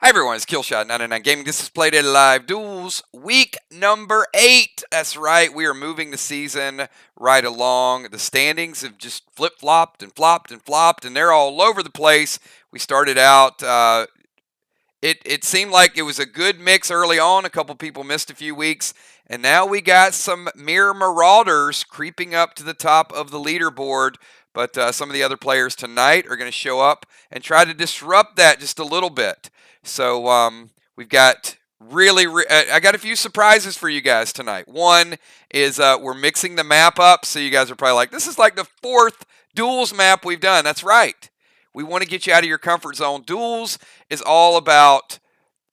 Hi everyone, it's Killshot99 Gaming. This is Playdated Live Duels, week number 8. That's right, we are moving the season right along. The standings have just flip-flopped and flopped and flopped, and they're all over the place. We started out, it seemed like it was a good mix early on. A couple people missed a few weeks, and now we got some mere marauders creeping up to the top of the leaderboard. But some of the other players tonight are going to show up and try to disrupt that just a little bit. So we've got I got a few surprises for you guys tonight. One is we're mixing the map up, so you guys are probably like, this is like the 4th Duels map we've done. That's right. We want to get you out of your comfort zone. Duels is all about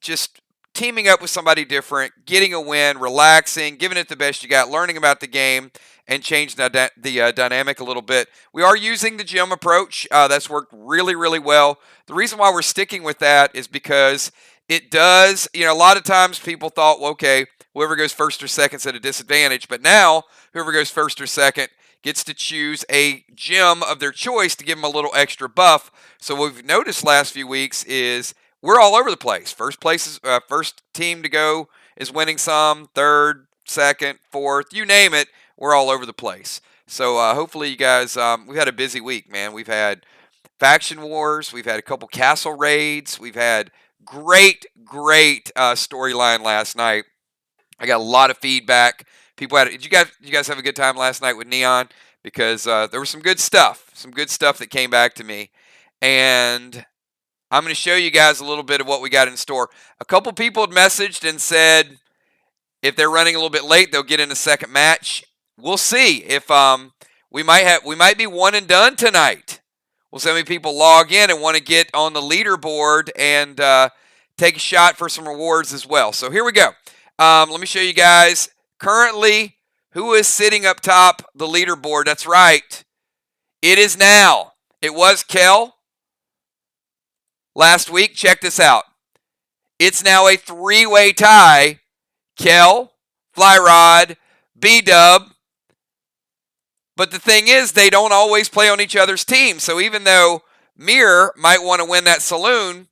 just teaming up with somebody different, getting a win, relaxing, giving it the best you got, learning about the game, and changing the dynamic a little bit. We are using the gym approach. That's worked really, really well. The reason why we're sticking with that is because it does, a lot of times people thought, well, okay, whoever goes first or second's at a disadvantage, but now whoever goes first or second gets to choose a gym of their choice to give them a little extra buff. So what we've noticed last few weeks is we're all over the place. First team to go is winning some, third, second, fourth, you name it. We're all over the place. So hopefully you guys, we've had a busy week, man. We've had faction wars. We've had a couple castle raids. We've had great storyline last night. I got a lot of feedback. People had, did you guys have a good time last night with Neon? Because there was some good stuff that came back to me. And I'm going to show you guys a little bit of what we got in store. A couple people had messaged and said if they're running a little bit late, they'll get in a second match. We'll see if we might be one and done tonight. We'll see how many people log in and want to get on the leaderboard and take a shot for some rewards as well. So here we go. Let me show you guys currently who is sitting up top the leaderboard. That's right. It is now. It was Kel last week. Check this out. It's now a 3-way tie. Kel, Flyrod, B-Dub. But the thing is, they don't always play on each other's team. So even though Mir might want to win that saloon,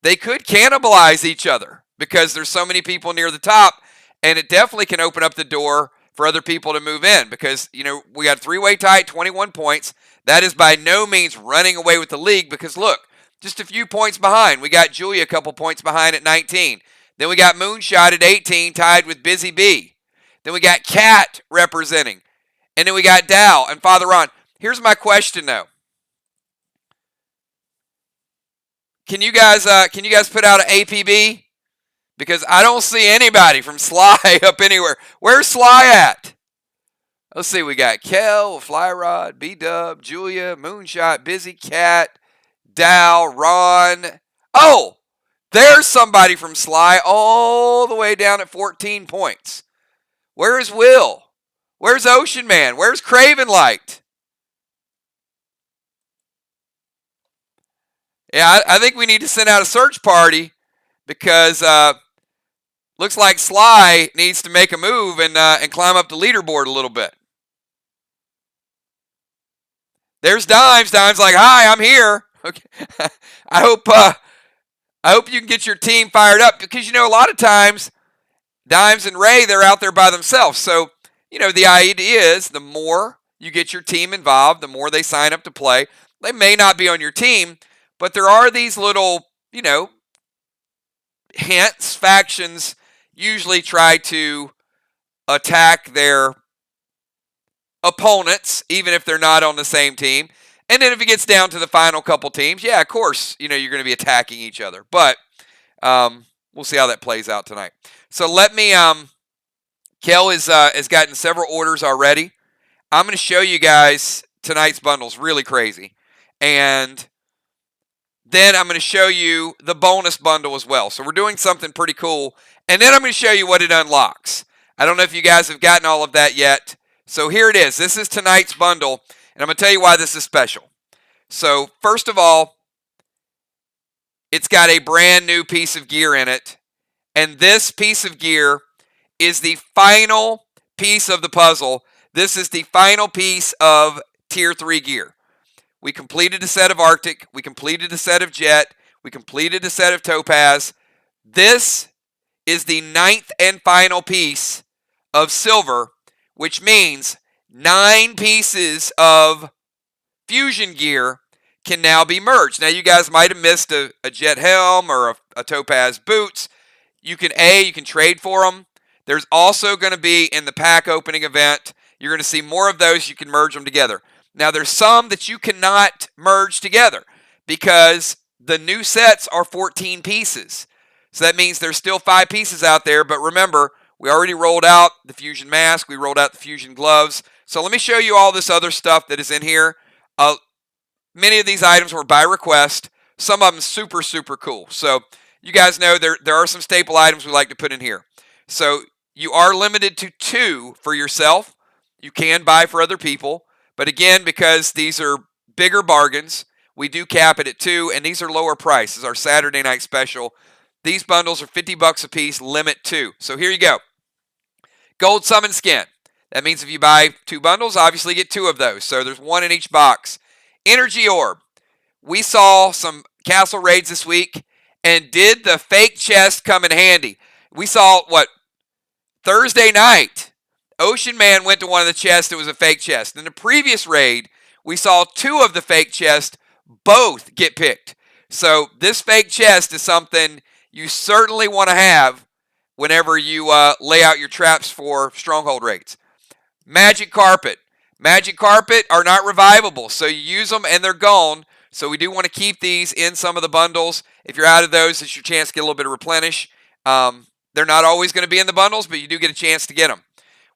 they could cannibalize each other because there's so many people near the top. And it definitely can open up the door for other people to move in because, we got a 3-way tie at 21 points. That is by no means running away with the league because, look, just a few points behind. We got Julia a couple points behind at 19. Then we got Moonshot at 18, tied with Busy Bee. Then we got Cat representing. And then we got Dow and Father Ron. Here's my question, though. Can you guys put out an APB? Because I don't see anybody from Sly up anywhere. Where's Sly at? Let's see. We got Kel, Flyrod, B-Dub, Julia, Moonshot, Busy Cat, Dow, Ron. Oh, there's somebody from Sly all the way down at 14 points. Where is Will? Where's Ocean Man? Where's Craven Light? Yeah, I think we need to send out a search party because looks like Sly needs to make a move and climb up the leaderboard a little bit. There's Dimes. Dimes like, hi, I'm here. Okay. I hope you can get your team fired up because a lot of times Dimes and Ray, they're out there by themselves. So the idea is the more you get your team involved, the more they sign up to play. They may not be on your team, but there are these little, hints. Factions usually try to attack their opponents, even if they're not on the same team. And then if it gets down to the final couple teams, yeah, of course, you're going to be attacking each other. But we'll see how that plays out tonight. So let me... Kel has gotten several orders already. I'm going to show you guys tonight's bundles. Really crazy. And then I'm going to show you the bonus bundle as well. So we're doing something pretty cool. And then I'm going to show you what it unlocks. I don't know if you guys have gotten all of that yet. So here it is. This is tonight's bundle. And I'm going to tell you why this is special. So first of all, it's got a brand new piece of gear in it. And this piece of gear is the final piece of the puzzle. This is the final piece of Tier 3 gear. We completed a set of Arctic. We completed a set of Jet. We completed a set of topaz. This is the 9th and final piece of silver, which means 9 pieces of fusion gear can now be merged. Now, you guys might have missed a jet helm or a topaz boots. You can trade for them. There's also going to be in the pack opening event, you're going to see more of those. You can merge them together. Now, there's some that you cannot merge together because the new sets are 14 pieces. So that means there's still 5 pieces out there. But remember, we already rolled out the fusion mask. We rolled out the fusion gloves. So let me show you all this other stuff that is in here. Many of these items were by request. Some of them super, super cool. So you guys know there are some staple items we like to put in here. So you are limited to 2 for yourself. You can buy for other people. But again, because these are bigger bargains, we do cap it at 2. And these are lower prices. Our Saturday night special. These bundles are $50 a piece, limit 2. So here you go. Gold summon skin. That means if you buy 2 bundles, obviously get 2 of those. So there's 1 in each box. Energy orb. We saw some castle raids this week, and did the fake chest come in handy? We saw, Thursday night, Ocean Man went to one of the chests. It was a fake chest. In the previous raid, we saw 2 of the fake chests both get picked. So this fake chest is something you certainly want to have whenever you lay out your traps for stronghold raids. Magic carpet. Magic carpet are not revivable, so you use them and they're gone. So we do want to keep these in some of the bundles. If you're out of those, it's your chance to get a little bit of replenish. They're not always going to be in the bundles, but you do get a chance to get them.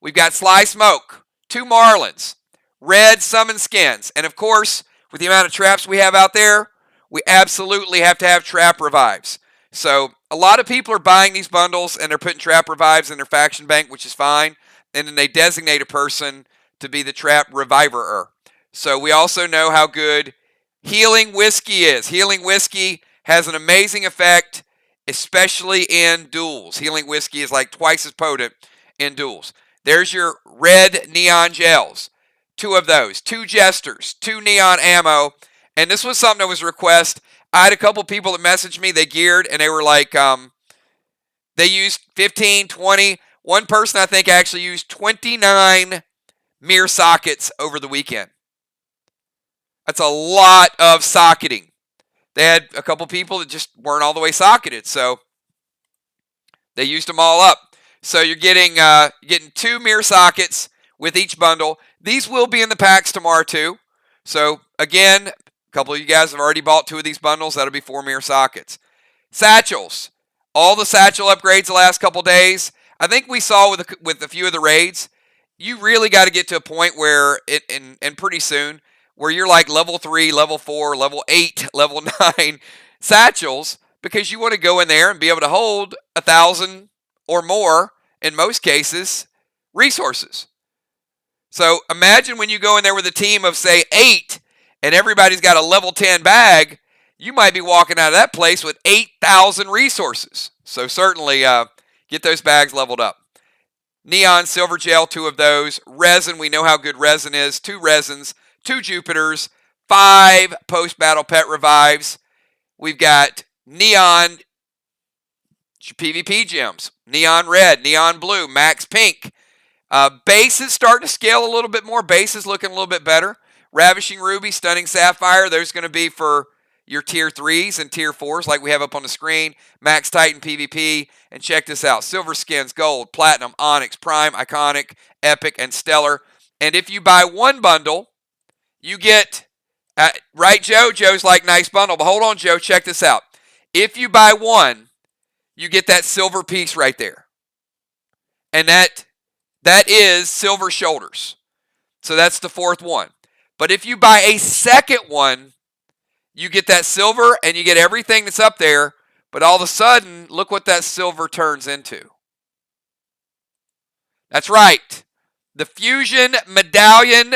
We've got Sly Smoke, 2 Marlins, red summon skins, and of course, with the amount of traps we have out there, we absolutely have to have trap revives. So a lot of people are buying these bundles and they're putting trap revives in their faction bank, which is fine. And then they designate a person to be the trap reviver. So we also know how good healing whiskey is. Healing whiskey has an amazing effect, especially in duels. Healing whiskey is like twice as potent in duels. There's your red neon gels. 2 of those. 2 jesters. 2 neon ammo. And this was something that was a request. I had a couple people that messaged me. They geared and they were like, they used 15, 20. One person I think actually used 29 mirror sockets over the weekend. That's a lot of socketing. They had a couple people that just weren't all the way socketed, so they used them all up. So you're getting 2 mirror sockets with each bundle. These will be in the packs tomorrow too. So again, a couple of you guys have already bought 2 of these bundles. That'll be 4 mirror sockets. Satchels. All the satchel upgrades the last couple days. I think we saw with a few of the raids, you really got to get to a point where, and pretty soon, where you're like level 3, level 4, level 8, level 9 satchels, because you want to go in there and be able to hold 1,000 or more, in most cases, resources. So imagine when you go in there with a team of, say, 8, and everybody's got a level 10 bag, you might be walking out of that place with 8,000 resources. So certainly get those bags leveled up. Neon silver gel, 2 of those. Resin, we know how good resin is. 2 resins, 2 Jupiters, 5 post-battle pet revives. We've got neon PvP gems, neon red, neon blue, max pink. Base is starting to scale a little bit more. Base is looking a little bit better. Ravishing ruby, stunning sapphire. Those going to be for your tier 3s and tier 4s like we have up on the screen. Max Titan PvP. And check this out. Silver skins, gold, platinum, onyx, prime, iconic, epic, and stellar. And if you buy 1 bundle, you get, right, Joe? Joe's like, nice bundle. But hold on, Joe. Check this out. If you buy 1, you get that silver piece right there. And that is silver shoulders. So that's the 4th one. But if you buy a 2nd one, you get that silver and you get everything that's up there. But all of a sudden, look what that silver turns into. That's right. The Fusion Medallion,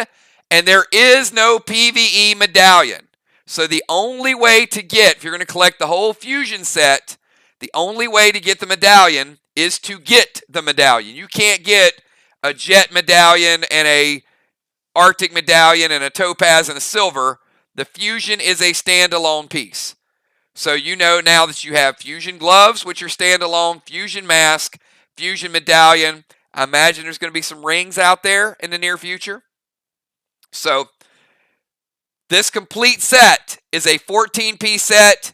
and there is no PvE medallion. So the only way to get, if you're going to collect the whole Fusion set, the only way to get the medallion is to get the medallion. You can't get a jet medallion and a Arctic medallion and a topaz and a silver. The Fusion is a standalone piece. So you know now that you have fusion gloves, which are standalone, fusion mask, fusion medallion. I imagine there's going to be some rings out there in the near future. So this complete set is a 14-piece set,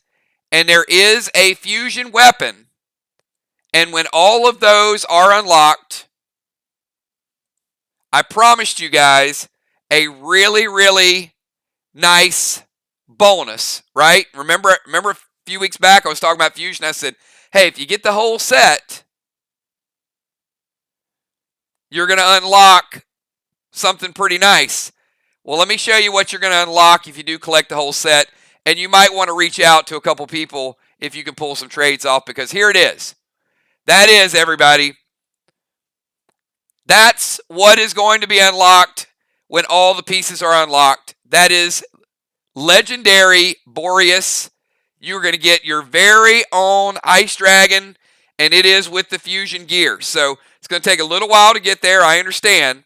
and there is a fusion weapon. And when all of those are unlocked, I promised you guys a really, really nice bonus, right? Remember a few weeks back I was talking about fusion. I said, hey, if you get the whole set, you're going to unlock something pretty nice. Well, let me show you what you're going to unlock if you do collect the whole set. And you might want to reach out to a couple people if you can pull some trades off, because here it is. That is, everybody. That's what is going to be unlocked when all the pieces are unlocked. That is legendary Boreas. You're going to get your very own Ice Dragon, and it is with the fusion gear. So it's going to take a little while to get there, I understand.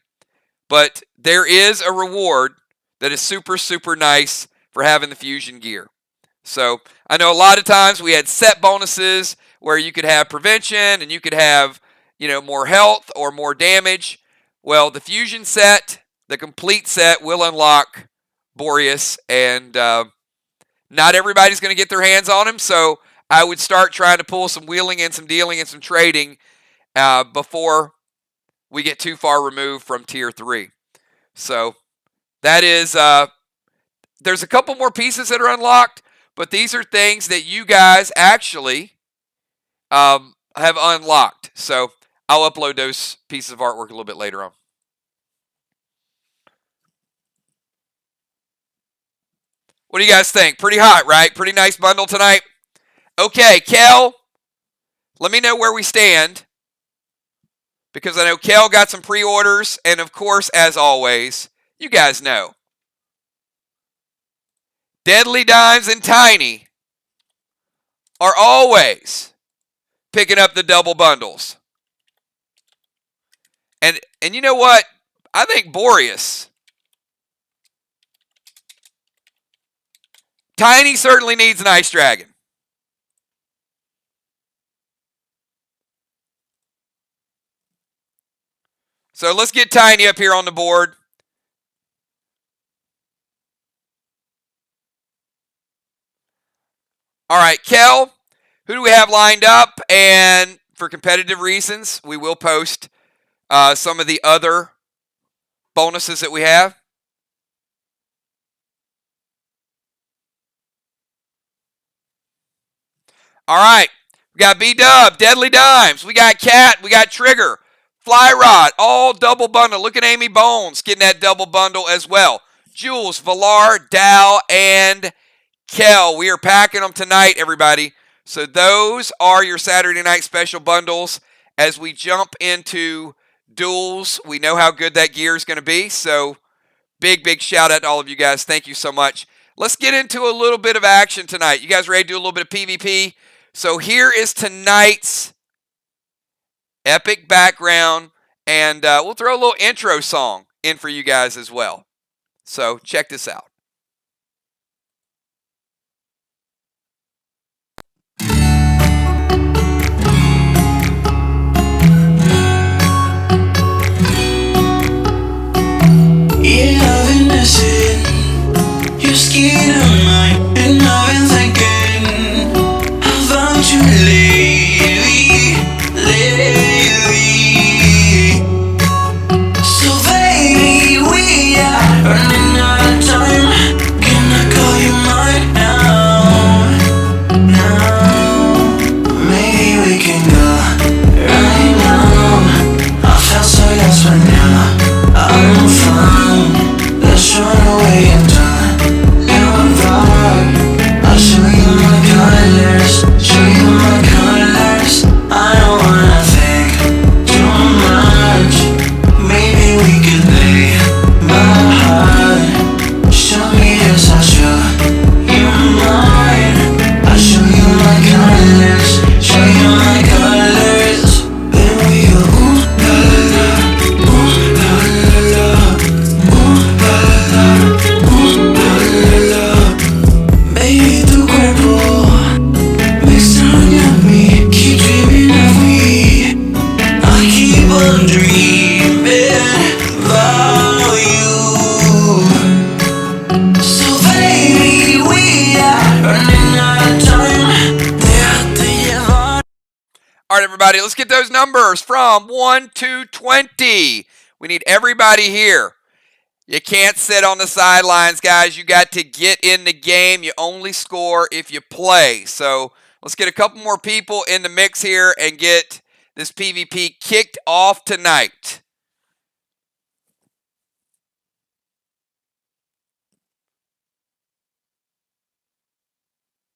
But there is a reward that is super, super nice for having the fusion gear. So I know a lot of times we had set bonuses where you could have prevention and you could have, more health or more damage. Well, the fusion set, the complete set, will unlock Boreas, and not everybody's going to get their hands on him. So I would start trying to pull some wheeling and some dealing and some trading before we get too far removed from tier 3. So that is, there's a couple more pieces that are unlocked, but these are things that you guys actually have unlocked. So I'll upload those pieces of artwork a little bit later on. What do you guys think? Pretty hot, right? Pretty nice bundle tonight. Okay, Kel, let me know where we stand, because I know Kel got some pre-orders, and of course, as always, you guys know, Deadly Dimes and Tiny are always picking up the double bundles. And you know what? I think Boreas, Tiny certainly needs an Ice Dragon. So let's get Tiny up here on the board. All right, Kel, who do we have lined up? And for competitive reasons, we will post some of the other bonuses that we have. All right, we got B-Dub, Deadly Dimes, we got Cat, we got Trigger, Fly Rod, all double bundle. Look at Amy Bones getting that double bundle as well. Jules, Valar, Dow, and Kel. We are packing them tonight, everybody. So those are your Saturday night special bundles. As we jump into duels, we know how good that gear is going to be. So big, big shout out to all of you guys. Thank you so much. Let's get into a little bit of action tonight. You guys ready to do a little bit of PvP? So here is tonight's epic background, and we'll throw a little intro song in for you guys as well. So check this out. You're scared of mine, and I've been thinking about you lately. So baby, we are running out of time. Can I call you mine now? Now, maybe we can go right now. I felt so lost, but now I'm fine. Let's run away in time. All right, everybody, let's get those numbers from 1 to 20. We need everybody here. You can't sit on the sidelines, guys. You got to get in the game. You only score if you play. So let's get a couple more people in the mix here and get this PvP kicked off tonight.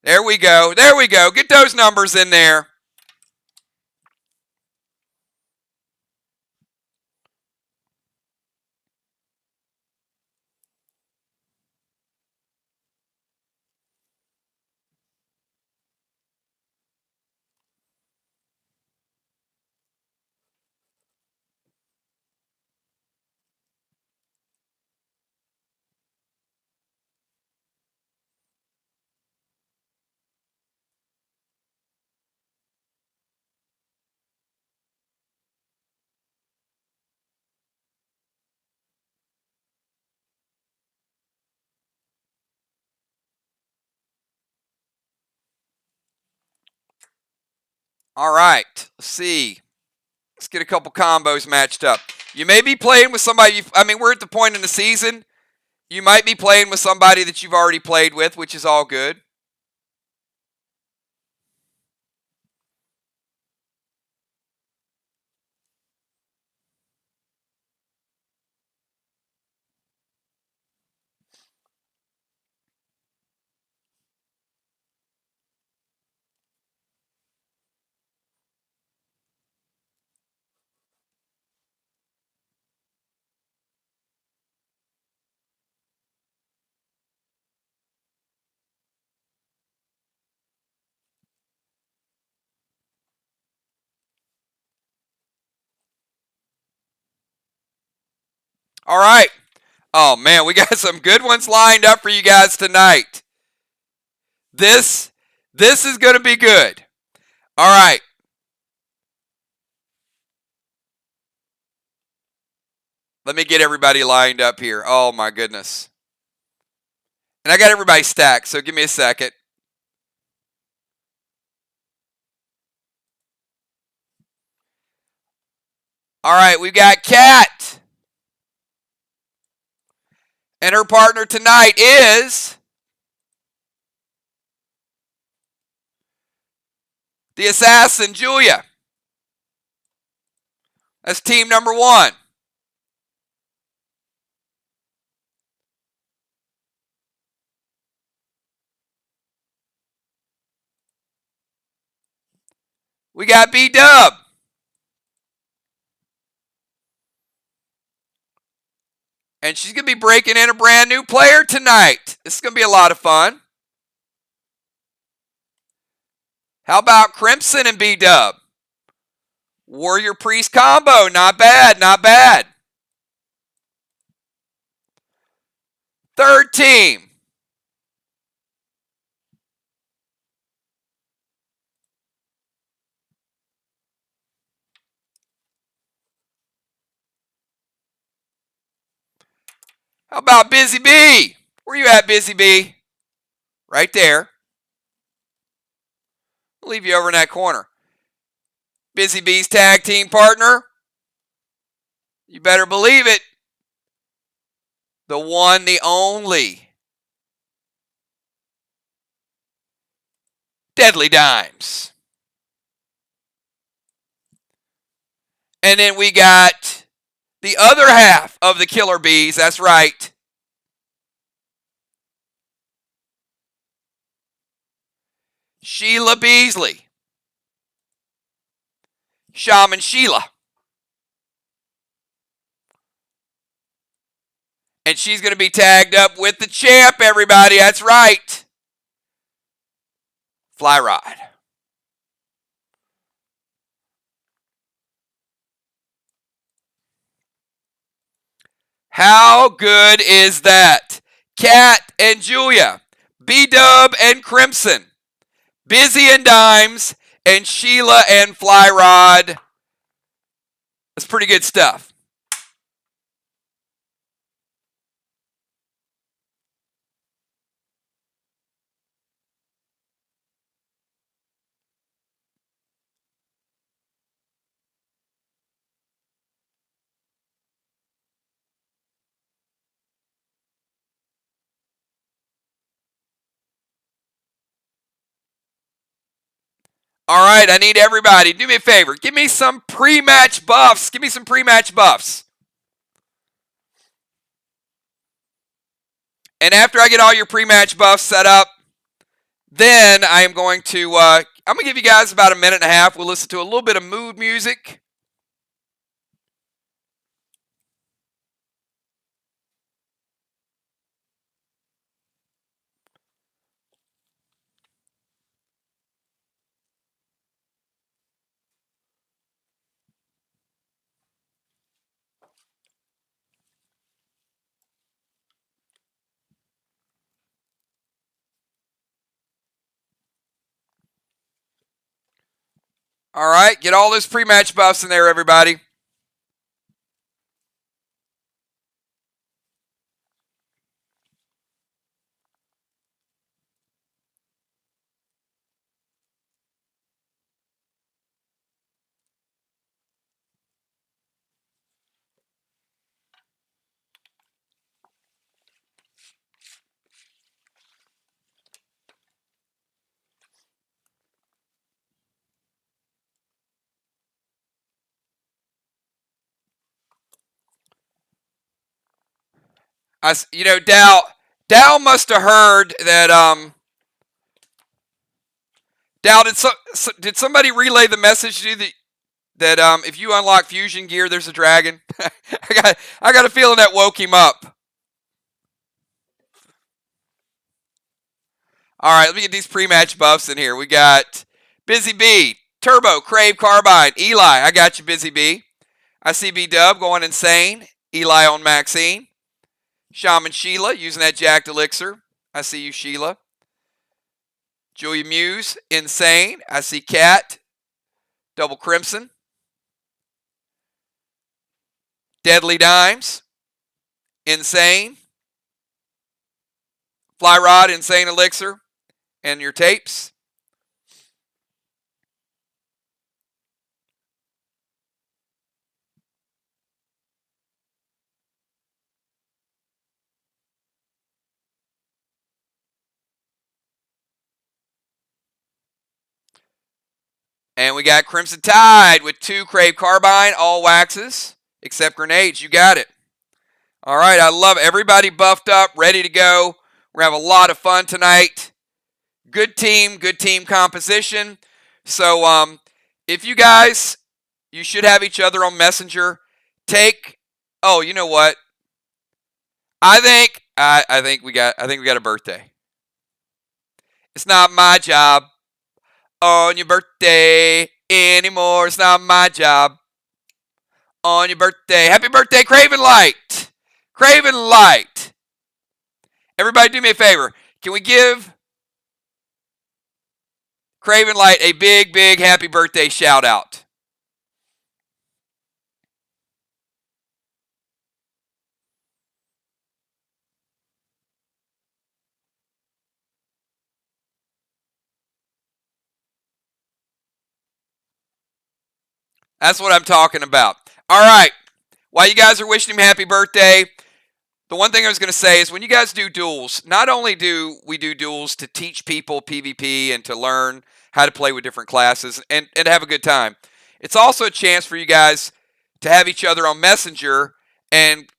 There we go. There we go. Get those numbers in there. All right. Let's see. Let's get a couple combos matched up. You may be playing with somebody. We're at the point in the season. You might be playing with somebody that you've already played with, which is all good. All right. Oh, man, we got some good ones lined up for you guys tonight. This is going to be good. All right. Let me get everybody lined up here. Oh, my goodness. And I got everybody stacked, so give me a second. All right, we've got Kat. And her partner tonight is the assassin, Julia. That's team number 1. We got B-Dub. And she's going to be breaking in a brand new player tonight. This is going to be a lot of fun. How about Crimson and B-Dub? Warrior Priest combo. Not bad, not bad. Third team. How about Busy Bee? Where you at, Busy Bee? Right there. I'll leave you over in that corner. Busy Bee's tag team partner. You better believe it. The one, the only. Deadly Dimes. And then we got the other half of the Killer Bees. That's right. Sheila Beasley. Shaman Sheila. And she's going to be tagged up with the champ, everybody. That's right. Fly Rod. How good is that? Kat and Julia. B-Dub and Crimson. Busy and Dimes. And Sheila and Fly Rod. That's pretty good stuff. All right, I need everybody. Do me a favor. Give me some pre-match buffs. Give me some pre-match buffs. And after I get all your pre-match buffs set up, then I am going to, I'm going to give you guys about a minute and a half. We'll listen to a little bit of mood music. All right, get all those pre-match buffs in there, everybody. Dow must have heard that. Dow, did somebody relay the message to you that if you unlock fusion gear, there's a dragon? I got a feeling that woke him up. All right, let me get these pre-match buffs in here. We got Busy Bee, Turbo, Crave, Carbine, Eli. I got you, Busy Bee. I see B-Dub going insane. Eli on Maxine. Shaman Sheila using that jacked elixir. I see you, Sheila. Julia Muse, insane. I see Cat, Double Crimson. Deadly Dimes, insane. Fly Rod, insane elixir. And your tapes. And we got Crimson Tide with 2 Crave Carbine, all waxes, except grenades. You got it. All right, I love it. Everybody buffed up, ready to go. We're going to have a lot of fun tonight. Good team composition. So if you guys, you should have each other on Messenger. Oh, you know what? I think we got a birthday. It's not my job on your birthday anymore. It's not my job on your birthday. Happy birthday, Craven Light. Craven Light. Everybody do me a favor. Can we give Craven Light a big, big happy birthday shout out? That's what I'm talking about. All right. While you guys are wishing him happy birthday, the one thing I was going to say is when you guys do duels, not only do we do duels to teach people PvP and to learn how to play with different classes and have a good time, it's also a chance for you guys to have each other on Messenger and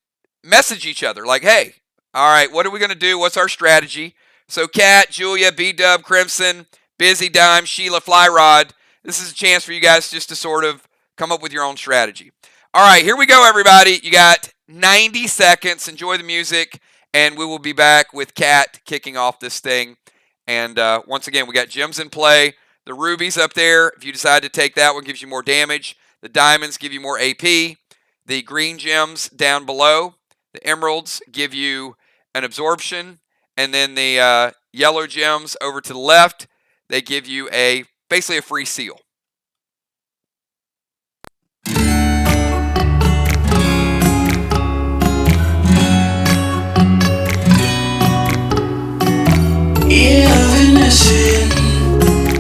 message each other like, hey, all right, what are we going to do? What's our strategy? So Kat, Julia, B-Dub, Crimson, Busy, Dime, Sheila, Flyrod, this is a chance for you guys just to sort of come up with your own strategy. All right, here we go, everybody. You got 90 seconds. Enjoy the music, and we will be back with Kat kicking off this thing. And once again, we got gems in play. The rubies up there, if you decide to take that one, gives you more damage. The diamonds give you more AP. The green gems down below, the emeralds, give you an absorption. And then the yellow gems over to the left, they give you basically a free seal.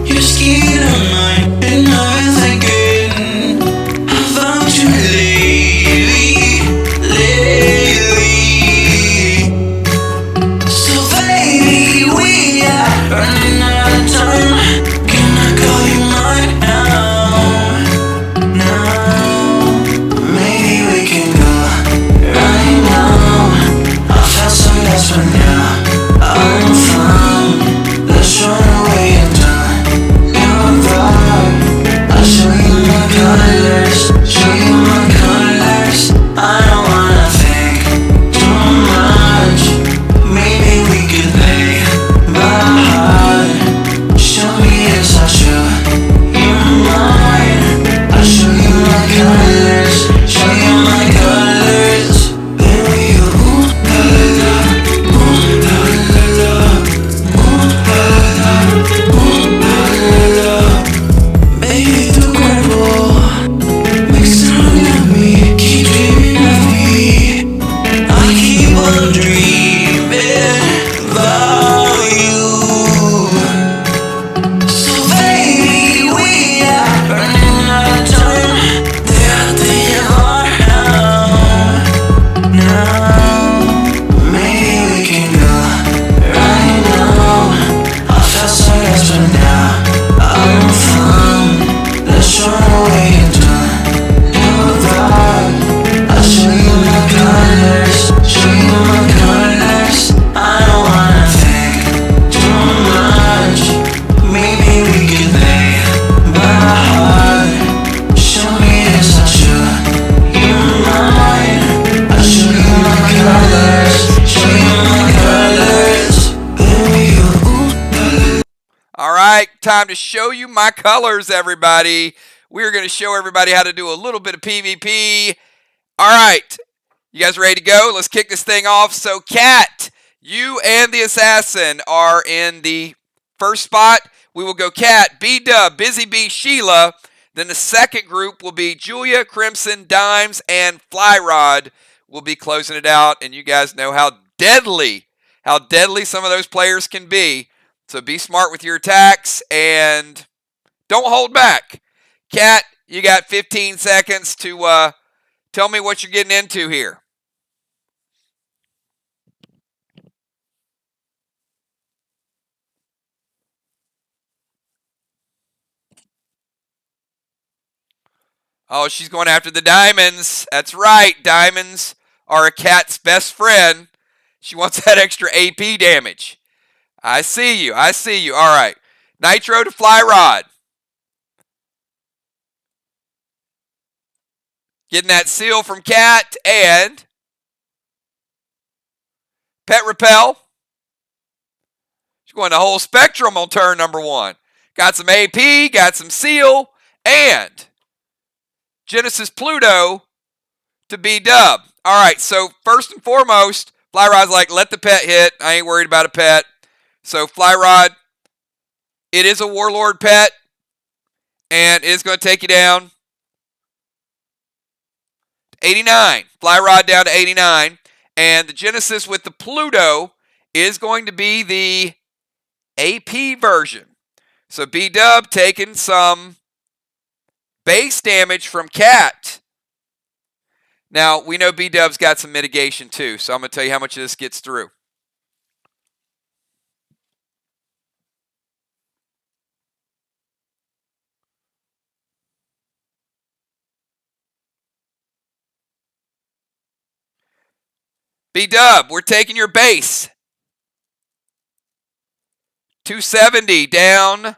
Your skin on mine, and I'm thinking about you lately. So baby, we are running out of time. Can I call you mine right, time to show you my colors, everybody. We're going to show everybody how to do a little bit of PvP. All right, you guys ready to go? Let's kick this thing off. So, Cat, you and the Assassin are in the first spot. We will go Cat, B-Dub, Busy Bee, Sheila. Then the second group will be Julia, Crimson, Dimes, and Flyrod. We'll be closing it out, and you guys know how deadly some of those players can be. So be smart with your attacks and don't hold back. Cat, you got 15 seconds to tell me what you're getting into here. Oh, she's going after the diamonds. That's right. Diamonds are a cat's best friend. She wants that extra AP damage. I see you. I see you. All right. Nitro to Flyrod. Getting that seal from Cat and Pet Repel. She's going the whole spectrum on turn number 1. Got some AP, got some seal, and Genesis Pluto to B-Dub. All right, so first and foremost, Flyrod's like, let the pet hit. I ain't worried about a pet. So Flyrod, it is a Warlord pet, and it is going to take you down to 89. Flyrod down to 89. And the Genesis with the Pluto is going to be the AP version. So B-Dub taking some base damage from Cat. Now, we know B-Dub's got some mitigation too, so I'm going to tell you how much of this gets through. B-Dub, we're taking your base. 270 down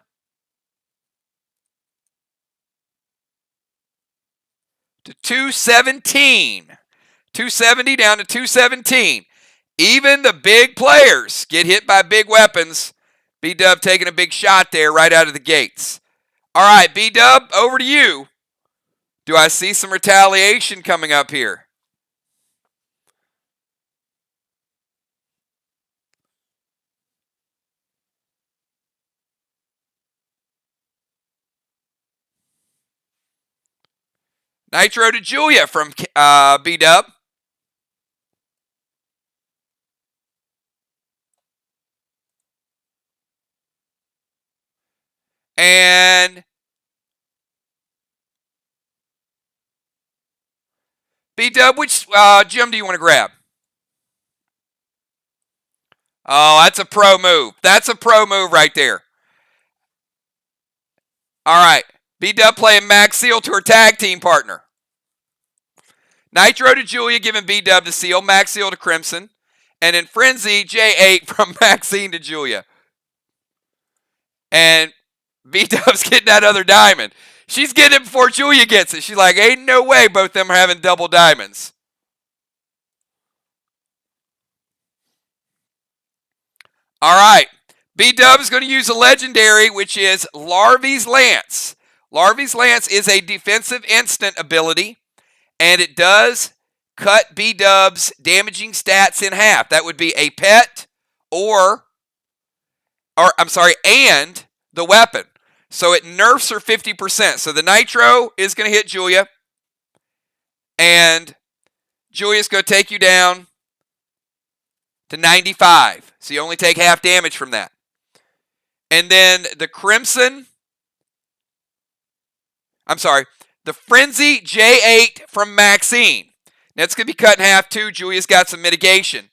to 217. 270 down to 217. Even the big players get hit by big weapons. B-Dub taking a big shot there right out of the gates. All right, B-Dub, over to you. Do I see some retaliation coming up here? Nitro to Julia from B-Dub. And B-Dub, which gem do you want to grab? Oh, that's a pro move. That's a pro move right there. All right. B-Dub playing Max Seal to her tag team partner. Nitro to Julia giving B-Dub the seal. Max Seal to Crimson. And then Frenzy, J8 from Maxine to Julia. And B-Dub's getting that other diamond. She's getting it before Julia gets it. She's like, ain't no way both of them are having double diamonds. All right. B-Dub is going to use a legendary, which is Larvy's Lance. Larvy's Lance is a defensive instant ability, and it does cut B-Dub's damaging stats in half. That would be a pet and the weapon. So it nerfs her 50%. So the Nitro is going to hit Julia, and Julia's going to take you down to 95. So you only take half damage from that. And then the Frenzy J8 from Maxine. Now it's going to be cut in half too. Julia's got some mitigation.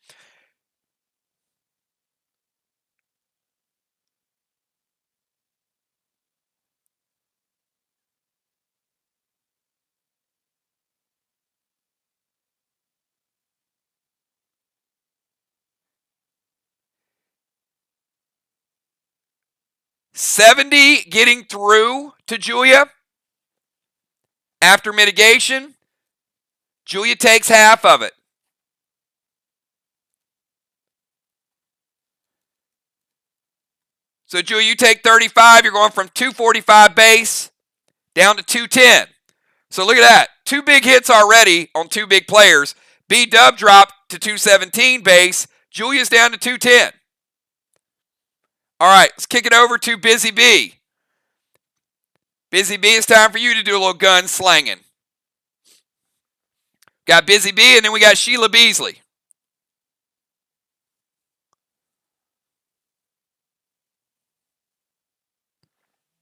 $70 getting through to Julia. After mitigation, Julia takes half of it. So, Julia, you take 35. You're going from 245 base down to 210. So, look at that. 2 big hits already on 2 big players. B-Dub dropped to 217 base. Julia's down to 210. All right, let's kick it over to Busy B. Busy B, it's time for you to do a little gun slanging. Got Busy B, and then we got Sheila Beasley.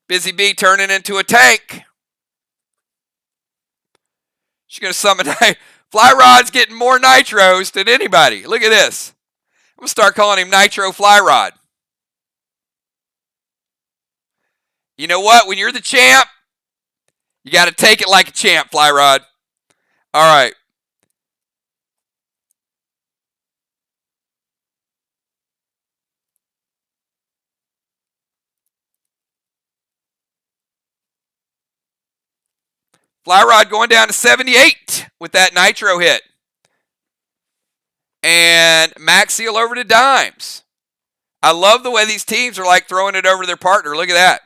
Busy B turning into a tank. She's going to summon. Fly Rod's getting more nitros than anybody. Look at this. I'm going to start calling him Nitro Fly Rod. You know what? When you're the champ, you got to take it like a champ, Fly Rod. All right. Fly Rod going down to 78 with that nitro hit. And Max Seal over to Dimes. I love the way these teams are like throwing it over to their partner. Look at that.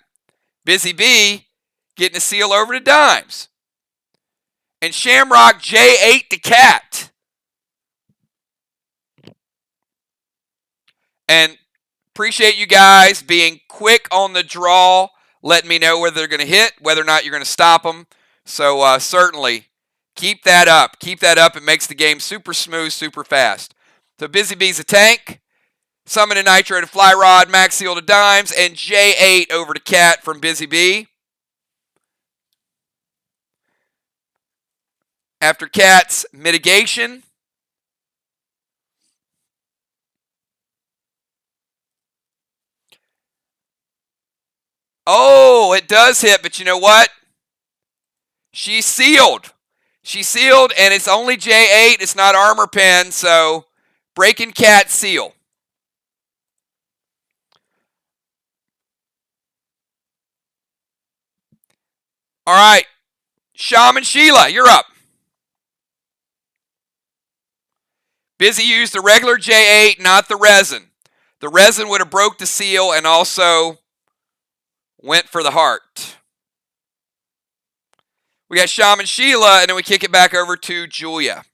Busy B getting a seal over to Dimes. And Shamrock J8 to Cat. And appreciate you guys being quick on the draw, letting me know whether they're going to hit, whether or not you're going to stop them. So certainly keep that up. Keep that up. It makes the game super smooth, super fast. So Busy B's a tank. Summon a Nitro to Fly Rod, Max Seal to Dimes, and J8 over to Cat from Busy B. After Cat's mitigation. Oh, it does hit, but you know what? She's sealed. She's sealed, and it's only J8. It's not Armor Pen, so breaking Cat seal. All right, Shaman Sheila, you're up. Busy used the regular J8, not the resin. The resin would have broke the seal and also went for the heart. We got Shaman Sheila, and then we kick it back over to Julia.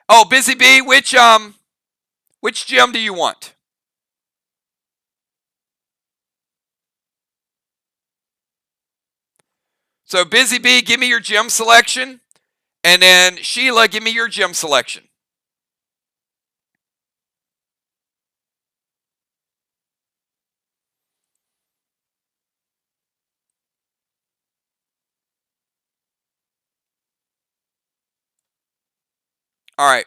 Oh, Busy B, which gem do you want? So Busy B, give me your gem selection. And then Sheila, give me your gem selection. All right.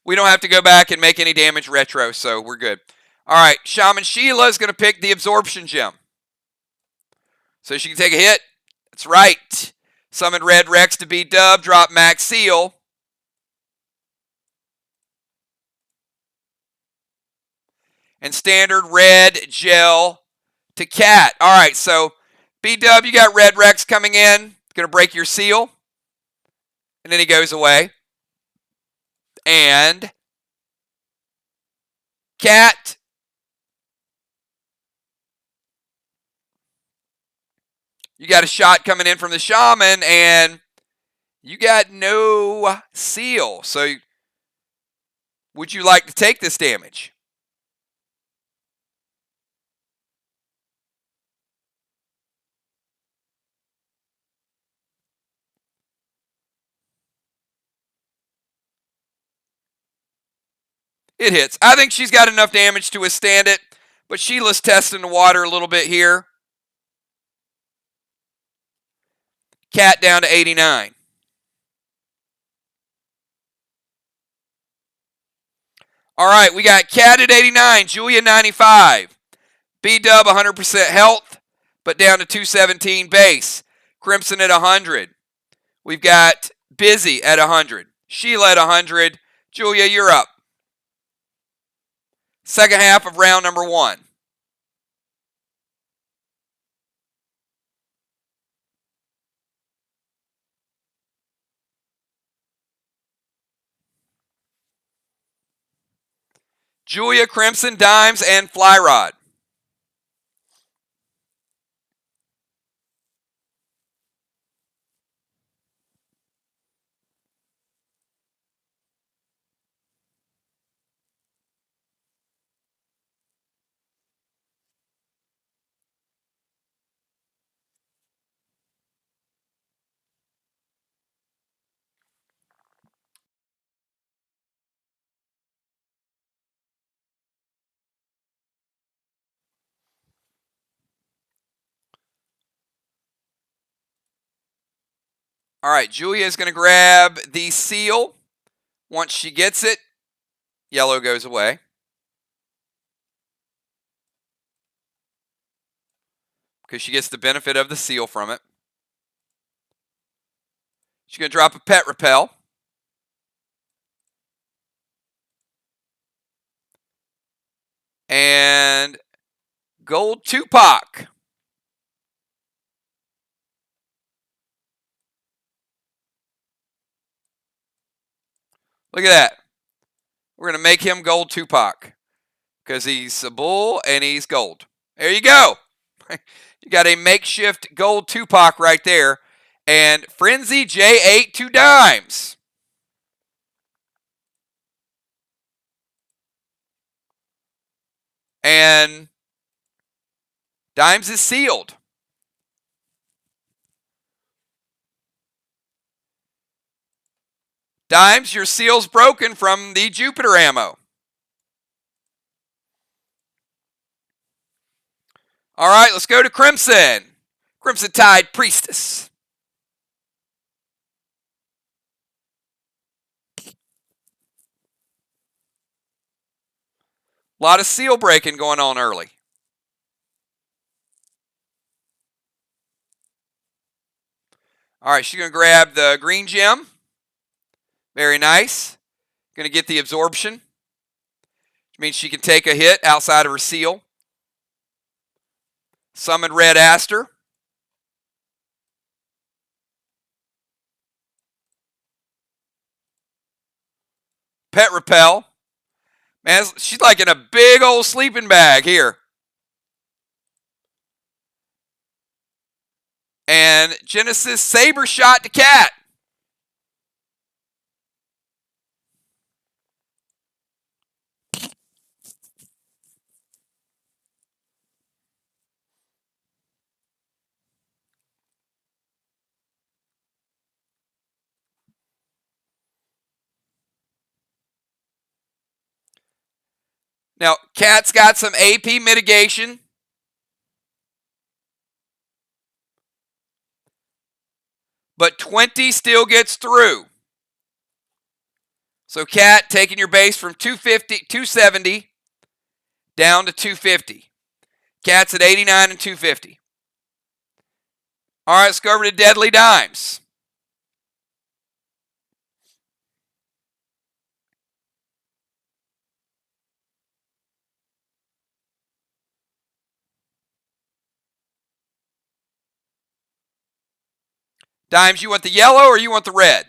We don't have to go back and make any damage retro, so we're good. All right. Shaman Sheila is going to pick the absorption gem. So she can take a hit. That's right. Summon Red Rex to be Dub. Drop Max Seal. And standard red gel to Cat. All right, so B-Dub, you got Red Rex coming in. Going to break your seal. And then he goes away. And Cat. You got a shot coming in from the Shaman, and you got no seal. So would you like to take this damage? It hits. I think she's got enough damage to withstand it, but Sheila's testing the water a little bit here. Cat down to 89. All right, we got Cat at 89, Julia 95. B-Dub 100% health, but down to 217 base. Crimson at 100. We've got Busy at 100. Sheila at 100. Julia, you're up. Second half of round number 1. Julia, Crimson, Dimes, and Fly Rod. All right, Julia is going to grab the seal. Once she gets it, yellow goes away. Because she gets the benefit of the seal from it. She's going to drop a pet repel. And gold Tupac. Look at that. We're going to make him gold Tupac. Because he's a bull and he's gold. There you go. You got a makeshift gold Tupac right there. And Frenzy J8 2 dimes. And Dimes is sealed. Dimes, your seal's broken from the Jupiter ammo. All right, let's go to Crimson. Crimson Tide Priestess. A lot of seal breaking going on early. All right, she's going to grab the green gem. Very nice. Going to get the absorption, which means she can take a hit outside of her seal. Summon Red Aster. Pet Repel. Man, she's like in a big old sleeping bag here. And Genesis Saber Shot to Cat. Now, Cat's got some AP mitigation. But 20 still gets through. So Cat taking your base from 270 down to 250. Cat's at 89 and 250. All right, let's go over to Deadly Dimes. Dimes, you want the yellow or you want the red?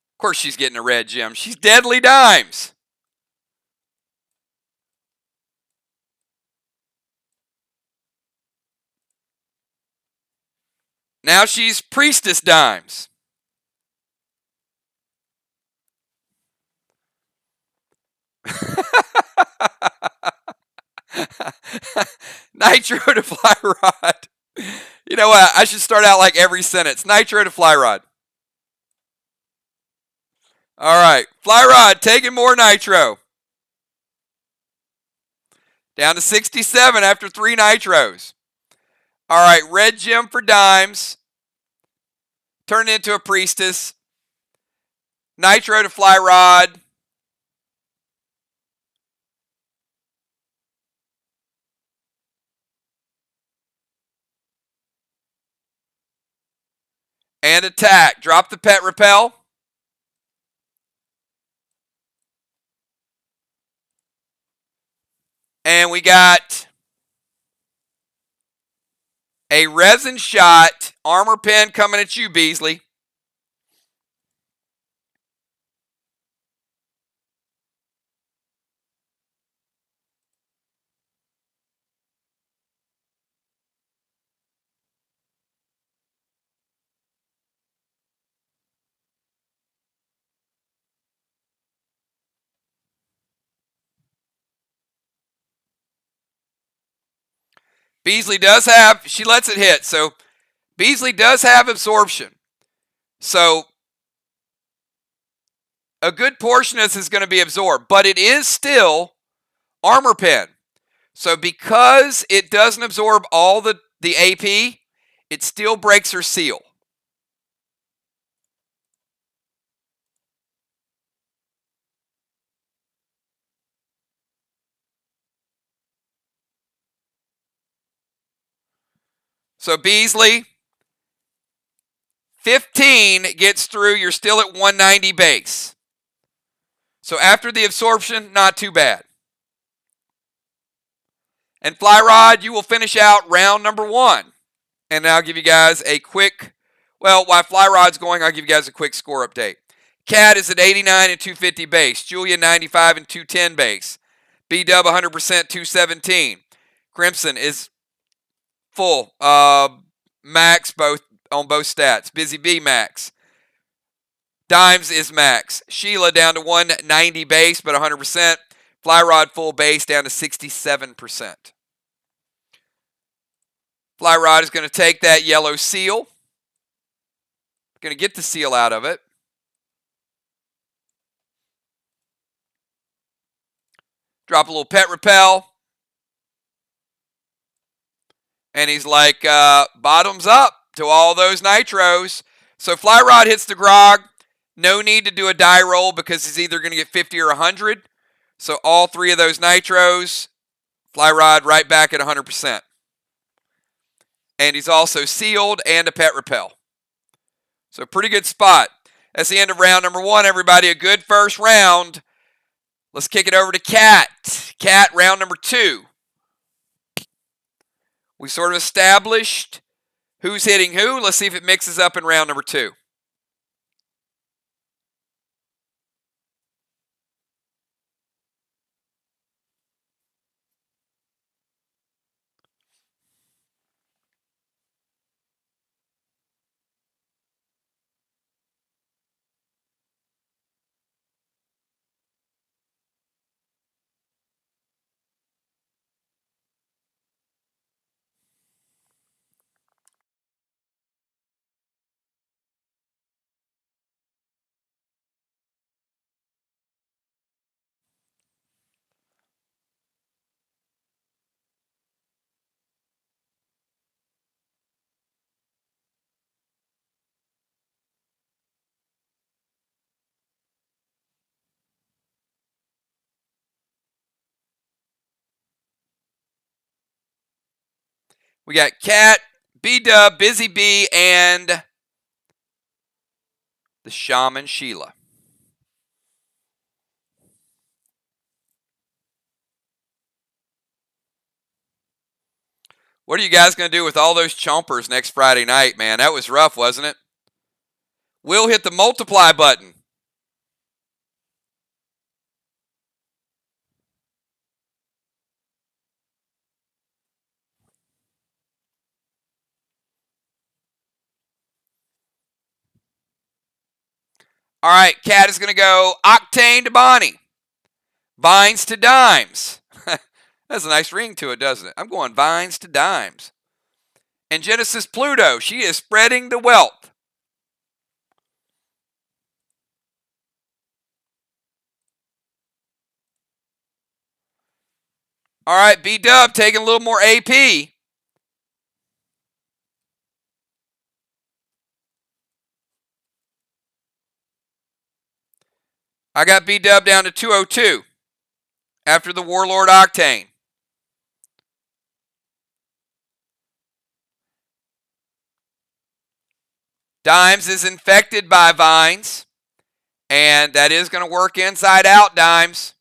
Of course she's getting a red gem. She's Deadly Dimes. Now she's Priestess Dimes. Nitro to Fly Rod. You know what? I should start out like every sentence. Nitro to Fly Rod. All right. Fly Rod taking more Nitro. Down to 67 after 3 Nitros. All right. Red gem for Dimes. Turn into a Priestess. Nitro to Fly Rod. And attack. Drop the pet repel. And we got a resin shot. Armor pen coming at you, Beasley. Beasley does have, she lets it hit. So Beasley does have absorption. So a good portion of this is going to be absorbed, but it is still armor pen. So because it doesn't absorb all the AP, it still breaks her seal. So Beasley, 15 gets through. You're still at 190 base. So after the absorption, not too bad. And Fly Rod, you will finish out round number 1. And now I'll give you guys a quick, well, while Fly Rod's going, I'll give you guys a quick score update. Cat is at 89 and 250 base. Julia, 95 and 210 base. B-Dub, 100%, 217. Crimson is full. Max both on both stats. Busy B max. Dimes is max. Sheila down to 190 base, but 100%. Fly Rod full base down to 67%. Fly Rod is going to take that yellow seal. Going to get the seal out of it. Drop a little pet repel. And he's like, bottoms up to all those nitros. So Fly Rod hits the grog. No need to do a die roll because he's either going to get 50 or 100. So all 3 of those nitros, Fly Rod right back at 100%. And he's also sealed and a pet repel. So pretty good spot. That's the end of round number 1, everybody. A good first round. Let's kick it over to Cat. Cat, round number 2. We sort of established who's hitting who. Let's see if it mixes up in round number 2. We got Cat, B-Dub, Busy Bee, and the Shaman Sheila. What are you guys going to do with all those chompers next Friday night, man? That was rough, wasn't it? We'll hit the multiply button. All right, Cat is going to go Octane to Bonnie. Vines to Dimes. That's a nice ring to it, doesn't it? I'm going Vines to Dimes. And Genesis Pluto, she is spreading the wealth. All right, B-Dub taking a little more AP. I got B-Dub down to 202 after the Warlord Octane. Dimes is infected by vines, and that is going to work inside out, Dimes,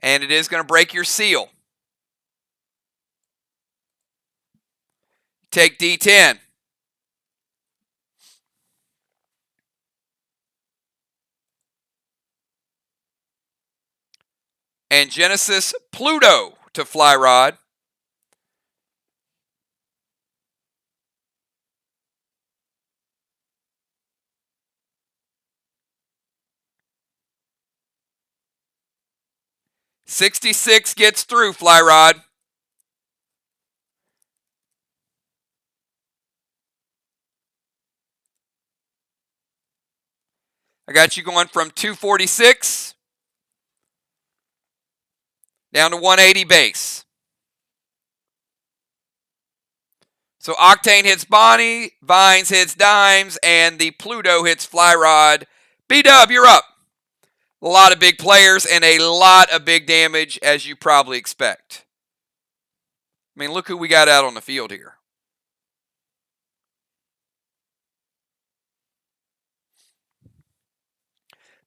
and it is going to break your seal. Take D10. And Genesis Pluto to Fly Rod. $66 gets through, Fly Rod. I got you going from 246 down to 180 base. So Octane hits Bonnie, Vines hits Dimes, and the Pluto hits Fly Rod. B-Dub, you're up. A lot of big players and a lot of big damage, as you probably expect. I mean, look who we got out on the field here.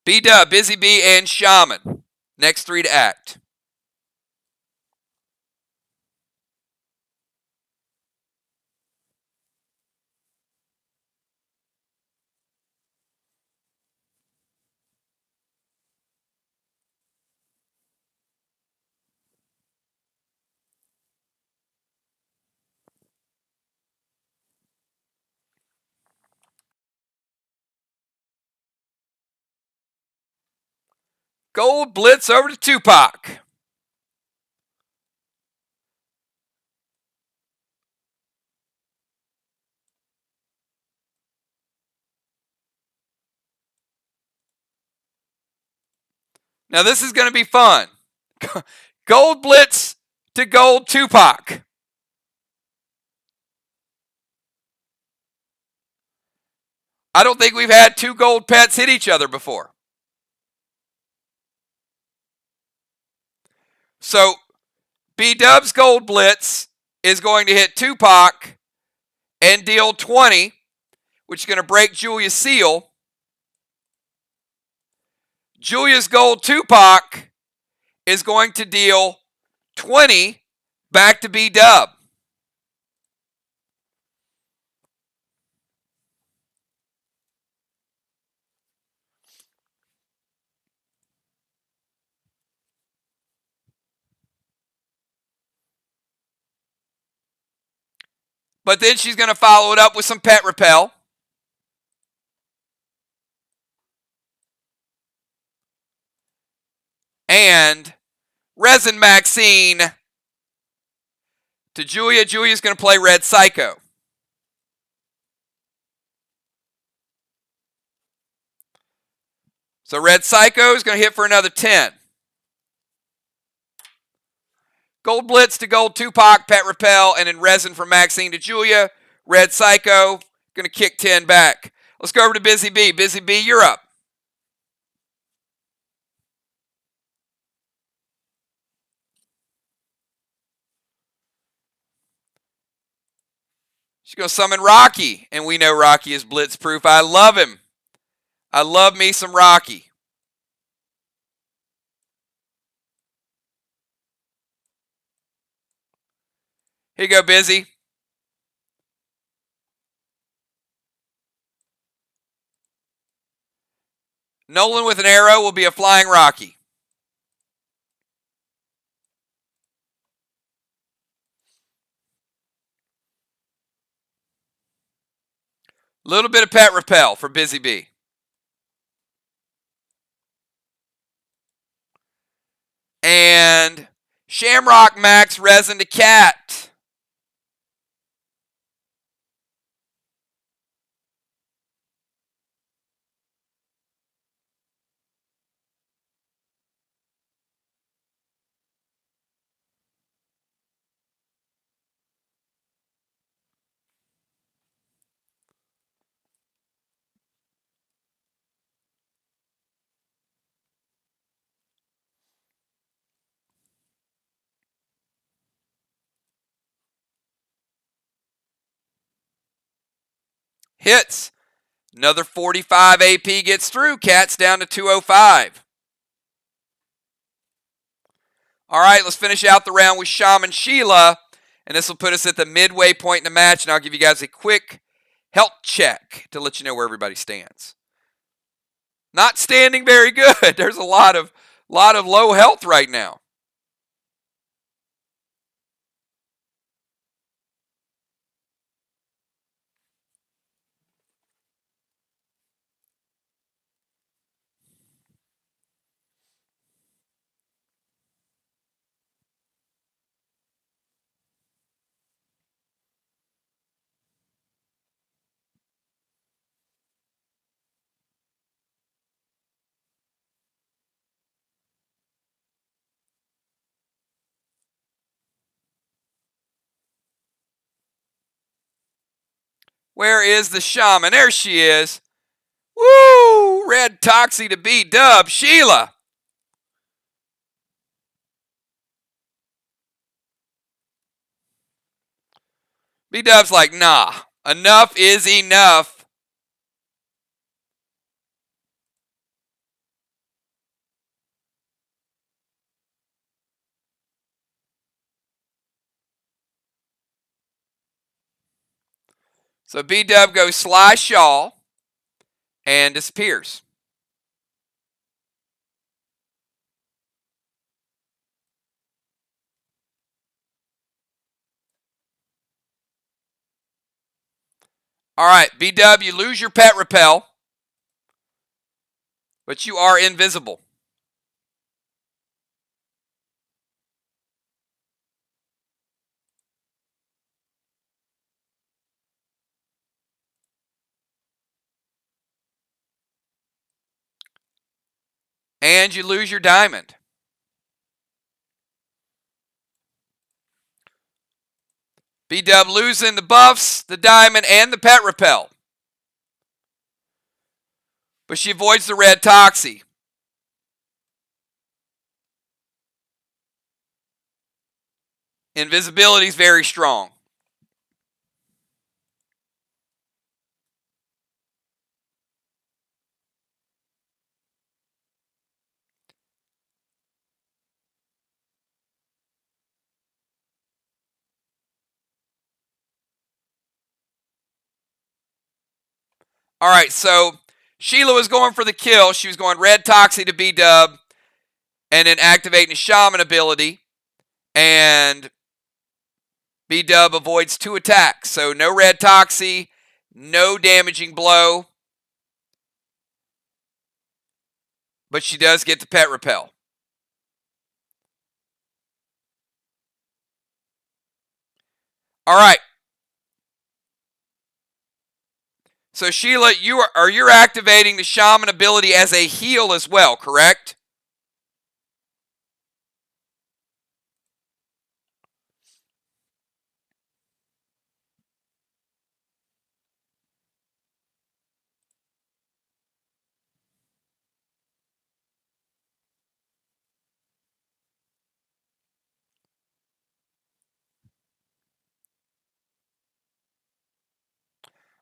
B-Dub, Busy Bee, and Shaman. Next three to act. Gold Blitz over to Tupac. Now this is going to be fun. Gold Blitz to Gold Tupac. I don't think we've had two gold pets hit each other before. So B-Dub's Gold Blitz is going to hit Tupac and deal 20, which is going to break Julia's seal. Julia's Gold Tupac is going to deal 20 back to B-Dub. But then she's going to follow it up with some Pet Repel. And Resin Maxine to Julia. Julia's going to play Red Psycho. So Red Psycho is going to hit for another 10. Gold Blitz to Gold Tupac, Pet Repel, and then Resin from Maxine to Julia. Red Psycho, going to kick 10 back. Let's go over to Busy Bee. Busy Bee, you're up. She's going to summon Rocky, and we know Rocky is blitzproof. I love him. I love me some Rocky. Here you go, Busy. Nolan with an arrow will be a Flying Rocky. Little bit of Pet Repel for Busy Bee. And Shamrock Max Resin to Cat. Hits. Another 45 AP gets through. Cat's down to 205. All right, let's finish out the round with Shaman Sheila. And this will put us at the midway point in the match. And I'll give you guys a quick health check to let you know where everybody stands. Not standing very good. There's a lot of low health right now. Where is the shaman? There she is. Woo! Red Toxie to B-Dub. Sheila. B-Dub's like, nah. Enough is enough. So B-Dub goes Sly Shaw and disappears. All right, B-Dub, you lose your pet repel, but you are invisible. And you lose your diamond. B-Dub losing the buffs, the diamond, and the pet repel. But she avoids the red Toxie. Invisibility is very strong. All right, so Sheila was going for the kill. She was going red Toxie to B-Dub and then activating the shaman ability. And B-Dub avoids 2 attacks. So no red Toxie, no damaging blow. But she does get the pet repel. All right. So Sheila, you're activating the shaman ability as a heal as well, correct?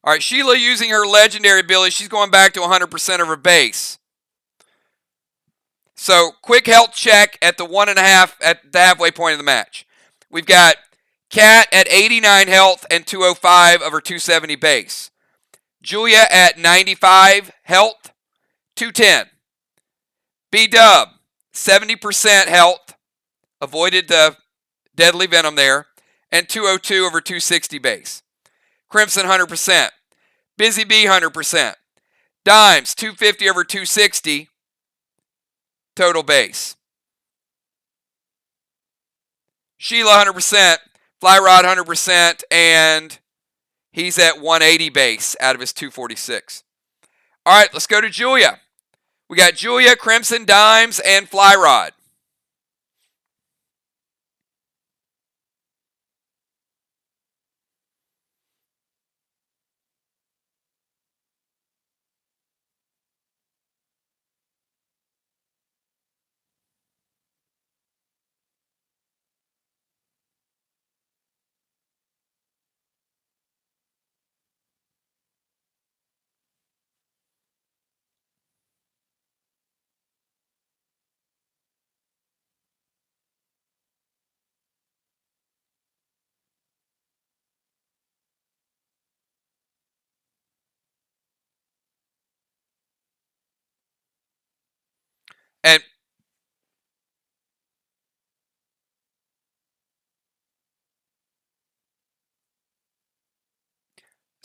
All right, Sheila using her legendary ability, she's going back to 100% of her base. So, quick health check at the 1.5 at the halfway point of the match. We've got Kat at 89 health and 205 of her 270 base. Julia at 95 health, 210. B-Dub, 70% health, avoided the deadly venom there, and 202 over 260 base. Crimson, 100%. Busy Bee, 100%. Dimes, 250 over 260 total base. Sheila, 100%. Flyrod, 100%. And he's at 180 base out of his 246. All right, let's go to Julia. We got Julia, Crimson, Dimes, and Flyrod.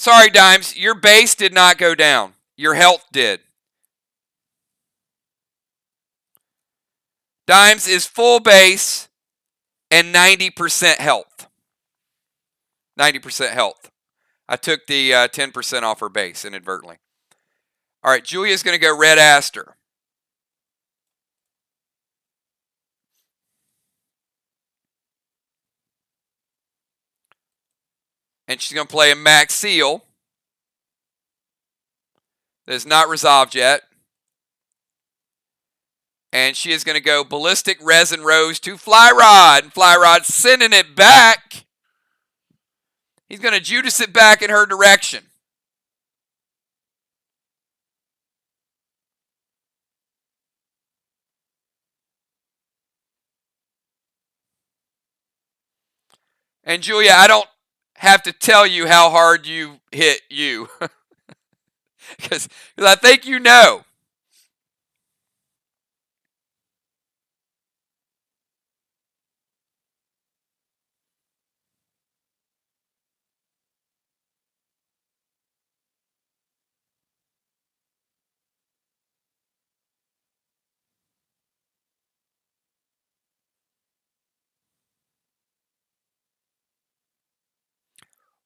Sorry, Dimes. Your base did not go down. Your health did. Dimes is full base and 90% health. 90% health. I took the 10% off her base inadvertently. All right, Julia's going to go Red Aster. And she's going to play a Max Seal. That is not resolved yet. And she is going to go Ballistic Resin Rose to Fly Rod. And Fly Rod's sending it back. He's going to Judas it back in her direction. And Julia, I don't have to tell you how hard you hit you. Because I think you know.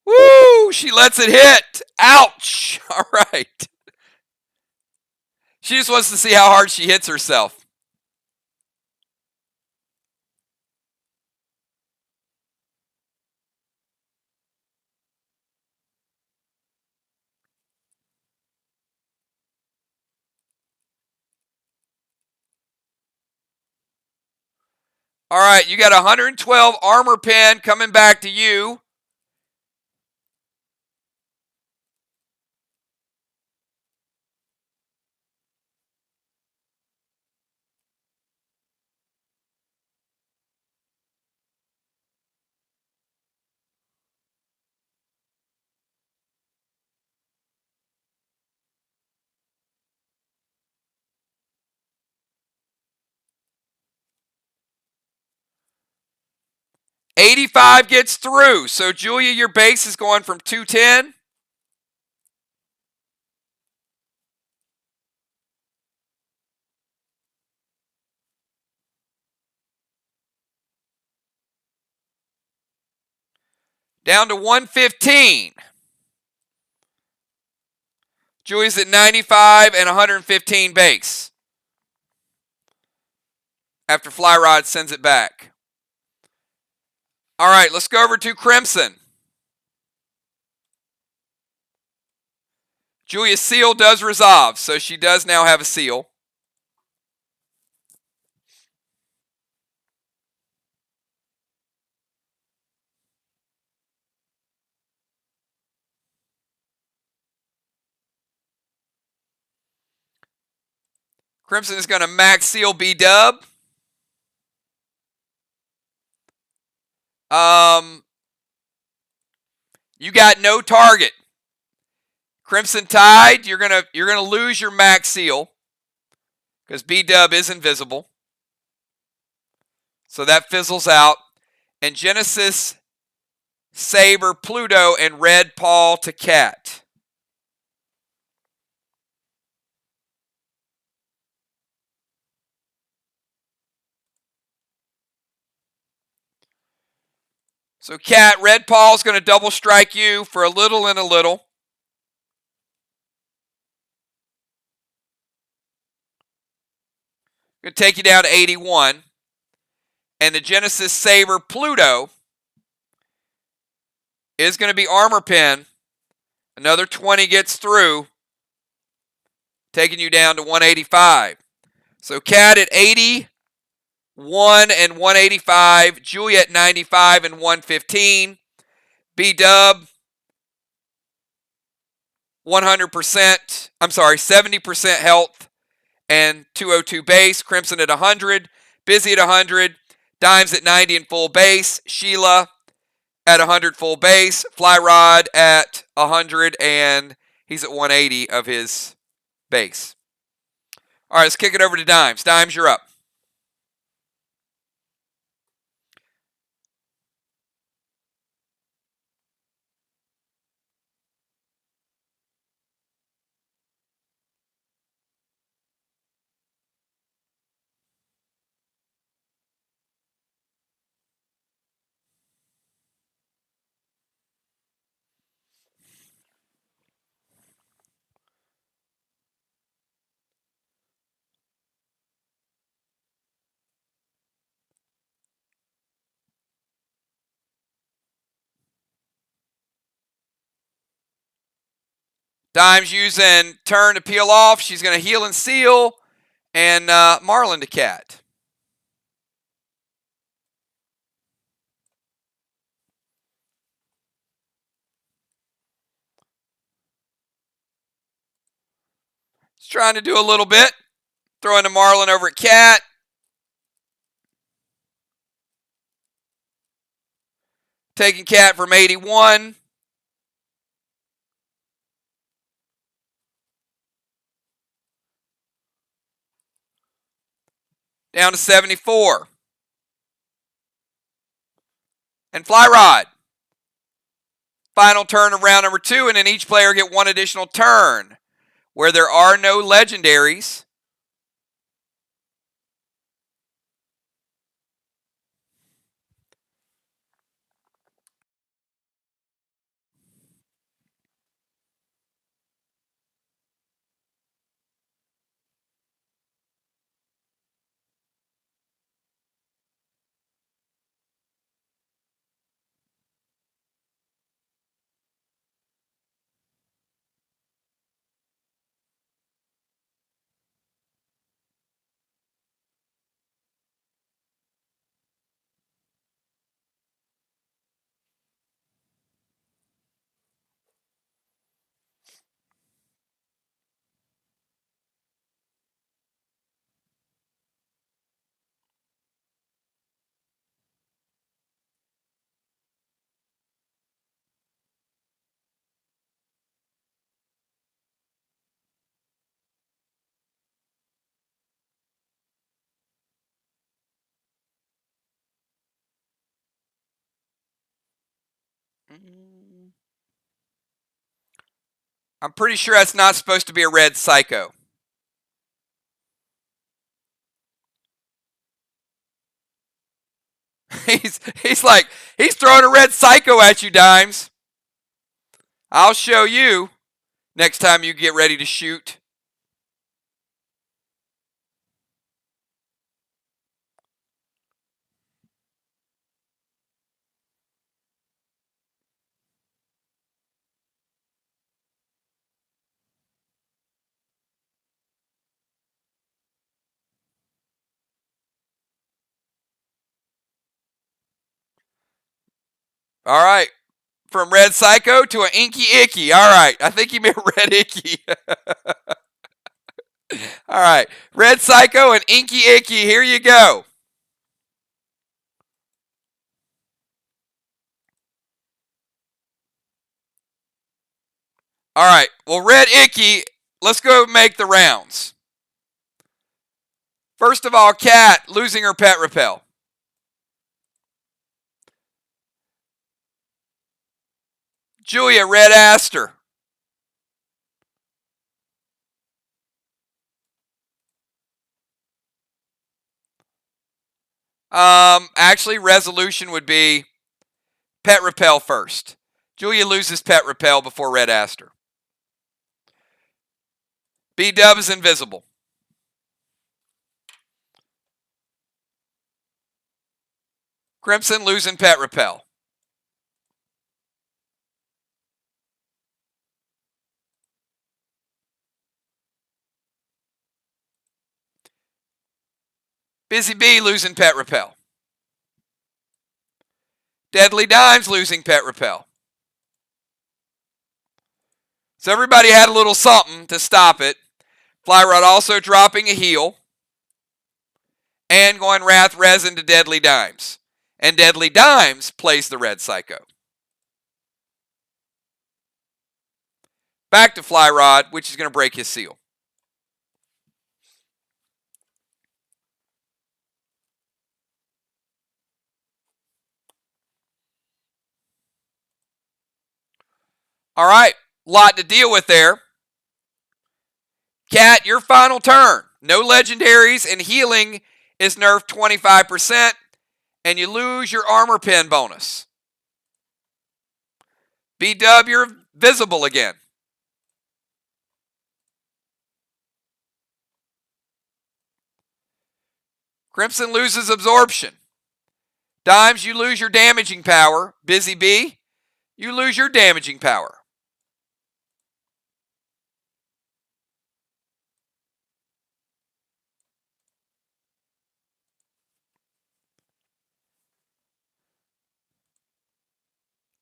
Woo! She lets it hit. Ouch! All right. She just wants to see how hard she hits herself. All right, you got 112 armor pen coming back to you. $85 gets through. So, Julia, your base is going from 210. Down to 115. Julia's at 95 and 115 base. After Fly Rod sends it back. All right, let's go over to Crimson. Julia's seal does resolve, so she does now have a seal. Crimson is going to max seal B-Dub. You got no target. Crimson Tide, you're gonna lose your max seal because B-Dub is invisible. So that fizzles out. And Genesis, Saber, Pluto, and Red Paul to Cat. So Cat, Red Paul's going to double strike you for a little and a little. Going to take you down to 81. And the Genesis Saber Pluto is going to be armor pen. Another 20 gets through, taking you down to 185. So Cat at 81 and 185. Julia at 95 and 115. B-Dub 100%. I'm sorry, 70% health and 202 base. Crimson at 100. Busy at 100. Dimes at 90 and full base. Sheila at 100 full base. Fly Rod at 100 and he's at 180 of his base. All right, let's kick it over to Dimes. Dimes, you're up. Dime's using turn to peel off. She's going to heal and seal. And Marlin to cat. He's trying to do a little bit. Throwing to Marlin over at cat. Taking cat from 81. Down to 74. And Fly Rod. Final turn of round number 2, and then each player get one additional turn. Where there are no legendaries, I'm pretty sure that's not supposed to be a red Psycho. He's like, he's throwing a red Psycho at you, Dimes. I'll show you next time you get ready to shoot. All right. From Red Psycho to an Inky Icky. All right. I think he meant Red Icky. All right. Red Psycho and Inky Icky. Here you go. All right. Well, Red Icky, let's go make the rounds. First of all, Cat losing her pet repel. Julia, Red Aster. Actually, resolution would be pet repel first. Julia loses pet repel before Red Aster. B-Dub is invisible. Crimson losing pet repel. Busy Bee losing pet repel. Deadly Dimes losing pet repel. So everybody had a little something to stop it. Flyrod also dropping a heal. And going Wrath Resin to Deadly Dimes. And Deadly Dimes plays the Red Psycho. Back to Flyrod, which is going to break his seal. All right, lot to deal with there. Cat, your final turn. No legendaries, and healing is nerfed 25%, and you lose your armor pen bonus. B-Dub, you're visible again. Crimson loses absorption. Dimes, you lose your damaging power. Busy Bee, you lose your damaging power.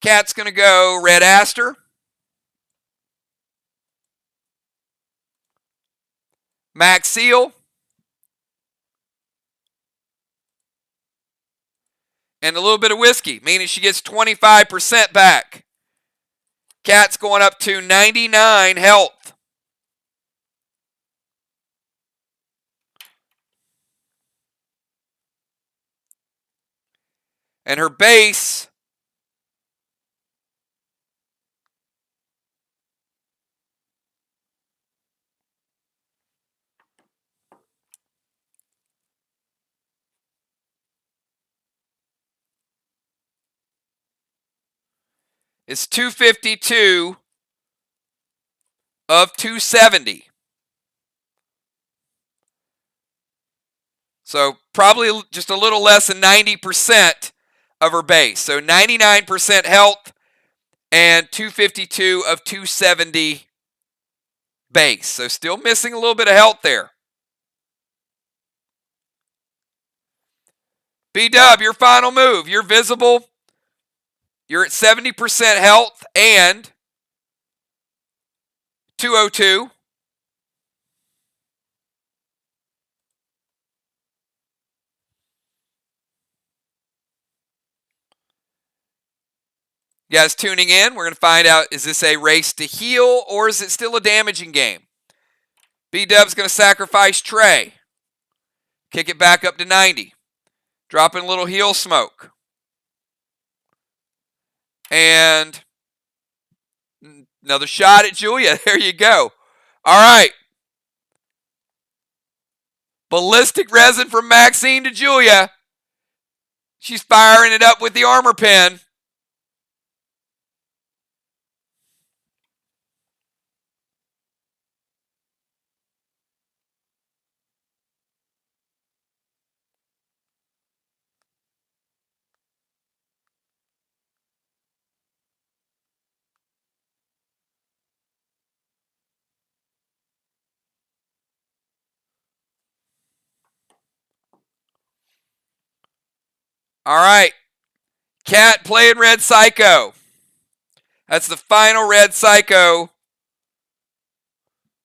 Cat's going to go Red Aster. Max Seal. And a little bit of whiskey, meaning she gets 25% back. Cat's going up to 99 health. And her base is 252 of 270. So probably just a little less than 90% of her base. So 99% health and 252 of 270 base. So still missing a little bit of health there. B-Dub, your final move. You're visible. You're at 70% health and 202. You guys tuning in, we're going to find out, is this a race to heal or is it still a damaging game? B-Dub's going to sacrifice Trey. Kick it back up to 90. Dropping a little heal smoke. And another shot at Julia. There you go. All right. Ballistic resin from Maxine to Julia. She's firing it up with the armor pen. All right. Cat playing Red Psycho. That's the final Red Psycho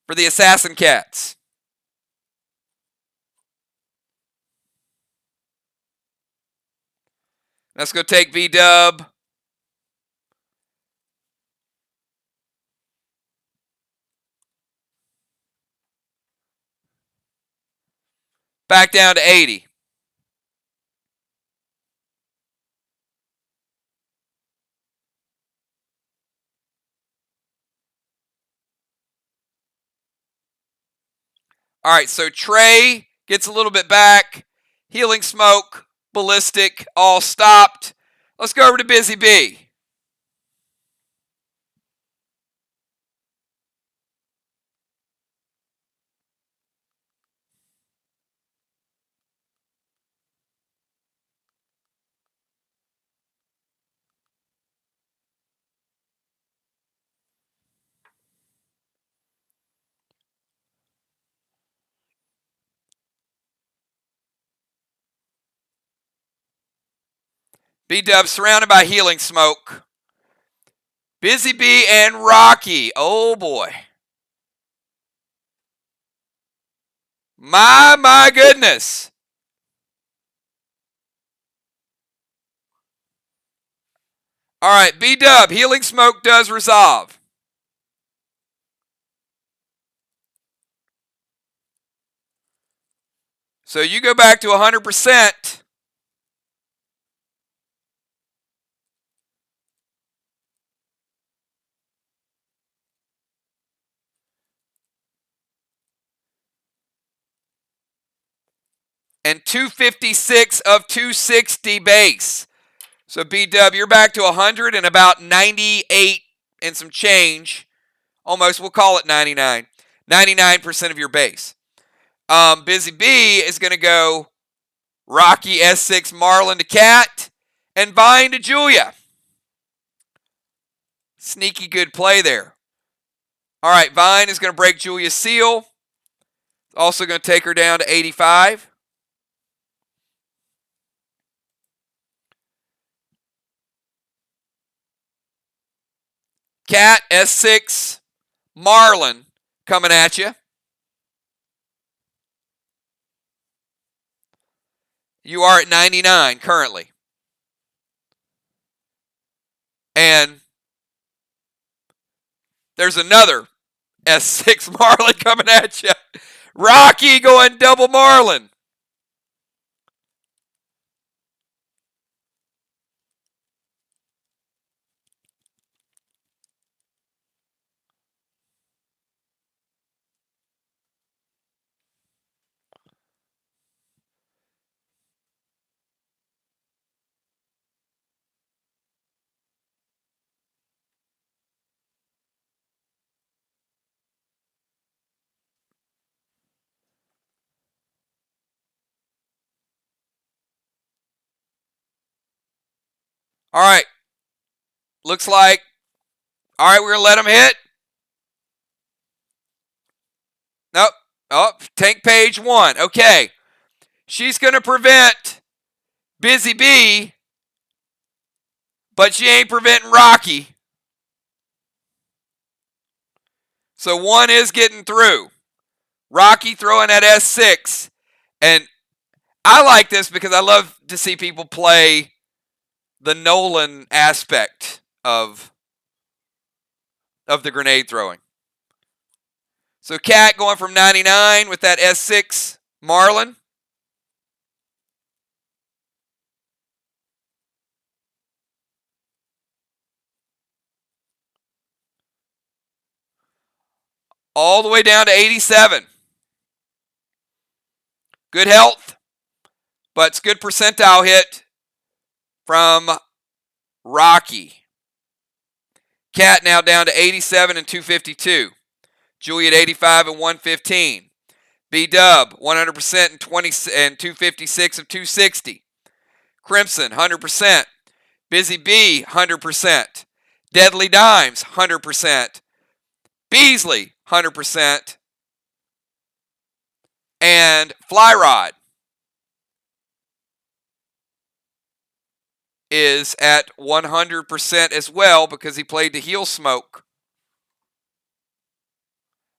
for the Assassin Cats. Let's go take V-Dub. Back down to 80. All right, so Trey gets a little bit back. Healing Smoke, Ballistic, all stopped. Let's go over to Busy B. B-Dub surrounded by Healing Smoke. Busy Bee and Rocky. Oh, boy. My goodness. All right, B-Dub, Healing Smoke does resolve. So you go back to 100%. And 256 of 260 base. So B-Dub, you're back to 100 and about 98 and some change. Almost, we'll call it 99. 99% of your base. Busy Bee is going to go Rocky S6 Marlin to Cat and Vine to Julia. Sneaky good play there. All right, Vine is going to break Julia's seal. Also going to take her down to 85. Cat, S6, Marlin coming at you. You are at 99 currently. And there's another S6 Marlin coming at you. Rocky going double Marlin. All right. Looks like, all right, we're going to let him hit. Nope. Oh, tank page 1. Okay. She's going to prevent Busy Bee, but she ain't preventing Rocky. So 1 is getting through. Rocky throwing at S6. And I like this because I love to see people play the Nolan aspect of the grenade throwing. So Cat going from 99 with that S6 Marlin. All the way down to 87. Good health, but it's good percentile hit from Rocky. Cat now down to 87 and 252. Julie at 85 and 115. B-Dub 100% and 256 of 260. Crimson 100%. Busy Bee 100%. Deadly Dimes 100%. Beasley 100%. And Flyrod is at 100% as well because he played the heal smoke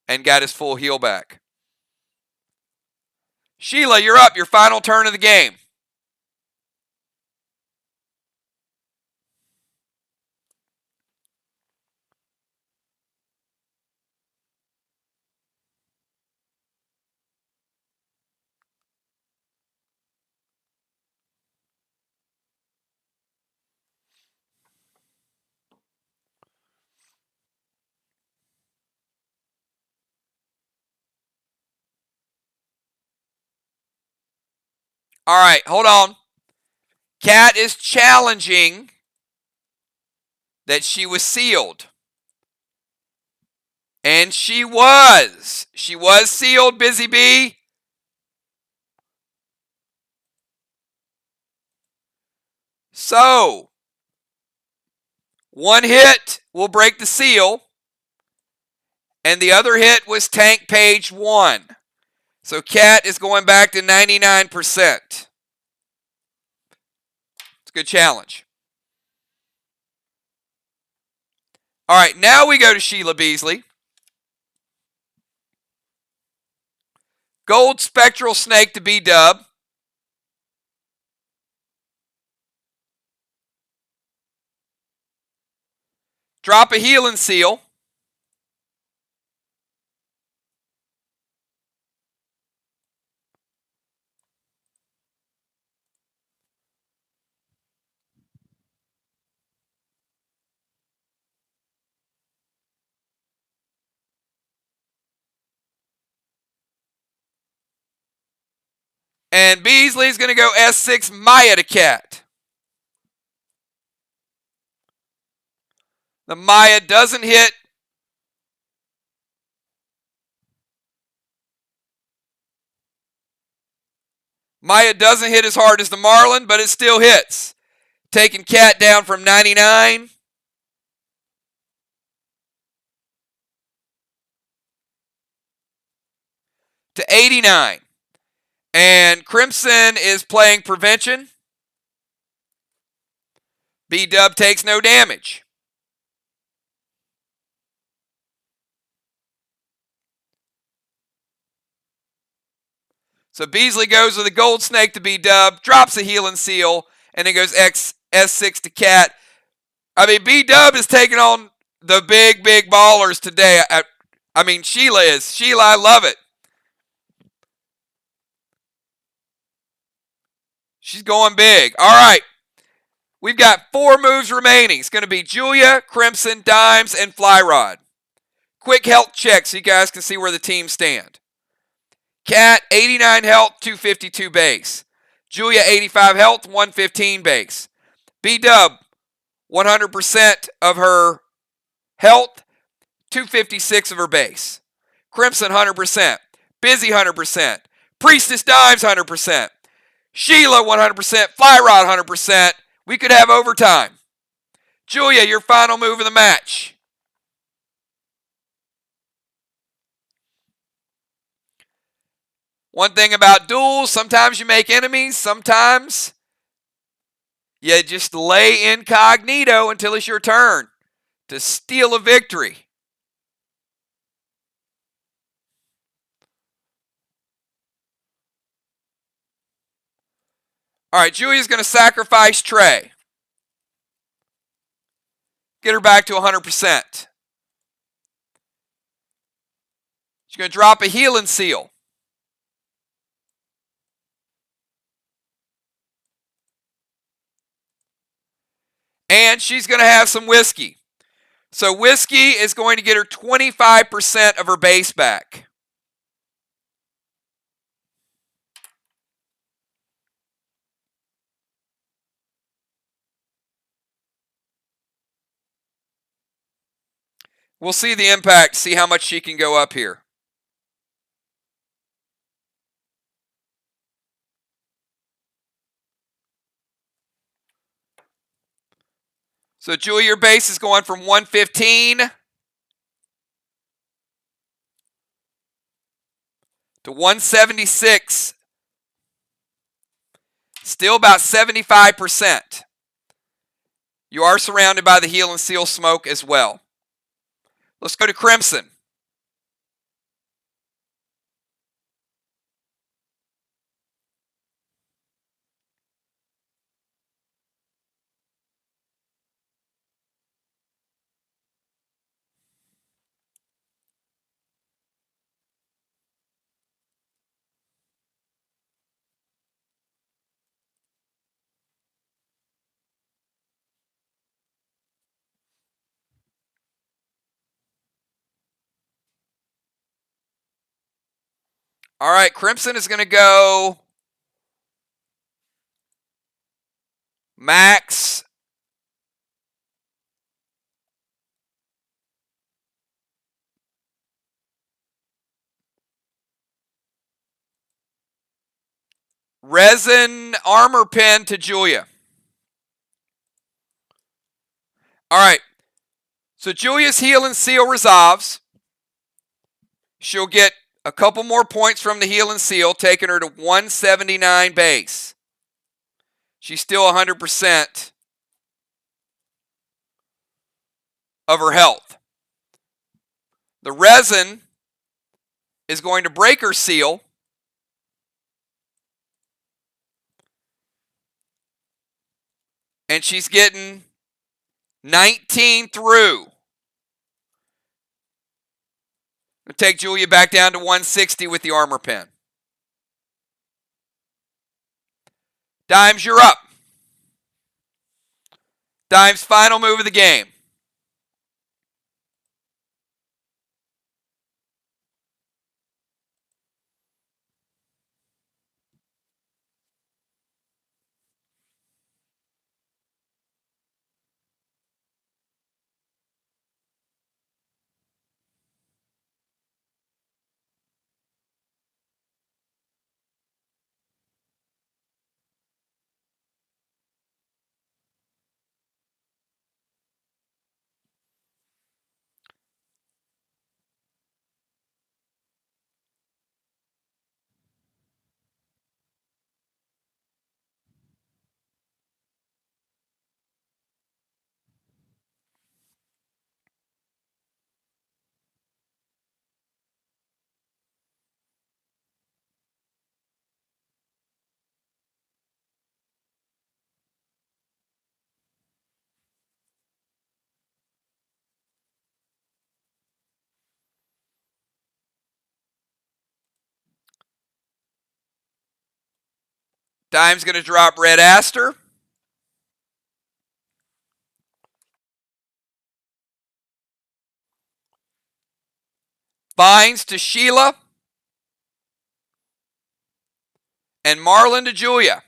and got his full heal back. Sheila, you're up. Your final turn of the game. All right, hold on. Cat is challenging that she was sealed. And she was. She was sealed, Busy Bee. So, 1 hit will break the seal. And the other hit was tank page 1. So Cat is going back to 99%. It's a good challenge. All right, now we go to Sheila Beasley. Gold Spectral Snake to B-Dub. Drop a healing seal. And Beasley's going to go S6 Maya to Cat. The Maya doesn't hit. Maya doesn't hit as hard as the Marlin, but it still hits. Taking Cat down from 99 to 89. And Crimson is playing prevention. B-Dub takes no damage. So Beasley goes with a gold snake to B-Dub, drops a healing seal, and then goes S6 to Cat. I mean, B-Dub is taking on the big ballers today. I mean, Sheila is. Sheila, I love it. She's going big. All right. We've got 4 moves remaining. It's going to be Julia, Crimson, Dimes, and Flyrod. Quick health check so you guys can see where the teams stand. Cat, 89 health, 252 base. Julia, 85 health, 115 base. B-Dub, 100% of her health, 256 of her base. Crimson, 100%. Busy, 100%. Priestess Dimes, 100%. Sheila, 100%. Flyrod, 100%. We could have overtime. Julia, your final move of the match. One thing about duels, sometimes you make enemies, sometimes you just lay incognito until it's your turn to steal a victory. All right, Julia's going to sacrifice Trey. Get her back to 100%. She's going to drop a healing seal. And she's going to have some whiskey. So whiskey is going to get her 25% of her base back. We'll see the impact, see how much she can go up here. So Julia, your base is going from 115 to 176. Still about 75%. You are surrounded by the heal and seal smoke as well. Let's go to Crimson. All right, Crimson is going to go Max. Resin armor pen to Julia. All right. So Julia's heal and seal resolves. She'll get a couple more points from the heal and seal, taking her to 179 base. She's still 100% of her health. The resin is going to break her seal. And she's getting 19 through. We'll take Julia back down to 160 with the armor pen. Dimes, you're up. Dimes' final move of the game. Dime's going to drop Red Aster. Vines to Sheila. And Marlin to Julia.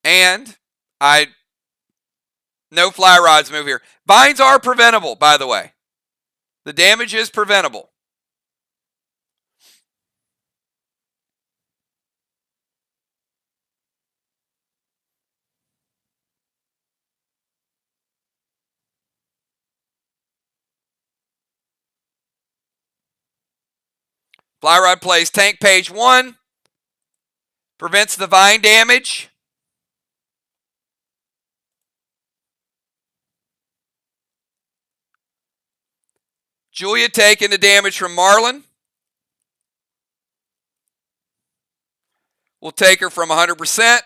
And no fly rods move here. Vines are preventable, by the way. The damage is preventable. Fly rod plays tank page 1. Prevents the vine damage. Julia taking the damage from Marlin. We'll take her from 100%.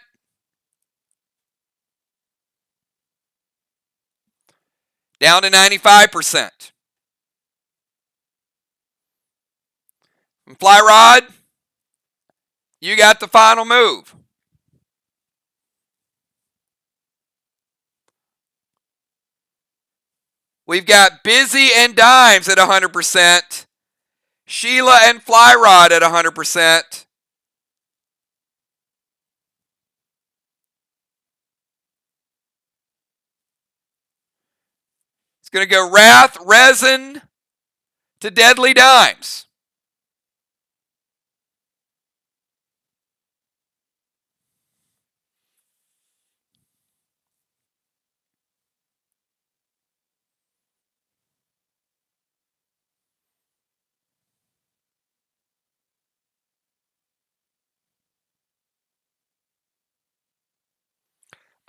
Down to 95%. And Fly Rod, you got the final move. We've got Busy and Dimes at 100%. Sheila and Fly Rod at 100%. It's going to go Wrath, Resin to Deadly Dimes.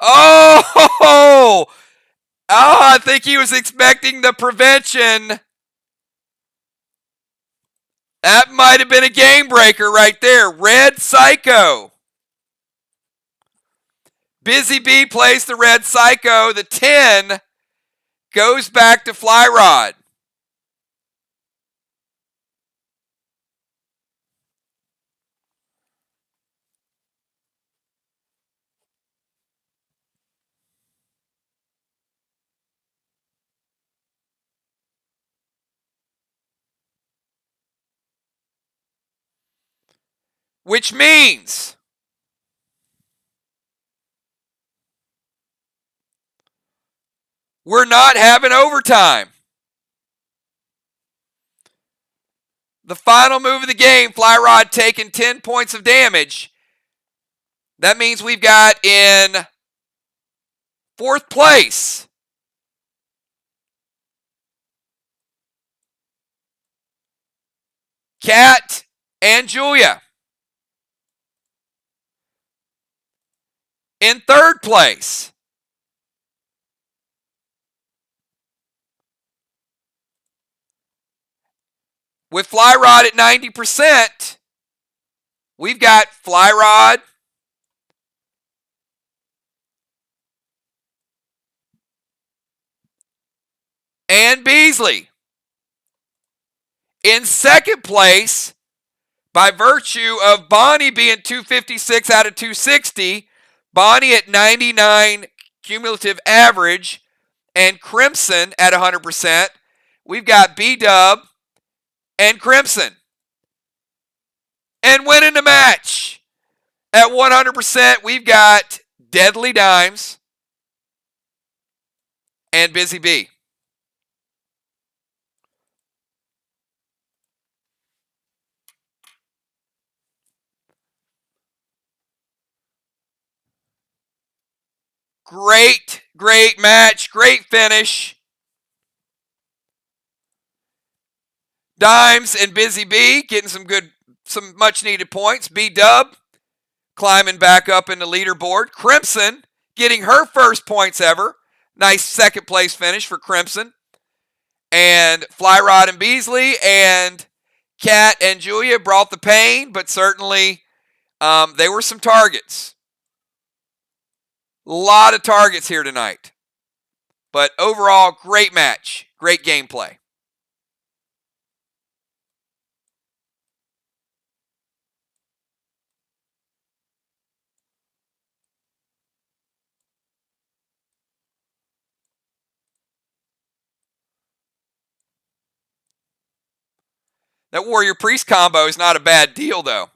Oh, I think he was expecting the prevention. That might have been a game breaker right there. Red Psycho. Busy Bee plays the Red Psycho. The 10 goes back to Fly Rod. Which means we're not having overtime. The final move of the game, Fly Rod taking 10 points of damage. That means we've got in 4th place Kat and Julia. In 3rd place, with Fly Rod at 90%, we've got Fly Rod, and Beasley. In 2nd place, by virtue of Bonnie being 256 out of 260, Bonnie at 99 cumulative average, and Crimson at 100%. We've got B-Dub and Crimson. And winning the match at 100%, we've got Deadly Dimes and Busy Bee. Great match, great finish. Dimes and Busy Bee getting some much needed points. B-Dub climbing back up in the leaderboard. Crimson getting her first points ever. Nice 2nd place finish for Crimson. And Fly Rod and Beasley and Kat and Julia brought the pain, but certainly they were some targets. A lot of targets here tonight. But overall, great match. Great gameplay. That Warrior Priest combo is not a bad deal, though.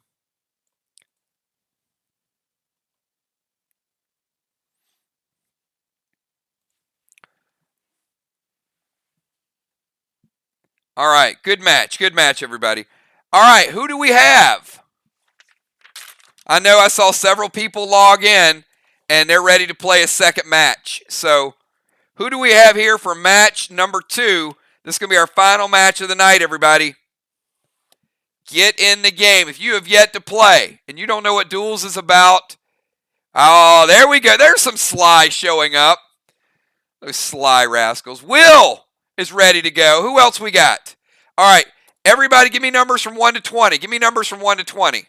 All right, good match. Good match, everybody. All right, who do we have? I know I saw several people log in, and they're ready to play a second match. So, who do we have here for match number 2? This is going to be our final match of the night, everybody. Get in the game. If you have yet to play and you don't know what Duels is about, oh, there we go. There's some Sly showing up. Those Sly rascals. Will is ready to go. Who else we got? All right, everybody give me numbers from 1 to 20. Give me numbers from 1 to 20.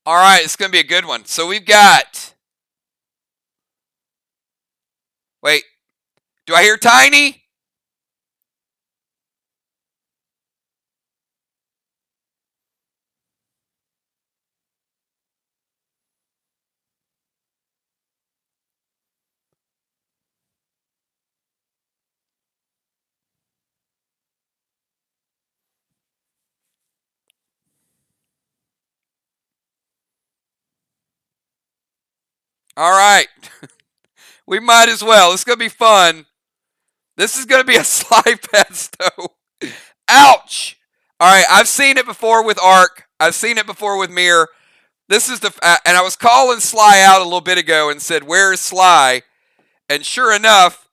All right, it's going to be a good one. So we've got. Wait, do I hear Tiny? All right. We might as well. It's going to be fun. This is going to be a slide pesto. Ouch. All right, I've seen it before with Ark. I've seen it before with Mirror. This is the and I was calling Sly out a little bit ago and said, "Where is Sly?" And sure enough,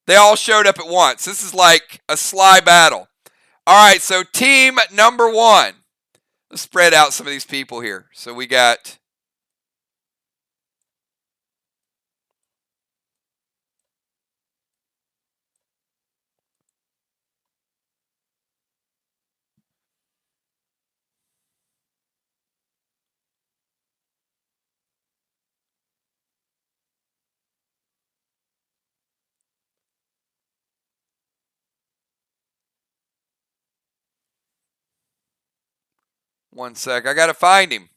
they all showed up at once. This is like a Sly battle. All right, so team number 1. Let's spread out some of these people here. So we got. One sec. I got to find him.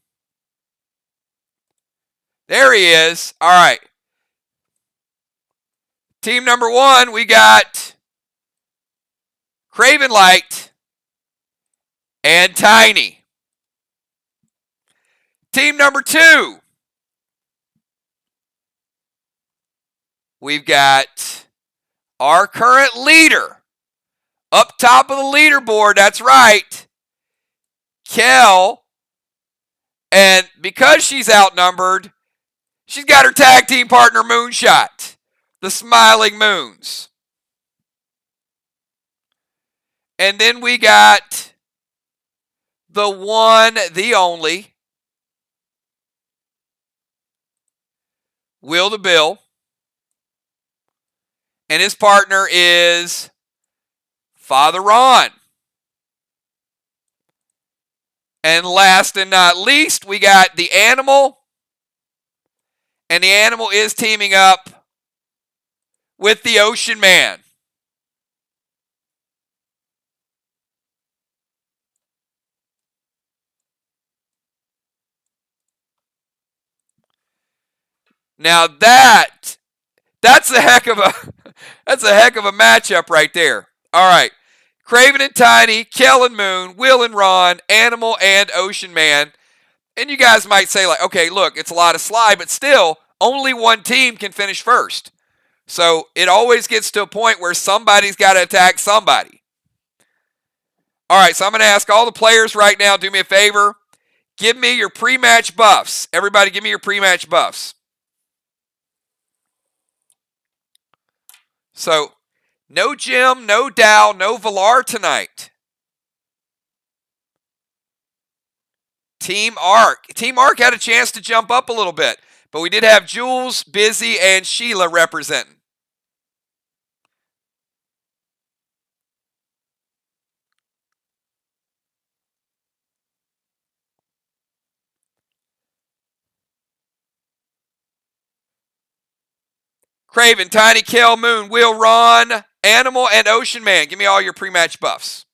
There he is. All right. Team number 1, we got Craven Light and Tiny. Team number 2, we've got our current leader up top of the leaderboard. That's right, Kel. And because she's outnumbered, she's got her tag team partner, Moonshot, the Smiling Moons. And then we got the one, the only, Will the Bill. And his partner is Father Ron. And last and not least, we got the Animal. And the Animal is teaming up with the Ocean Man. Now that's a heck of a that's a heck of a matchup right there. All right. Craven and Tiny, Kel and Moon, Will and Ron, Animal and Ocean Man. And you guys might say, like, okay, look, it's a lot of slide, but still, only one team can finish first. So it always gets to a point where somebody's got to attack somebody. All right, so I'm going to ask all the players right now, do me a favor. Give me your pre-match buffs. Everybody give me your pre-match buffs. So, no Jim, no Dow, no Valar tonight. Team Arc. Team Arc had a chance to jump up a little bit, but we did have Jules, Busy, and Sheila representing. Craven, Tiny, Kel, Moon, Will, Ron, Animal, and Ocean Man. Give me all your pre-match buffs.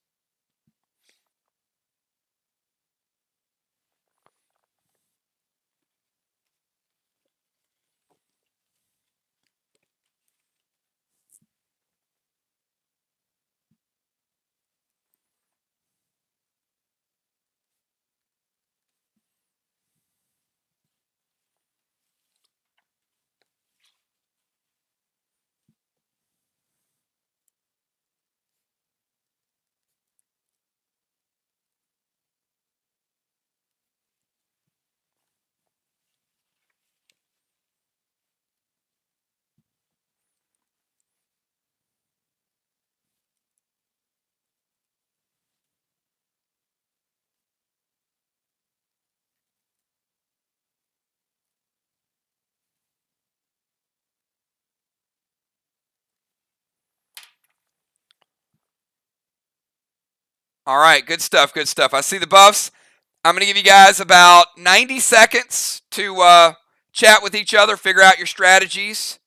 All right, good stuff, good stuff. I see the buffs. I'm going to give you guys about 90 seconds to chat with each other, figure out your strategies.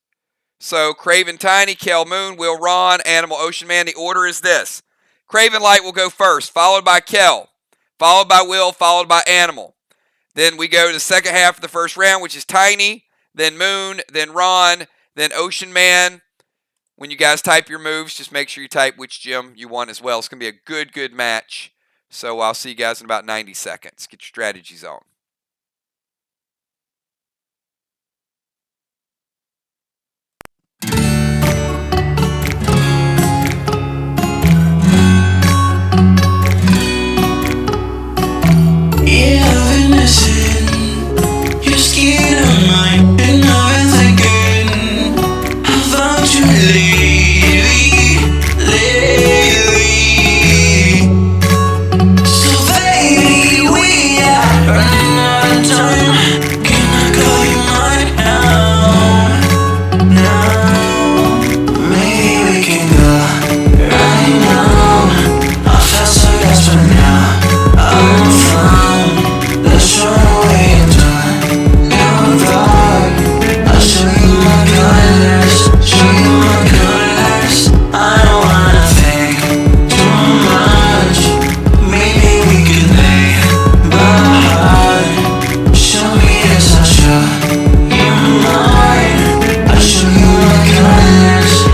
So, Craven Tiny, Kel Moon, Will Ron, Animal Ocean Man. The order is this. Craven Light will go first, followed by Kel, followed by Will, followed by Animal. Then we go to the second half of the first round, which is Tiny, then Moon, then Ron, then Ocean Man. When you guys type your moves, just make sure you type which gym you want as well. It's going to be a good match. So I'll see you guys in about 90 seconds. Get your strategies on.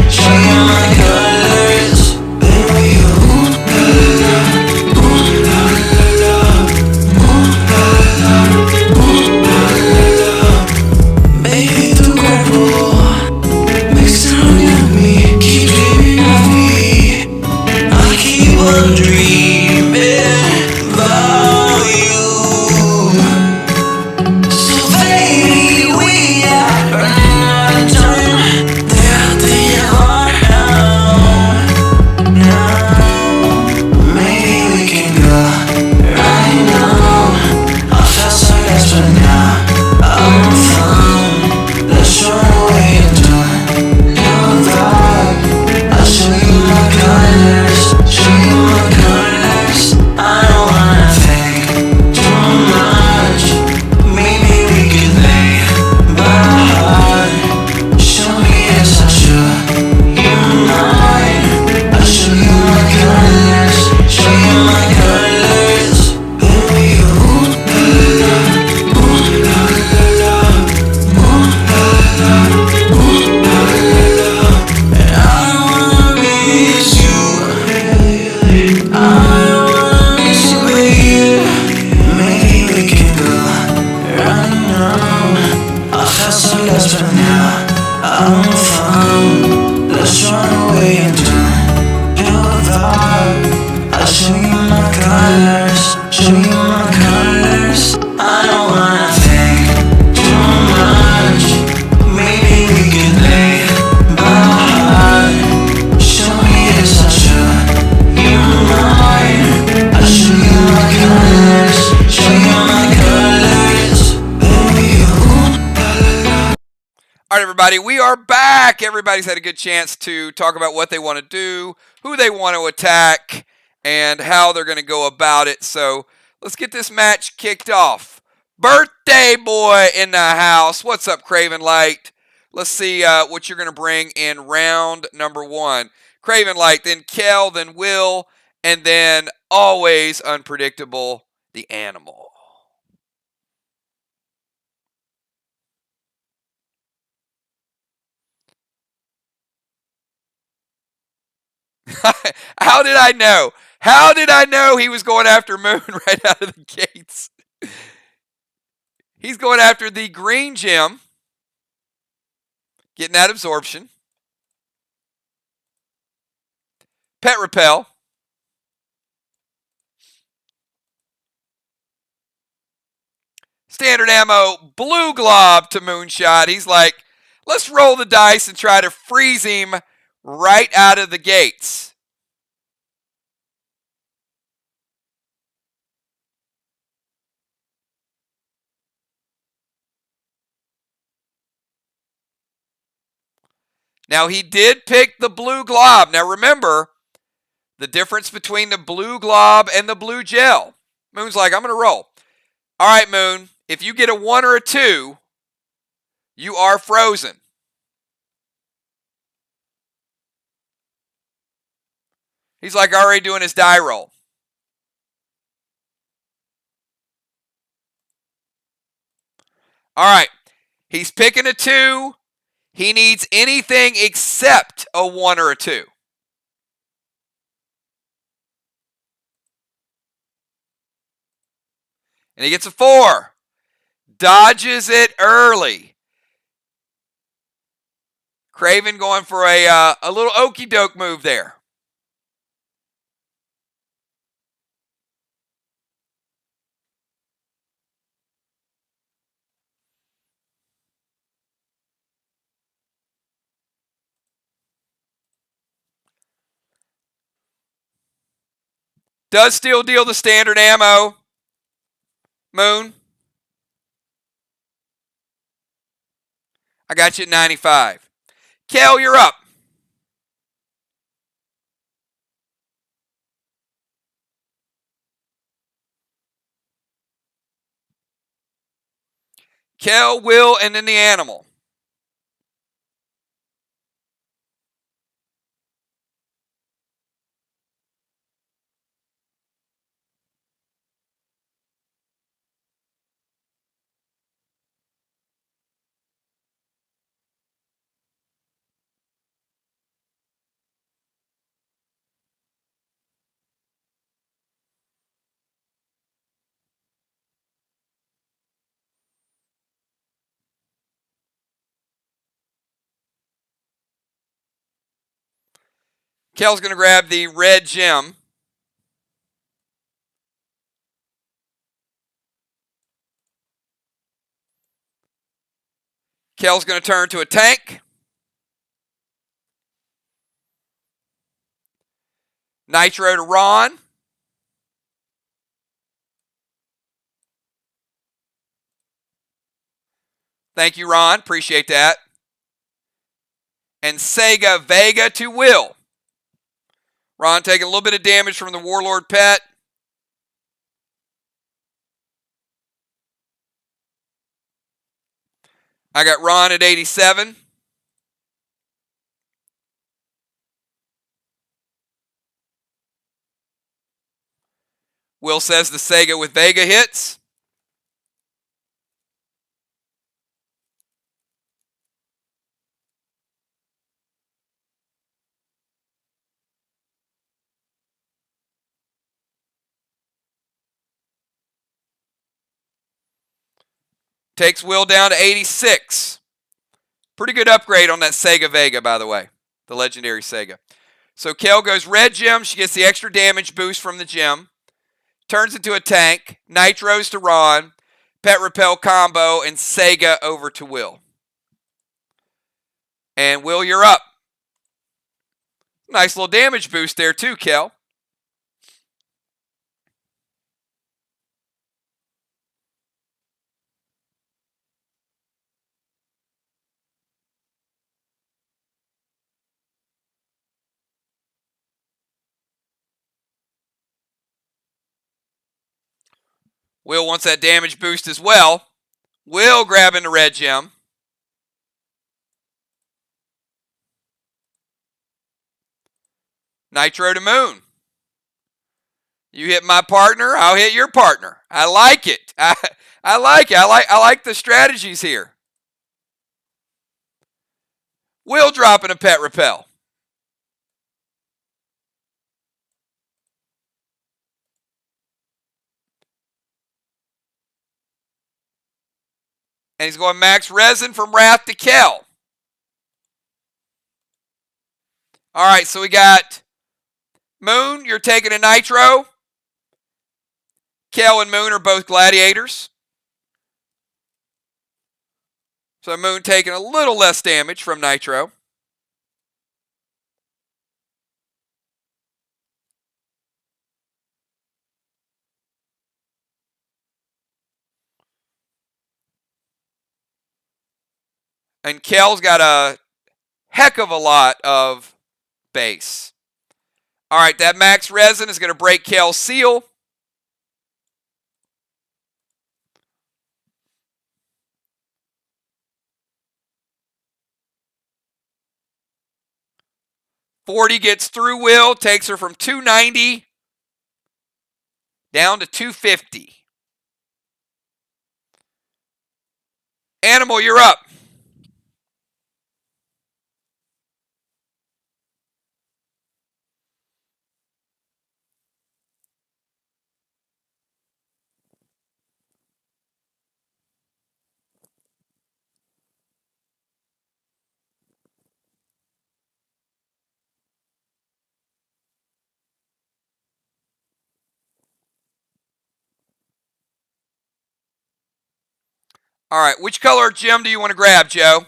Show you my colors, show you my colors. show you my colors, show you my colors. I don't wanna think too much. Maybe we can lay by heart. Show me it's not sure you're mine. I show you my colors, show you my colors. Baby, ooh, la la la. All right, everybody, we are back. Everybody's had a good chance to talk about what they want to do, who they want to attack, and how they're going to go about it. So let's get this match kicked off. Birthday boy in the house. What's up, Craven Light? Let's see what you're going to bring in round number 1. Craven Light, then Kel, then Will, and then always unpredictable, the animal. How did I know? How did I know he was going after Moon right out of the gates? He's going after the green gem. Getting that absorption. Pet repel. Standard ammo. Blue glob to Moonshot. He's like, let's roll the dice and try to freeze him right out of the gates. Now, he did pick the blue glob. Now, remember the difference between the blue glob and the blue gel. Moon's like, I'm going to roll. All right, Moon, if you get a 1 or a 2, you are frozen. He's like already doing his die roll. All right, he's picking a 2. He needs anything except a 1 or a 2. And he gets a 4. Dodges it early. Craven going for a little okey doke move there. Does still deal the standard ammo. Moon. I got you at 95. Kel, you're up. Kel, Will, and then the animal. Kel's going to grab the red gem. Kel's going to turn to a tank. Nitro to Ron. Thank you, Ron. Appreciate that. And Sega Vega to Will. Ron taking a little bit of damage from the Warlord pet. I got Ron at 87. Will says the Sega with Vega hits. Takes Will down to 86. Pretty good upgrade on that Sega Vega, by the way. The legendary Sega. So Kel goes red gem. She gets the extra damage boost from the gem. Turns into a tank. Nitros to Ron. Pet Repel combo. And Sega over to Will. And Will, you're up. Nice little damage boost there too, Kel. Will wants that damage boost as well. Will grabbing the red gem. Nitro to Moon. You hit my partner, I'll hit your partner. I like it. I like it. I like the strategies here. Will dropping a Pet Repel. And he's going max resin from Wrath to Kel. All right, so we got Moon, you're taking a Nitro. Kel and Moon are both gladiators. So Moon taking a little less damage from Nitro. And Kel's got a heck of a lot of base. All right, that max resin is going to break Kel's seal. $40 gets through Will, takes her from $290 down to $250. Animal, you're up. All right, which color gem do you want to grab, Joe?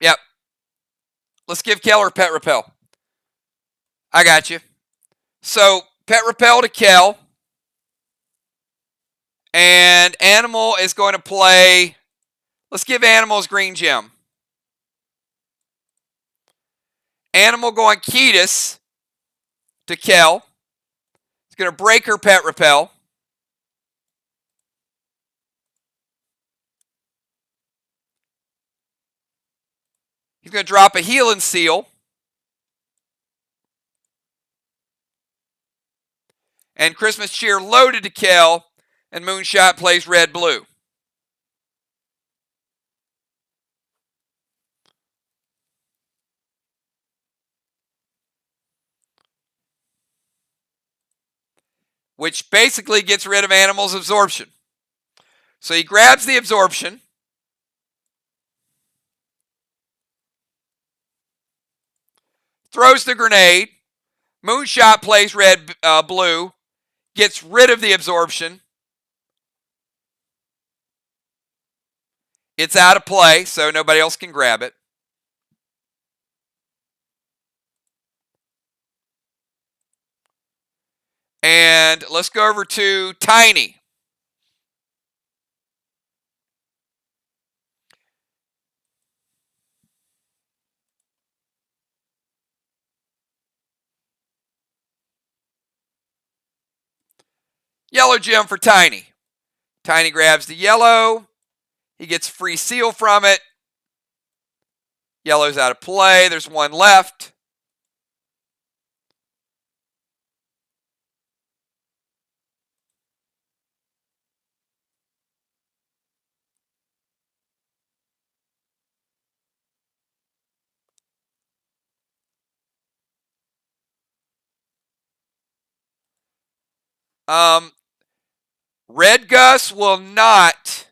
Yep. Let's give Keller Pet Repel. I got you. So, Pet Repel to Kel. And Animal is going to play. Let's give Animal's green gem. Animal going Ketis to Kel. It's going to break her Pet Repel. He's going to drop a Healing Seal. And Christmas Cheer loaded to Kel. And Moonshot plays red-blue. Which basically gets rid of Animal's absorption. So he grabs the absorption. Throws the grenade. Moonshot plays red, 'blue'. Gets rid of the absorption. Gets rid of the absorption. Throws the grenade. Moonshot plays red, 'blue'. Gets rid of the absorption. Moonshot plays red, 'blue'. Gets rid of the absorption. Throws the grenade. Moonshot plays red, 'blue'. Gets rid of the absorption. It's out of play, so nobody else can grab it. And let's go over to Tiny. Yellow gem for Tiny. Tiny grabs the yellow. He gets free seal from it. Yellow's out of play. There's one left. Red Gus will not.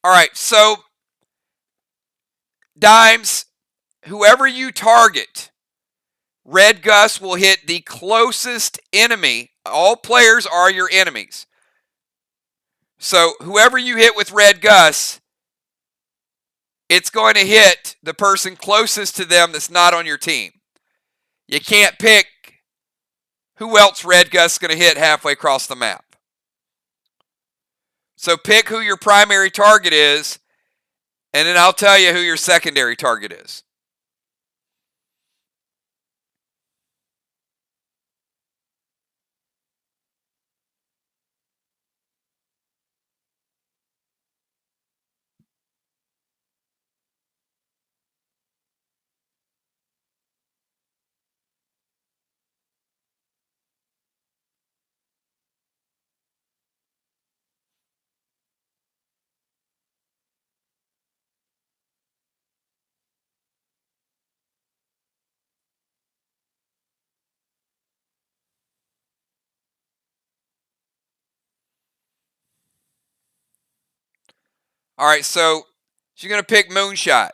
All right, so Dimes, whoever you target, Red Gus will hit the closest enemy. All players are your enemies. So whoever you hit with Red Gus, it's going to hit the person closest to them that's not on your team. You can't pick who else Red Gus is going to hit halfway across the map. So pick who your primary target is, and then I'll tell you who your secondary target is. All right, so you're going to pick Moonshot.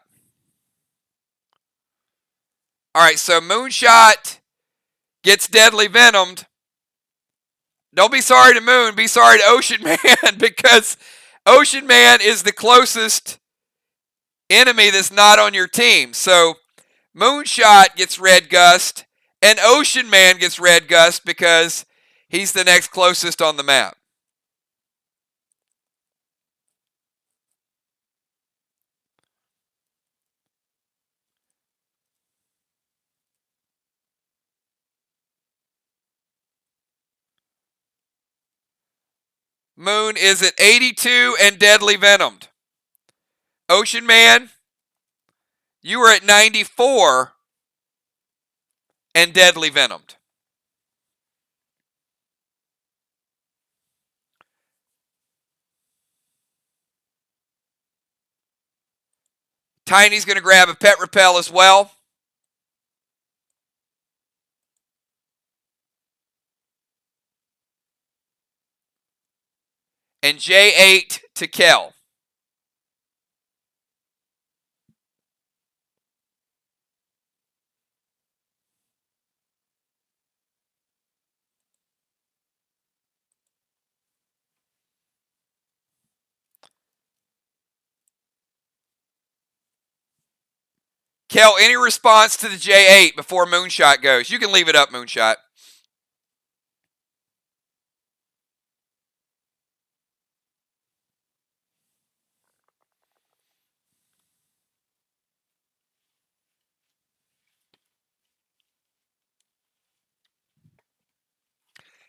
All right, so Moonshot gets deadly venomed. Don't be sorry to Moon, be sorry to Ocean Man, because Ocean Man is the closest enemy that's not on your team. So Moonshot gets Red Gust, and Ocean Man gets Red Gust because he's the next closest on the map. Moon is at 82 and deadly venomed. Ocean Man, you are at 94 and deadly venomed. Tiny's going to grab a pet repel as well. And J8 to Kel. Kel, any response to the J8 before Moonshot goes? You can leave it up, Moonshot.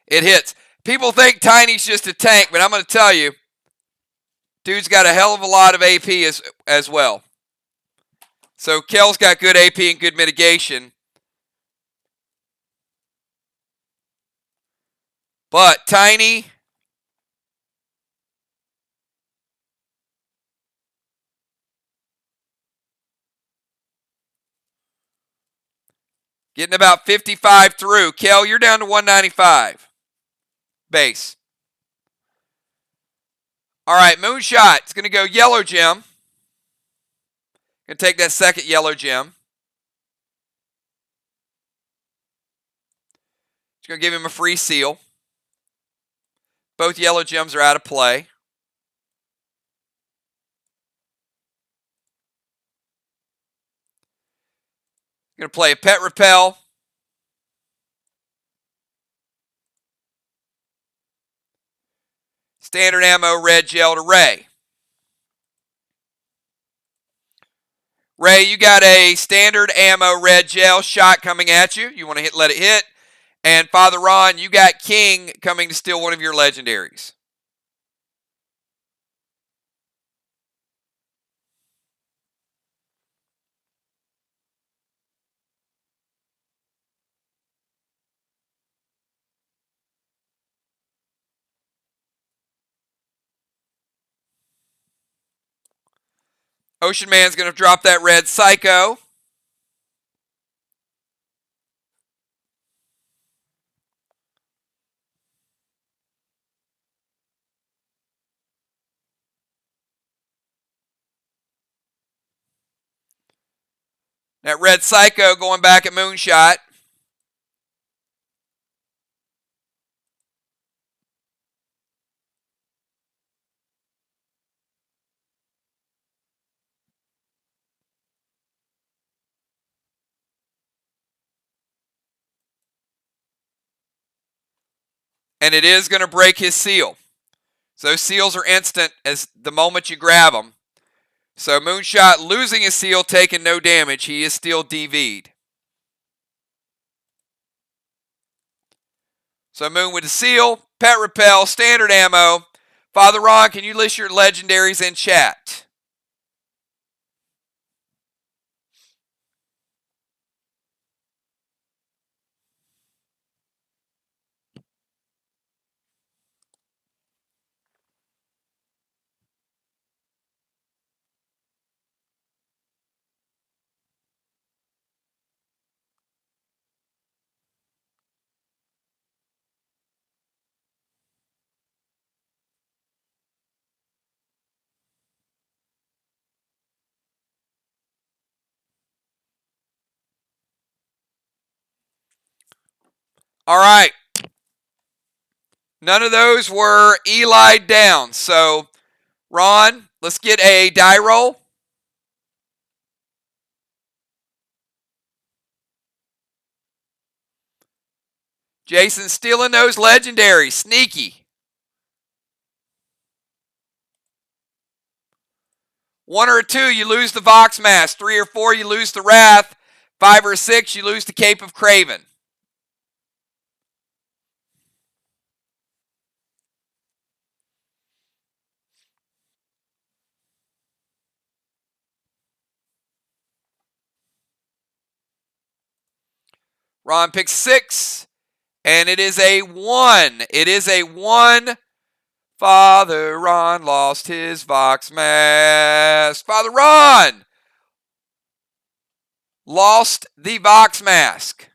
It hits. People think Tiny's just a tank, but I'm going to tell you, dude's got a hell of a lot of AP as well. So Kel's got good AP and good mitigation. But Tiny, Getting about 55 through. Kel, you're down to 195. Base. All right, Moonshot. It's going to go yellow gem. Going to take that second yellow gem. It's going to give him a free seal. Both yellow gems are out of play. Going to play a pet repel. Standard ammo red gel to Ray. Ray, you got a standard ammo red gel shot coming at you. You want to let it hit. And Father Ron, you got King coming to steal one of your legendaries. Ocean Man's going to drop that red Psycho. That red Psycho going back at Moonshot. And it is going to break his seal. So those seals are instant as the moment you grab them. So Moonshot losing his seal, taking no damage. He is still DV'd. So Moon with the seal, pet repel, standard ammo. Father Ron, can you list your legendaries in chat? All right. None of those were Eli down. So, Ron, let's get a die roll. Jason stealing those legendaries. Sneaky. 1 or 2, you lose the Vox Mask. 3 or 4, you lose the Wrath. 5 or 6, you lose the Cape of Craven. Ron picks 6, and it is a 1. It is a 1. Father Ron lost his Vox Mask. Father Ron lost the Vox Mask.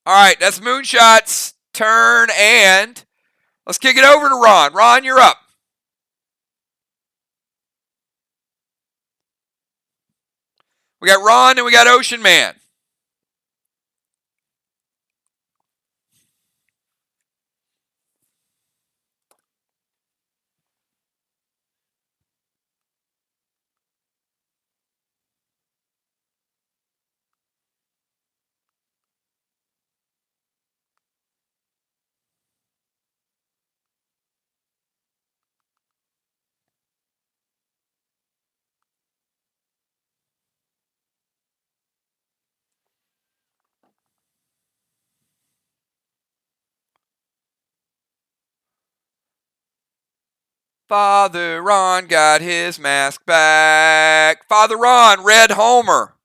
All right, that's Moonshot's turn, and let's kick it over to Ron. Ron, you're up. We got Ron and we got Ocean Man. Father Ron got his mask back. Father Ron, Red Homer.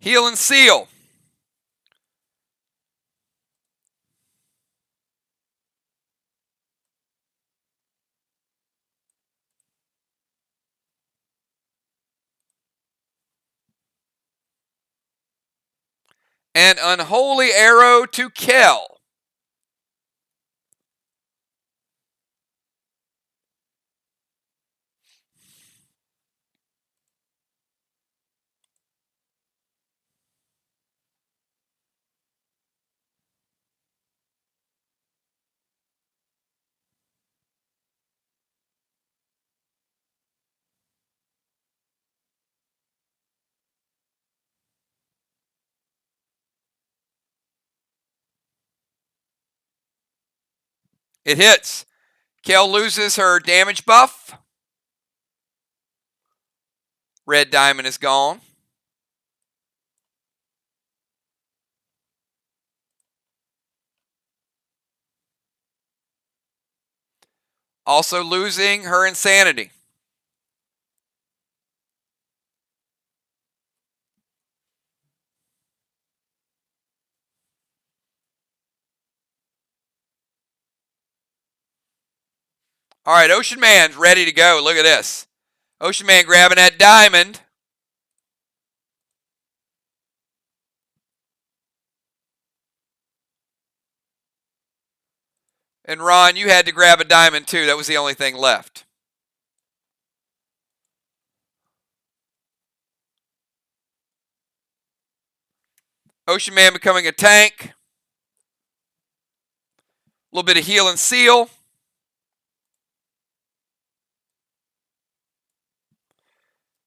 Heal and Seal. An Unholy Arrow to Kel. It hits. Kel loses her damage buff. Red diamond is gone. Also losing her insanity. All right, Ocean Man's ready to go. Look at this. Ocean Man grabbing that diamond. And Ron, you had to grab a diamond too. That was the only thing left. Ocean Man becoming a tank. A little bit of heal and seal.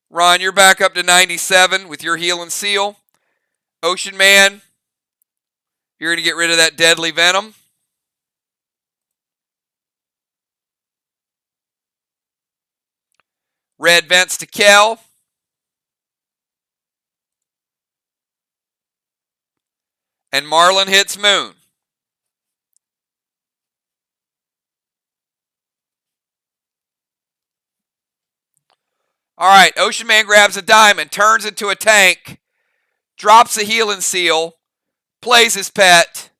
Ron, you're back up to 97 with your heal and seal. Ocean Man, you're going to get rid of that deadly venom. Red vents to Kel. And Marlin hits Moon. All right, Ocean Man grabs a diamond, turns into a tank, drops a heal and seal, plays his pet.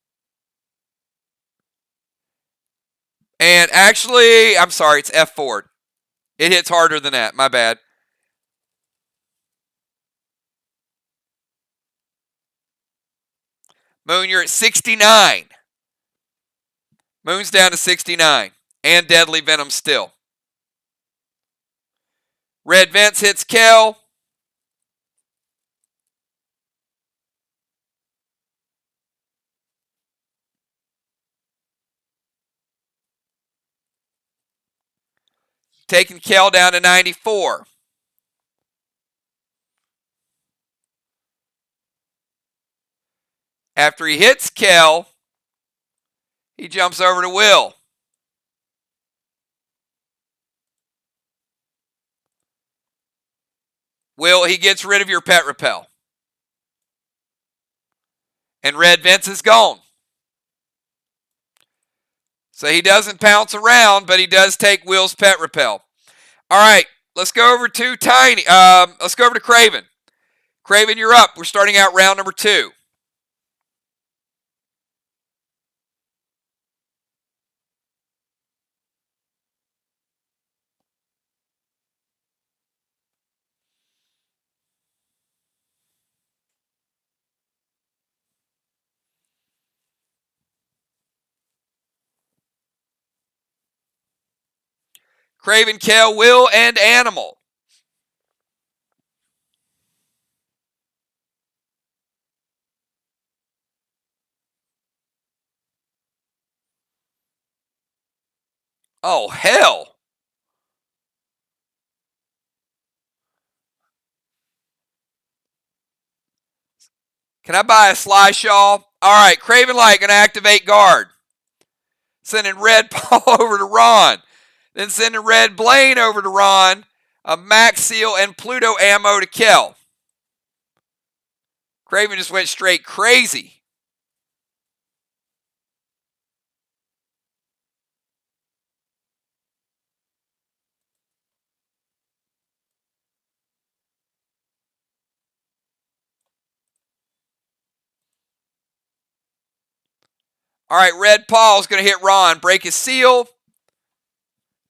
And actually, I'm sorry, it's F4. It hits harder than that. My bad. Moon, you're at 69. Moon's down to 69. And deadly venom still. Red vents hits Kel. Taking Kel down to 94. After he hits Kel, he jumps over to Will. Will, he gets rid of your pet repel. And Red vents is gone. So he doesn't pounce around, but he does take Will's pet repel. All right, let's go over to Tiny. Let's go over to Craven. Craven, you're up. We're starting out round number 2. Craven, Kel, Will, and Animal. Oh, hell. Can I buy a Sly Shaw? All right, Craven Light going to activate guard. Sending Red Paul over to Ron. Then sending Red Blaine over to Ron. A Max Seal and Pluto ammo to Kel. Craven just went straight crazy. All right, Red Paul's going to hit Ron. Break his seal.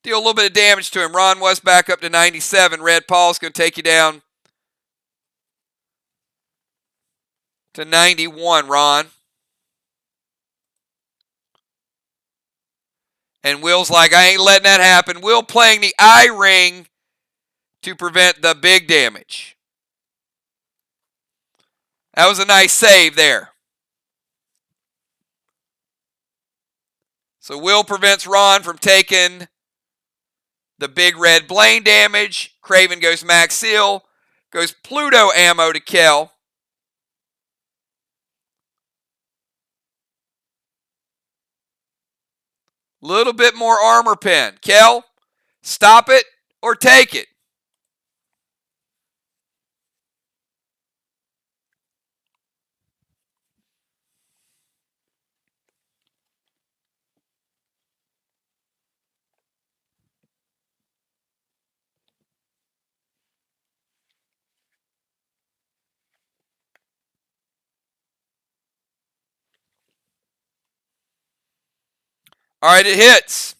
Deal a little bit of damage to him. Ron was back up to 97. Red Paul's going to take you down to 91, Ron. And Will's like, I ain't letting that happen. Will playing the eye ring to prevent the big damage. That was a nice save there. So Will prevents Ron from taking the big red Blaine damage. Craven goes max seal. Goes Pluto ammo to Kel. Little bit more armor pen. Kel, stop it or take it. All right, it hits.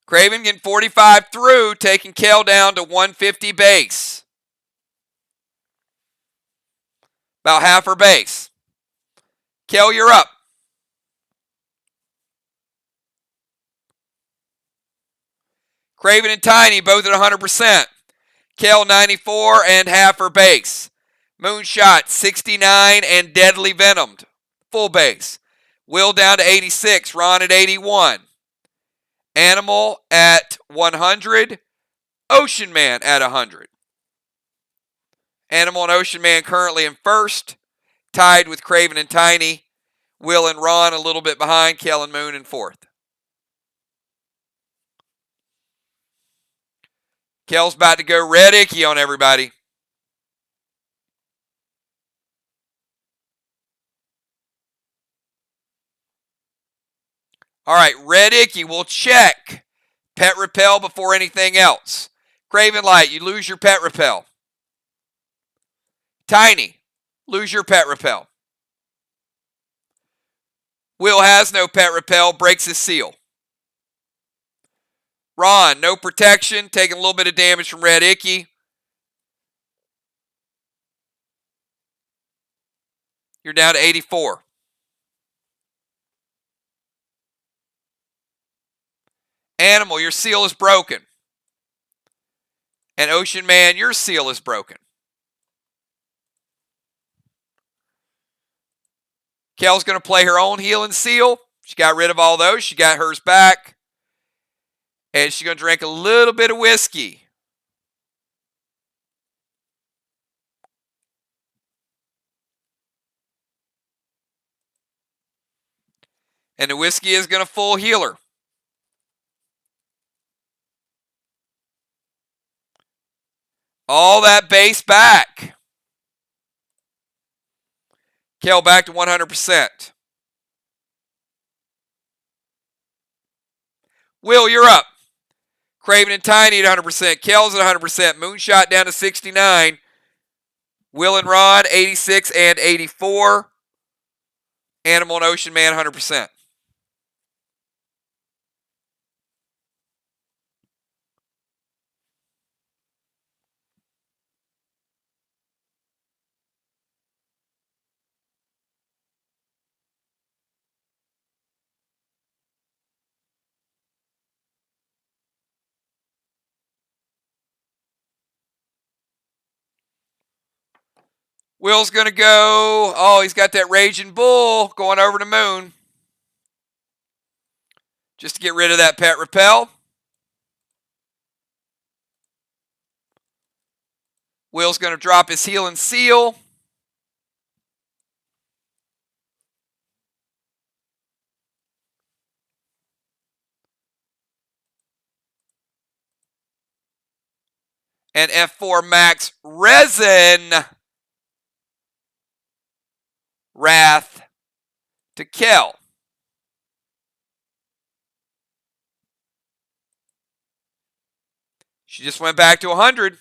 Craven getting 45 through, taking Kel down to 150 base. About half her base. Kel, you're up. Craven and Tiny both at 100%. Kel 94 and half her base. Moonshot 69 and deadly venomed. Full base. Will down to 86. Ron at 81. Animal at 100. Ocean Man at 100. Animal and Ocean Man currently in first. Tied with Craven and Tiny. Will and Ron a little bit behind. Kel and Moon in fourth. Kel's about to go red icky on everybody. All right, red icky will check pet repel before anything else. Craven Light, you lose your pet repel. Tiny, lose your pet repel. Will has no pet repel, breaks his seal. Ron, no protection, taking a little bit of damage from red icky. You're down to 84. Animal, your seal is broken. And Ocean Man, your seal is broken. Kel's going to play her own healing seal. She got rid of all those. She got hers back. And she's going to drink a little bit of whiskey. And the whiskey is going to full heal her. All that base back. Kel back to 100%. Will, you're up. Craven and Tiny at 100%. Kel's at 100%. Moonshot down to 69. Will and Ron, 86 and 84. Animal and Ocean Man, 100%. Will's going to go. Oh, he's got that Raging Bull going over to Moon. Just to get rid of that pet repel. Will's going to drop his healing seal. And F4 Max Resin Wrath to Kel. She just went back to 100.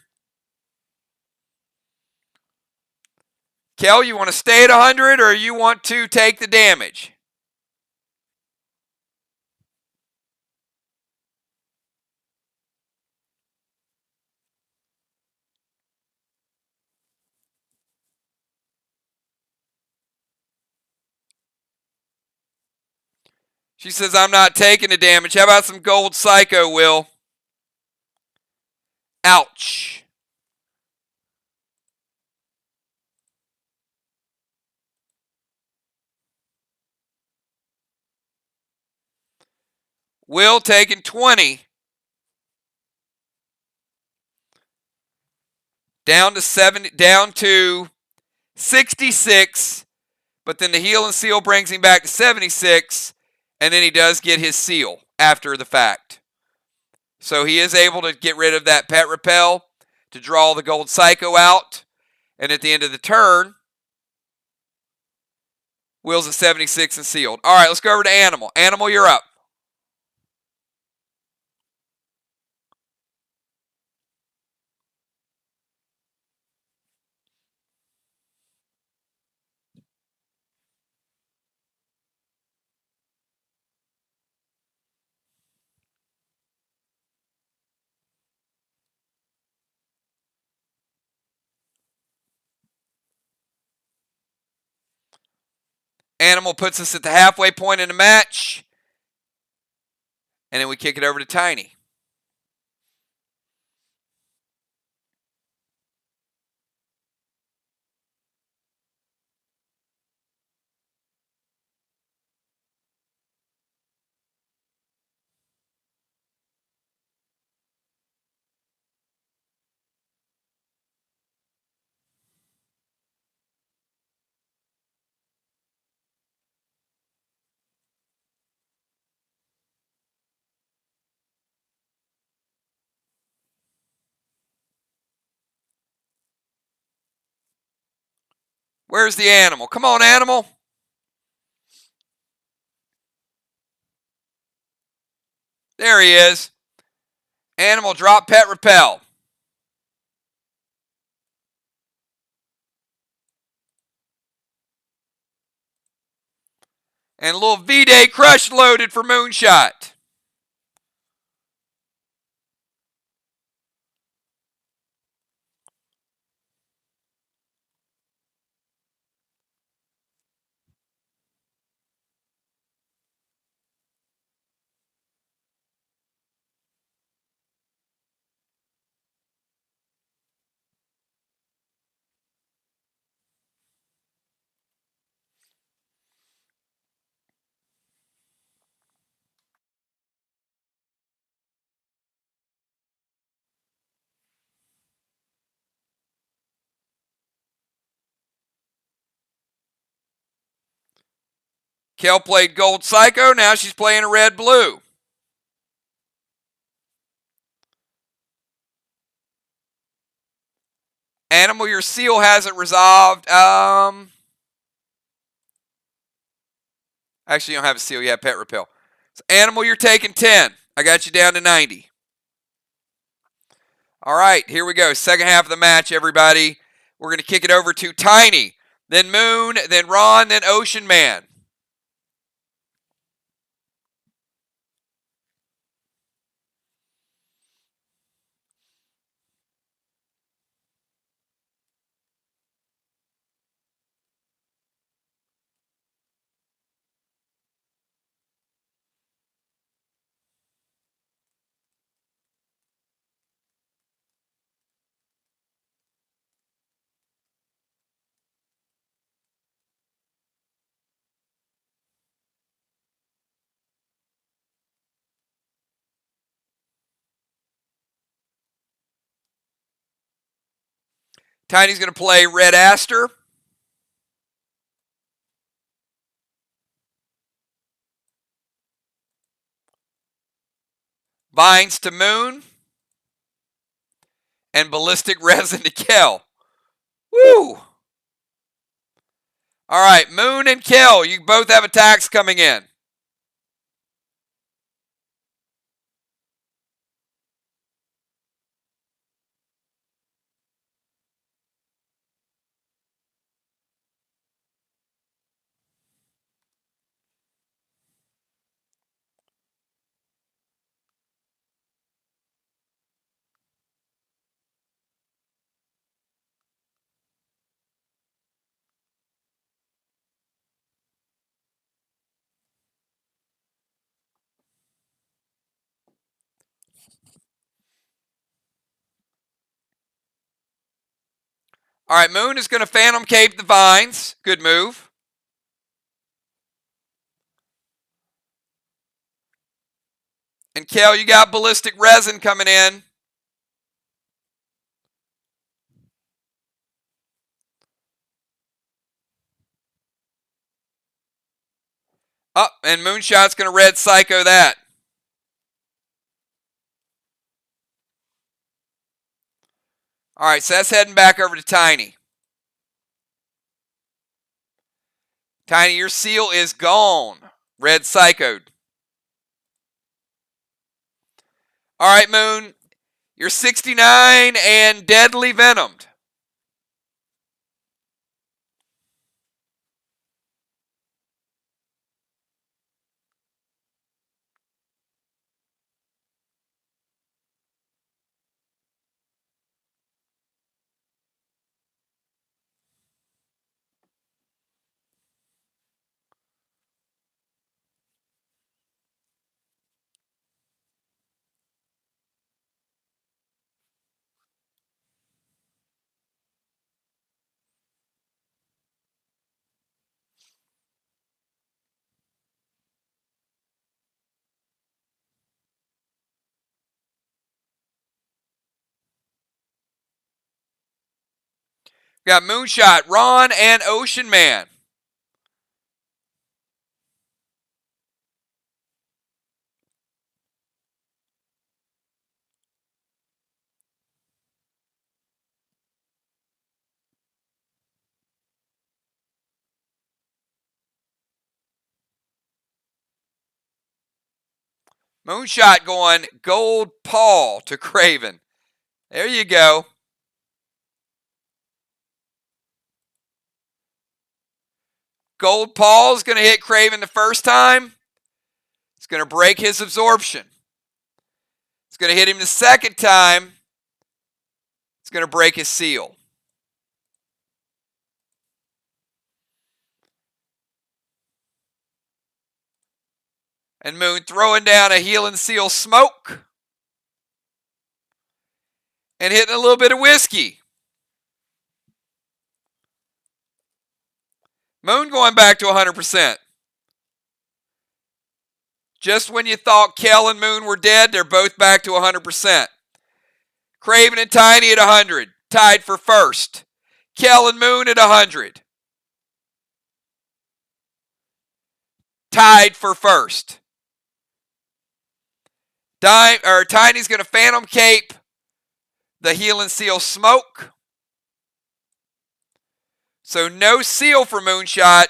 Kel, you want to stay at 100 or you want to take the damage? She says, I'm not taking the damage. How about some gold psycho, Will? Ouch. Will taking 20. Down to 66. But then the heal and seal brings him back to 76. And then he does get his seal after the fact. So he is able to get rid of that pet repel to draw the gold psycho out. And at the end of the turn, Will's at 76 and sealed. All right, let's go over to Animal. Animal, you're up. Animal puts us at the halfway point in the match. And then we kick it over to Tiny. Where's the animal? Come on, animal. There he is. Animal drop pet repel. And a little V-Day crush loaded for Moonshot. Kel played Gold Psycho. Now she's playing a Red-Blue. Animal, your seal hasn't resolved. Actually, you don't have a seal. You have pet repel. So Animal, you're taking 10. I got you down to 90. All right, here we go. Second half of the match, everybody. We're going to kick it over to Tiny, then Moon, then Ron, then Ocean Man. Tiny's going to play Red Aster. Vines to Moon. And Ballistic Resin to Kel. Woo! All right, Moon and Kel, you both have attacks coming in. All right, Moon is going to Phantom Cape the Vines. Good move. And Kel, you got Ballistic Resin coming in. Oh, and Moonshot's going to Red Psycho that. All right, so that's heading back over to Tiny. Tiny, your seal is gone. Red Psychoed. All right, Moon, you're 69 and Deadly Venomed. Got Moonshot, Ron, and Ocean Man. Moonshot going Gold Paul to Craven. There you go. Gold Paul's going to hit Craven the first time. It's going to break his absorption. It's going to hit him the second time. It's going to break his seal. And Moon throwing down a Healing Seal Smoke. And hitting a little bit of whiskey. Moon going back to 100%. Just when you thought Kel and Moon were dead, they're both back to 100%. Craven and Tiny at 100. Tied for first. Kel and Moon at 100. Tied for first. Tiny's going to Phantom Cape the Healing Seal Smoke. So no seal for Moonshot,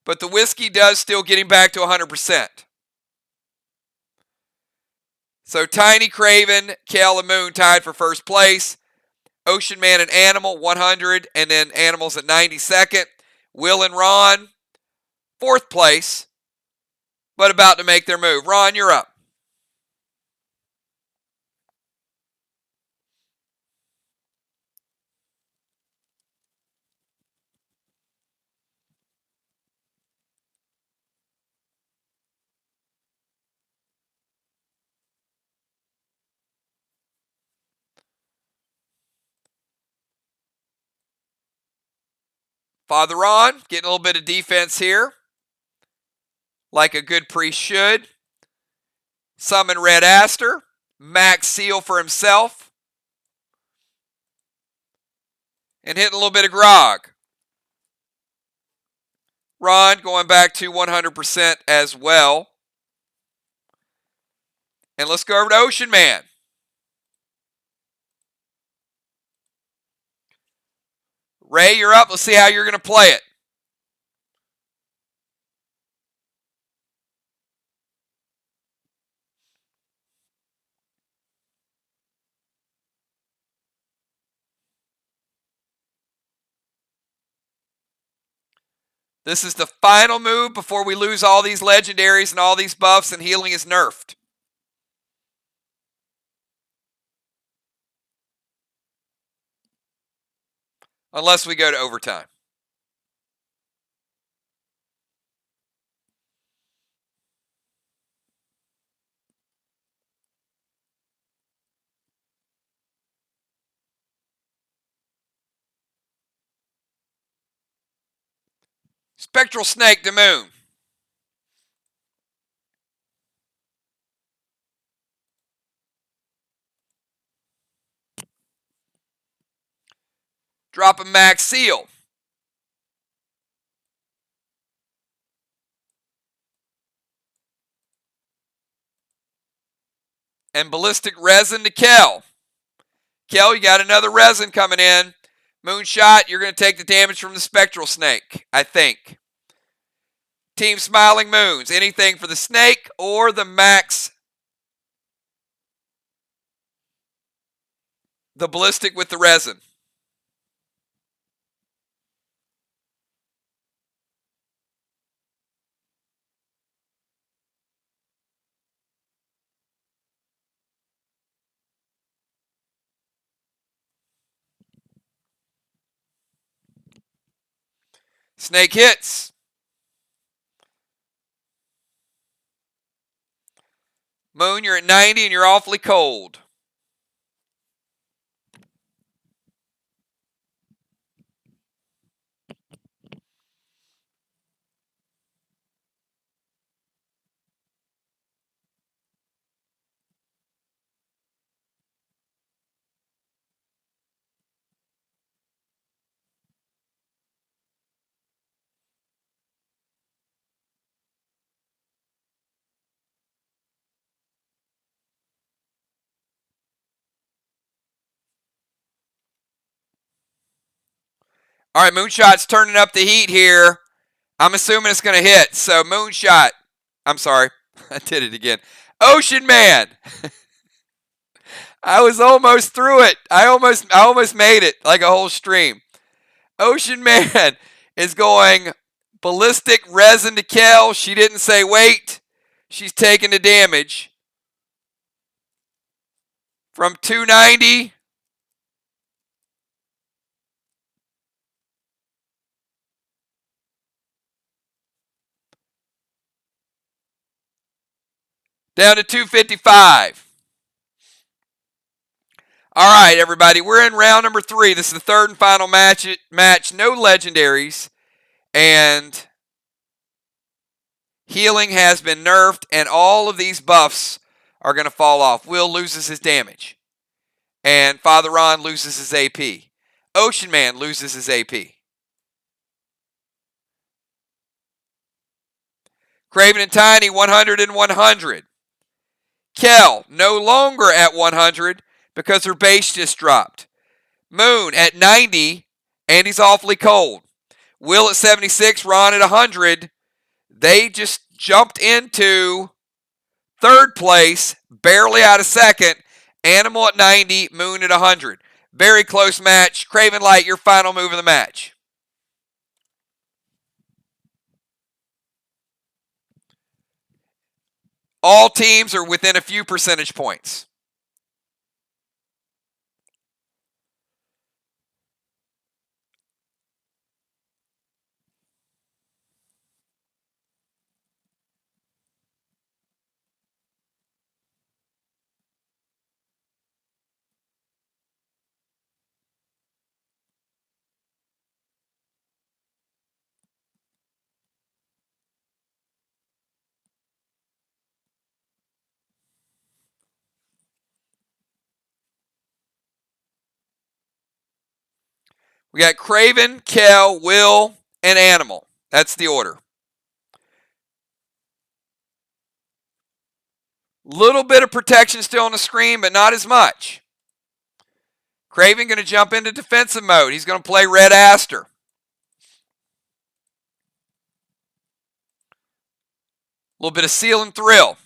but the whiskey does still get him back to 100%. So Tiny, Craven, Kel, and Moon tied for first place. Ocean Man and Animal, 100, and then Animals at 92nd. Will and Ron, 4th place, but about to make their move. Ron, you're up. Father Ron, getting a little bit of defense here, like a good priest should. Summon Red Aster. Max seal for himself. And hitting a little bit of grog. Ron going back to 100% as well. And let's go over to Ocean Man. Ray, you're up. Let's see how you're going to play it. This is the final move before we lose all these legendaries and all these buffs and healing is nerfed. Unless we go to overtime. Spectral Snake to Moon. Drop a Max Seal. And Ballistic Resin to Kel. Kel, you got another resin coming in. Moonshot, you're going to take the damage from the Spectral Snake, I think. Team Smiling Moons, anything for the snake or the max. The ballistic with the resin. Snake hits. Moon, you're at 90 and you're awfully cold. All right, Moonshot's turning up the heat here. I'm assuming it's going to hit. So Moonshot, I'm sorry, I did it again. Ocean Man. I was almost through it. I almost made it like a whole stream. Ocean Man is going ballistic resin to Kel. She didn't say wait. She's taking the damage. From 290. Down to 255. All right, everybody. We're in round number 3. This is the third and final match. No legendaries. And healing has been nerfed. And all of these buffs are going to fall off. Will loses his damage. And Father Ron loses his AP. Ocean Man loses his AP. Craven and Tiny, 100 and 100. Kel, no longer at 100 because her base just dropped. Moon at 90, and he's awfully cold. Will at 76, Ron at 100. They just jumped into third place, barely out of second. Animal at 90, Moon at 100. Very close match. Craven Light, your final move of the match. All teams are within a few percentage points. We got Craven, Kel, Will, and Animal. That's the order. Little bit of protection still on the screen, but not as much. Craven going to jump into defensive mode. He's going to play Red Aster. A little bit of Seal and Thrill.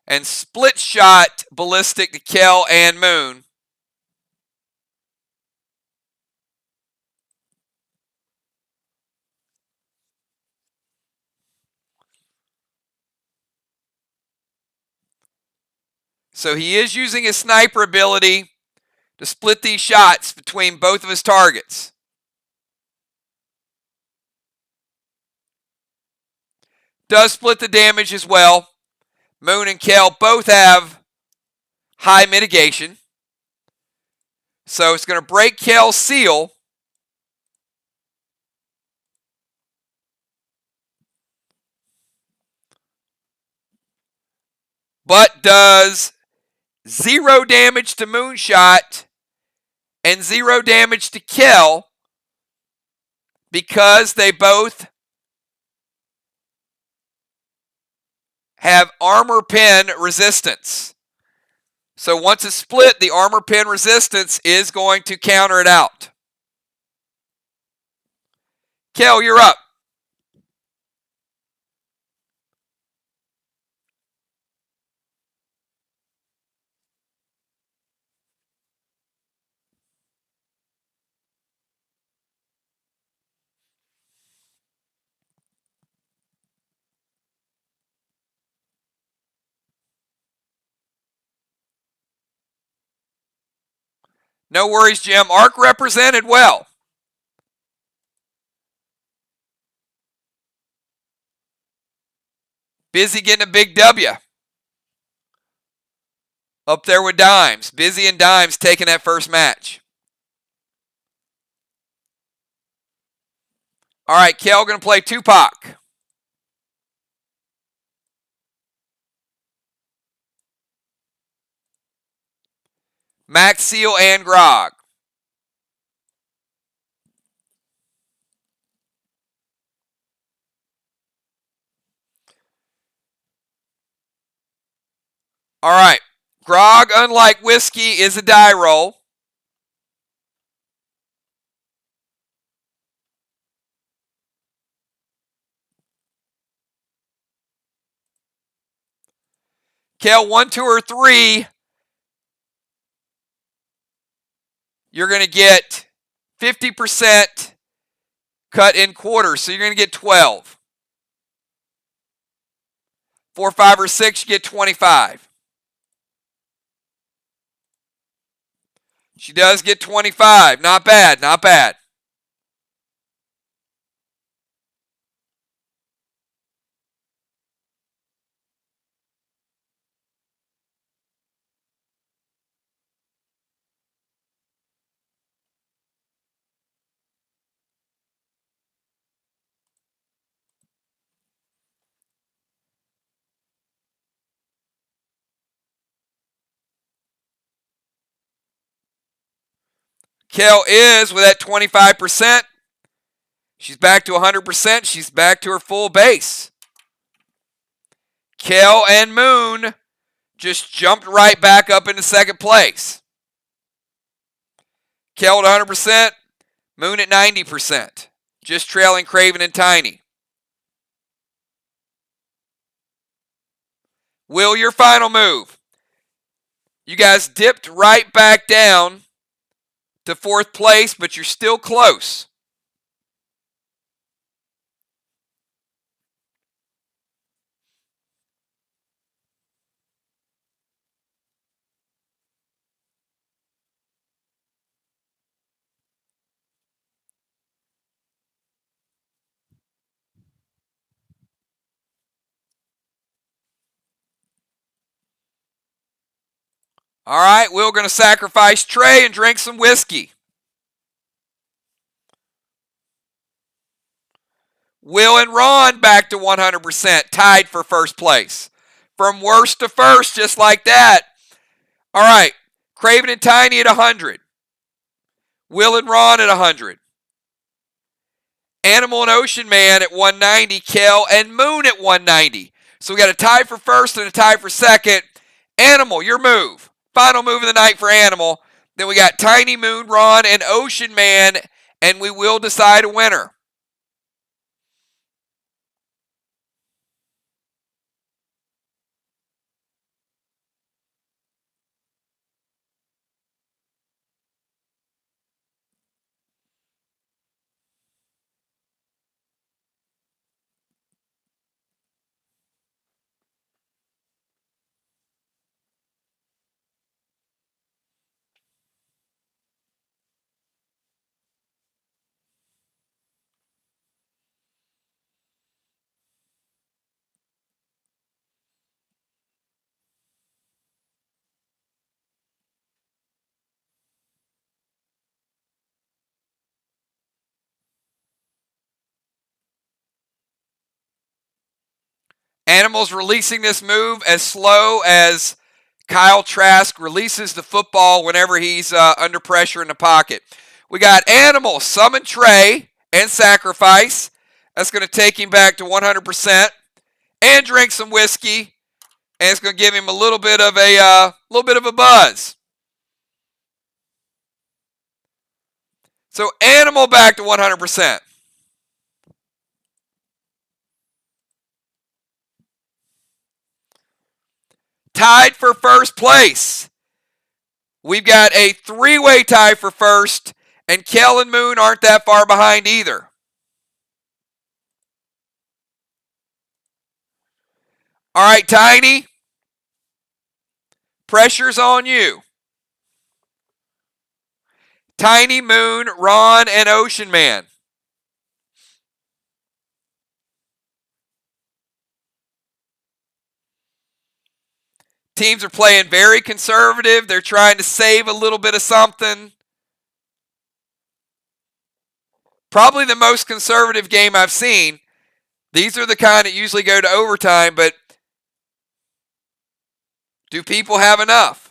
And split shot ballistic to Kel and Moon. So he is using his sniper ability to split these shots between both of his targets. Does split the damage as well. Moon and Kel both have high mitigation. So it's going to break Kel's seal. But does 0 damage to Moonshot and 0 damage to Kel because they both have armor pen resistance. So once it's split, the armor pen resistance is going to counter it out. Kel, you're up. No worries, Jim. Arc represented well. Busy getting a big W. Up there with Dimes. Busy and Dimes taking that first match. All right, Kel going to play Tupac. Max Seal and Grog. All right. Grog, unlike whiskey, is a die roll. Kel, 1, 2, or 3, you're going to get 50% cut in quarters, so you're going to get 12. 4, 5, or 6, you get 25. She does get 25. Not bad, not bad. Kel is with that 25%. She's back to 100%. She's back to her full base. Kel and Moon just jumped right back up into second place. Kel at 100%, Moon at 90%. Just trailing Craven and Tiny. Will, your final move. You guys dipped right back down to fourth place, but you're still close. All right, Will going to sacrifice Trey and drink some whiskey. Will and Ron back to 100%, tied for first place. From worst to first, just like that. All right, Craven and Tiny at 100. Will and Ron at 100. Animal and Ocean Man at 190. Kel and Moon at 190. So we got a tie for first and a tie for second. Animal, your move. Final move of the night for Animal. Then we got Tiny, Moon, Ron, and Ocean Man, and we will decide a winner. Animals releasing this move as slow as Kyle Trask releases the football whenever he's under pressure in the pocket. We got Animal, Summon Trey, and Sacrifice. That's going to take him back to 100%. And drink some whiskey. And it's going to give him a little bit of a buzz. So Animal back to 100%. Tied for first place. We've got a three-way tie for first, and Kel and Moon aren't that far behind either. All right, Tiny. Pressure's on you. Tiny, Moon, Ron, and Ocean Man. Teams are playing very conservative. They're trying to save a little bit of something. Probably the most conservative game I've seen. These are the kind that usually go to overtime, but do people have enough?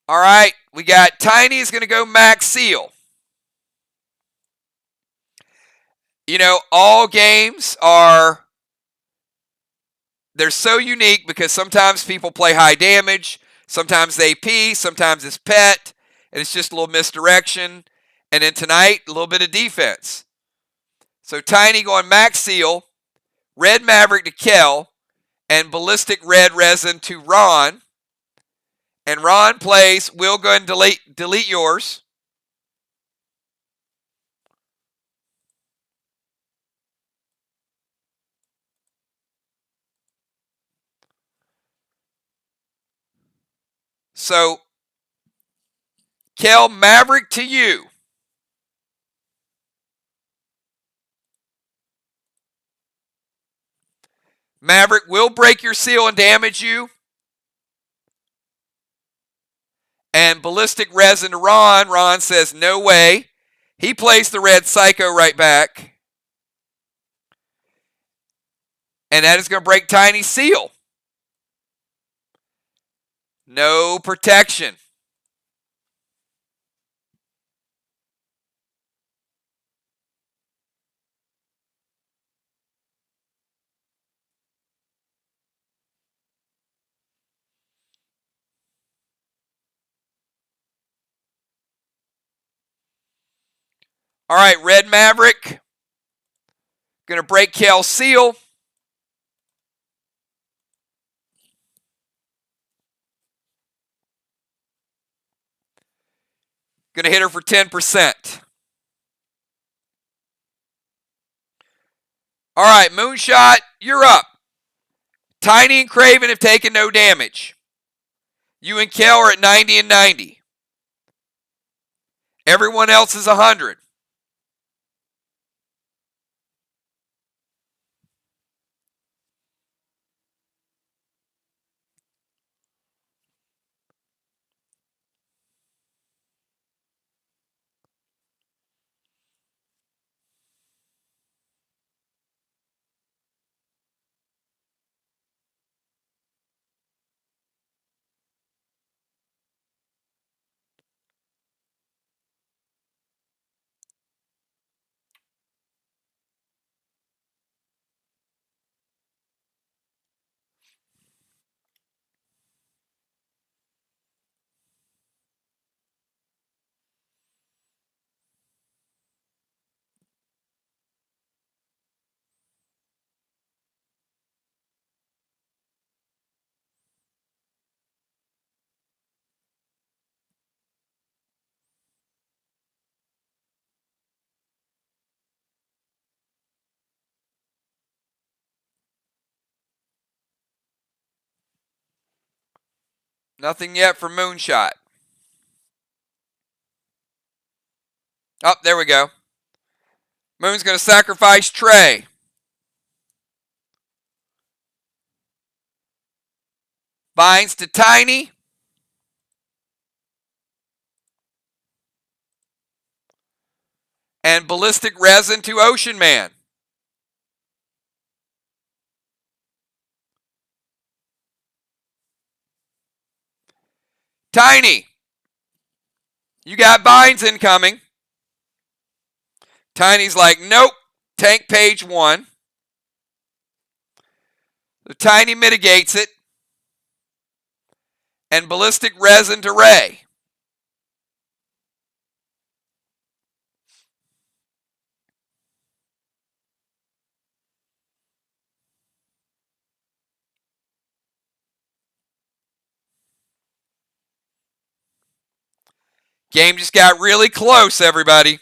All right, we got Tiny is going to go Max Seal. You know, all games they're so unique because sometimes people play high damage, sometimes AP, sometimes it's pet, and it's just a little misdirection. And then tonight, a little bit of defense. So Tiny going Max Seal, Red Maverick to Kel, and Ballistic Red Resin to Ron. And Ron plays, we'll go and delete yours. So, Kel, Maverick to you. Maverick will break your seal and damage you. And Ballistic Resin to Ron. Ron says, no way. He plays the red Psycho right back. And that is going to break Tiny's seal. No protection. All right, Red Maverick. Going to break Kel's seal. Going to hit her for 10%. All right, Moonshot, you're up. Tiny and Craven have taken no damage. You and Kel are at 90 and 90. Everyone else is 100. Nothing yet for Moonshot. Oh, there we go. Moon's going to sacrifice Trey. Binds to Tiny. And Ballistic Resin to Ocean Man. Tiny, you got binds incoming. Tiny's like, nope, tank page 1. The Tiny mitigates it. And Ballistic Resin to Ray. Game just got really close, everybody.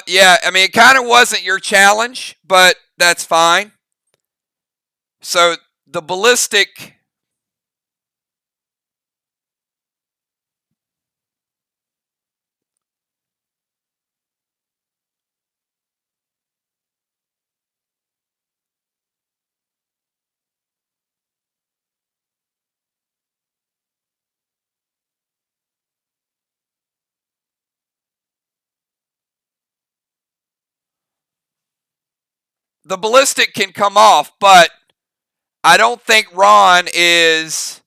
Yeah, I mean, it kind of wasn't your challenge, but that's fine. So the Ballistic... The Ballistic can come off, but I don't think Ron is...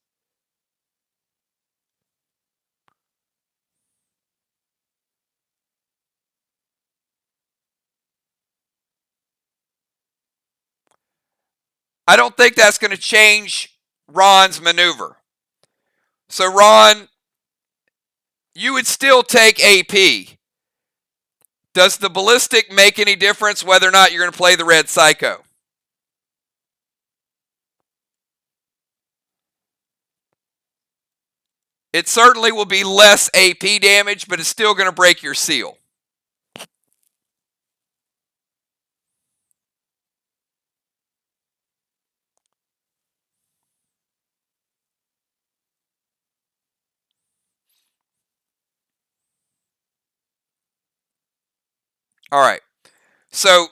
I don't think that's going to change Ron's maneuver. So Ron, you would still take AP. Does the Ballistic make any difference whether or not you're going to play the Red Psycho? It certainly will be less AP damage, but it's still going to break your seal. All right. So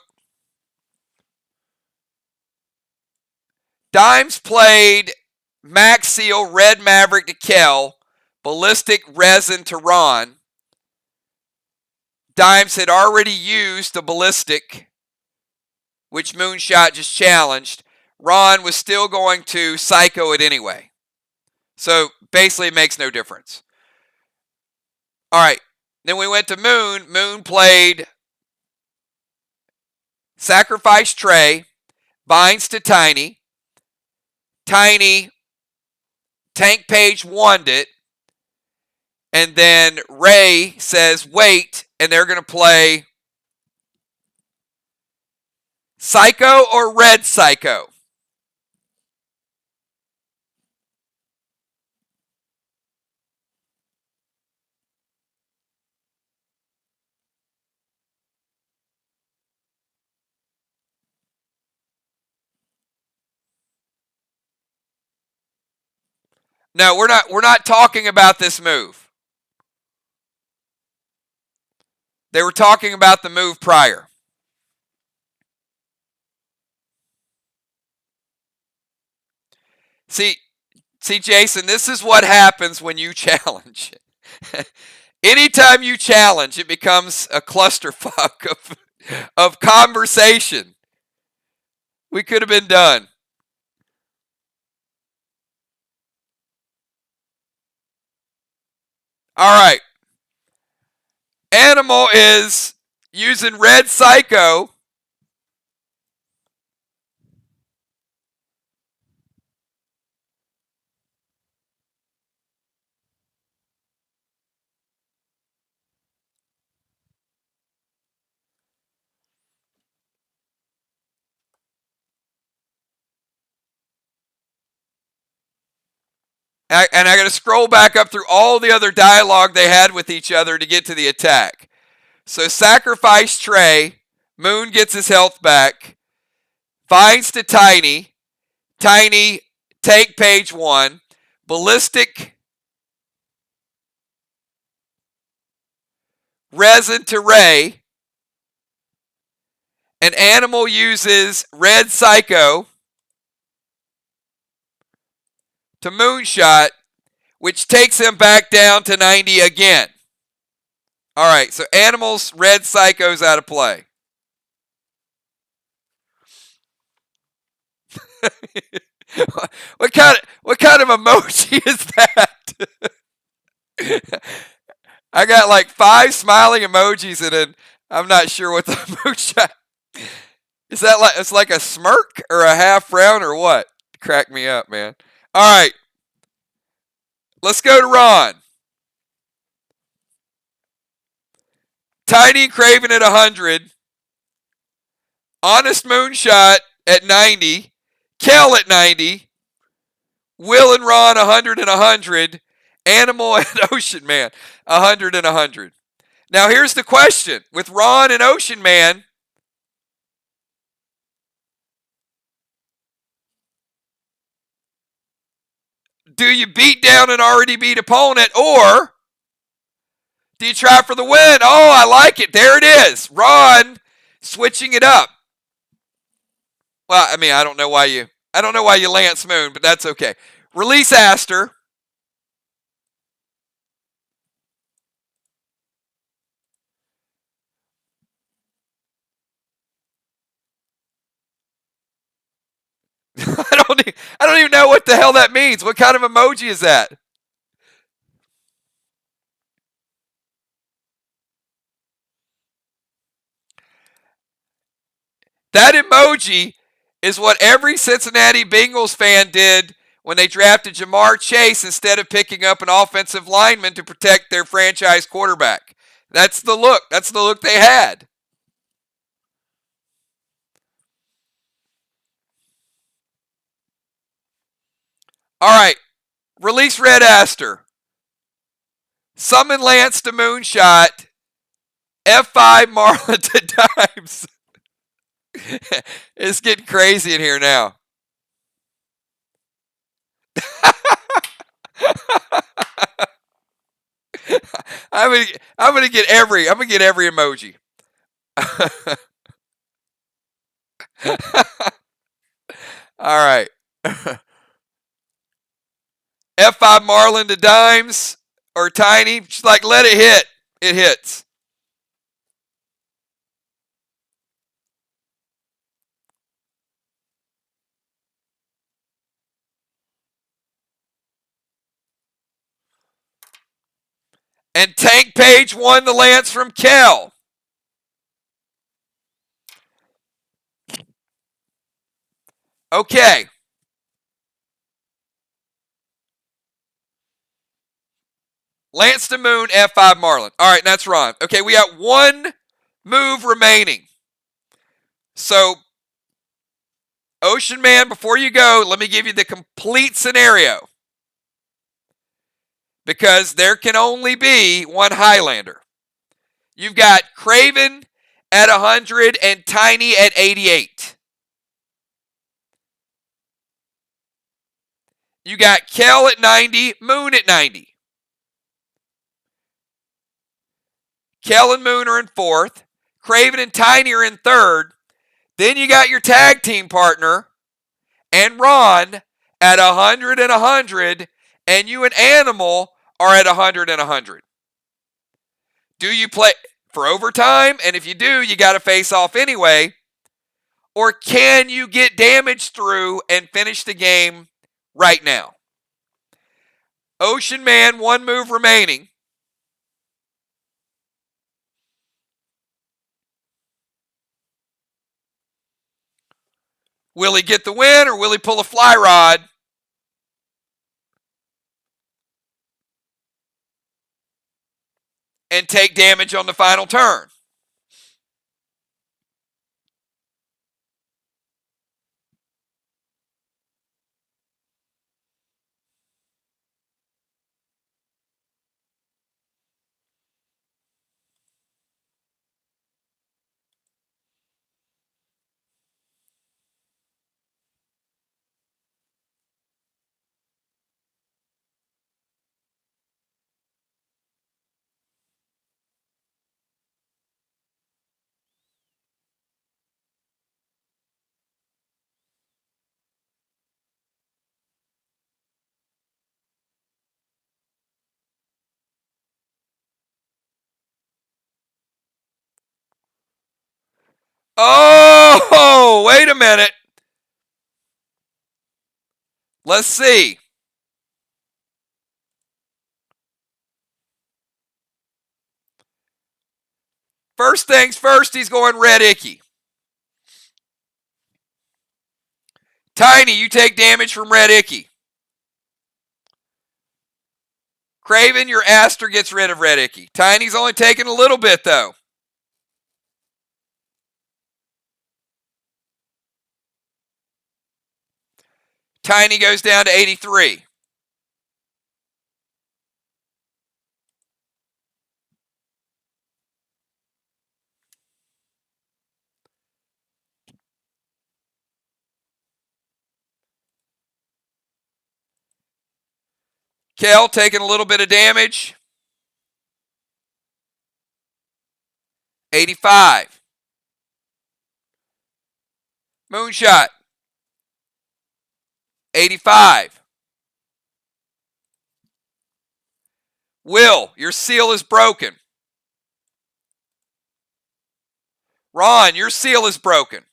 Dimes played Max Seal, Red Maverick to Kel, Ballistic Resin to Ron. Dimes had already used the Ballistic, which Moonshot just challenged. Ron was still going to Psycho it anyway. So basically it makes no difference. All right. Then we went to Moon. Moon played Sacrifice Trey, binds to Tiny. Tiny, tank page won it. And then Ray says, wait, and they're going to play Psycho or Red Psycho. No, we're not talking about this move. They were talking about the move prior. See, Jason, this is what happens when you challenge. Anytime you challenge, it becomes a clusterfuck of conversation. We could have been done. All right. Animal is using Red Psycho. And I got to scroll back up through all the other dialogue they had with each other to get to the attack. So sacrifice Trey. Moon gets his health back. Finds to Tiny. Tiny, take page 1. Ballistic. Resin to Ray. An Animal uses Red Psycho to Moonshot, which takes him back down to 90 again. All right, so Animal's Red Psycho's out of play. What kind of emoji is that? I got like 5 smiling emojis, and then I'm not sure what the emoji is. That like, it's like a smirk or a half frown or what? Crack me up, man. All right, let's go to Ron. Tiny and Craven at 100. Honest Moonshot at 90. Kel at 90. Will and Ron 100 and 100. Animal and Ocean Man 100 and 100. Now here's the question. With Ron and Ocean Man, do you beat down an already beat opponent, or do you try for the win? Oh, I like it. There it is. Ron switching it up. Well, I mean, I don't know why you Lance Moon, but that's okay. Release Aster. I don't even know what the hell that means. What kind of emoji is that? That emoji is what every Cincinnati Bengals fan did when they drafted Jamar Chase instead of picking up an offensive lineman to protect their franchise quarterback. That's the look. That's the look they had. All right. Release Red Aster. Summon Lance to Moonshot. F5 Marlin to Dimes. It's getting crazy in here now. I'm gonna get every emoji. All right. F5 Marlin to Dimes or Tiny. Just like let it hit. It hits. And Tank Page won the Lance from Kel. Okay. Lance to Moon, F5 Marlin. All right, that's Ron. Okay, we got one move remaining. So, Ocean Man, before you go, let me give you the complete scenario. Because there can only be one Highlander. You've got Craven at 100 and Tiny at 88. You got Kel at 90, Moon at 90. Kel and Moon are in fourth. Craven and Tiny are in third. Then you got your tag team partner and Ron at 100 and 100, and you and Animal are at 100 and 100. Do you play for overtime? And if you do, you got to face off anyway. Or can you get damage through and finish the game right now? Ocean Man, one move remaining. Will he get the win or will he pull a fly rod? And take damage on the final turn? Oh, wait a minute. Let's see. First things first, he's going Red Icky. Tiny, you take damage from Red Icky. Craven, your Aster gets rid of Red Icky. Tiny's only taking a little bit, though. Tiny goes down to 83. Kel taking a little bit of damage. 85. Moonshot. 85. Will, your seal is broken. Ron, your seal is broken.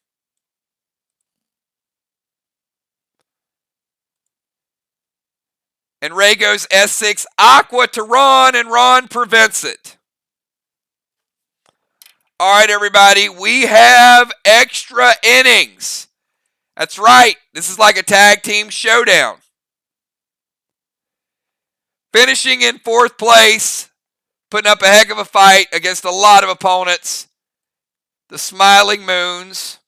And Ray goes S6 Aqua to Ron, and Ron prevents it. All right, everybody, we have extra innings. That's right. This is like a tag team showdown. Finishing in fourth place, putting up a heck of a fight against a lot of opponents. The Smiling Moons.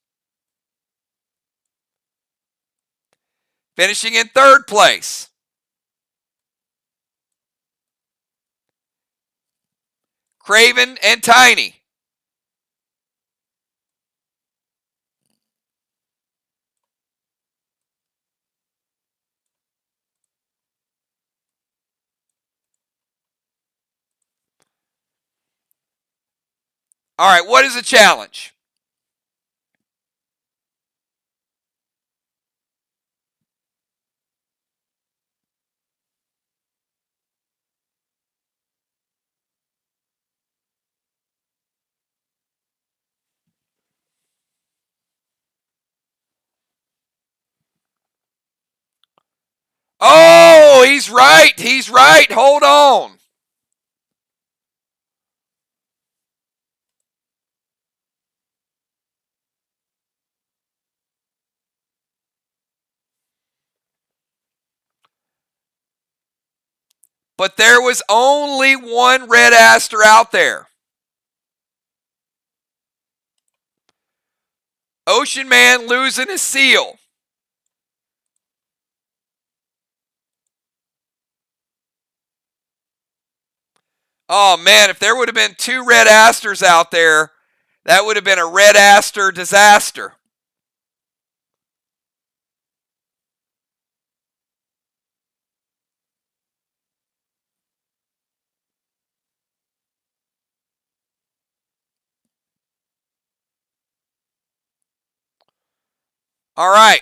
Finishing in third place. Craven and Tiny. All right, what is the challenge? Oh, he's right. He's right. Hold on. But there was only one Red Aster out there. Ocean Man losing his seal. Oh, man, if there would have been two Red Asters out there, that would have been a Red Aster disaster. All right.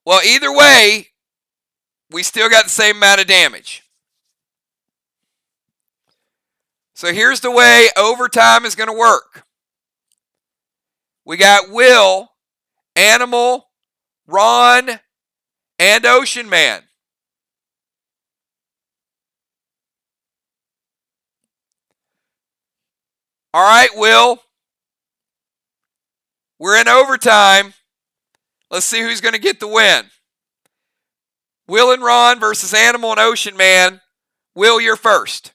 Well, either way, we still got the same amount of damage. So here's the way overtime is going to work. We got Will, Animal, Ron, and Ocean Man. All right, Will. We're in overtime. Let's see who's going to get the win. Will and Ron versus Animal and Ocean Man. Will, you're first.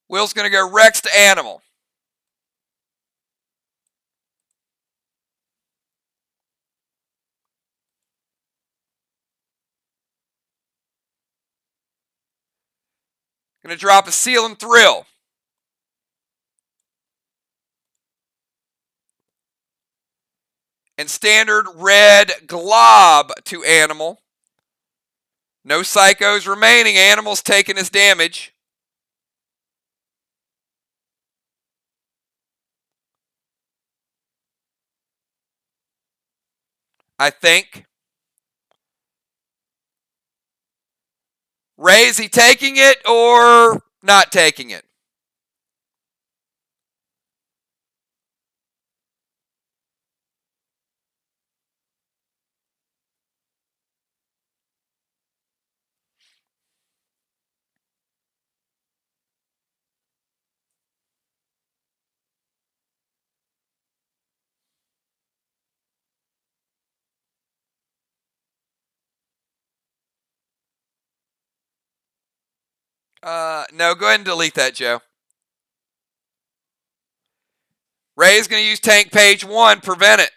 Will's going to go Rex to Animal. Going to drop a Seal and Thrill. And standard red Glob to Animal. No psychos remaining. Animal's taking his damage. I think. Ray, is he taking it or not taking it? No, go ahead and delete that, Joe. Ray's going to use tank page 1, prevent it.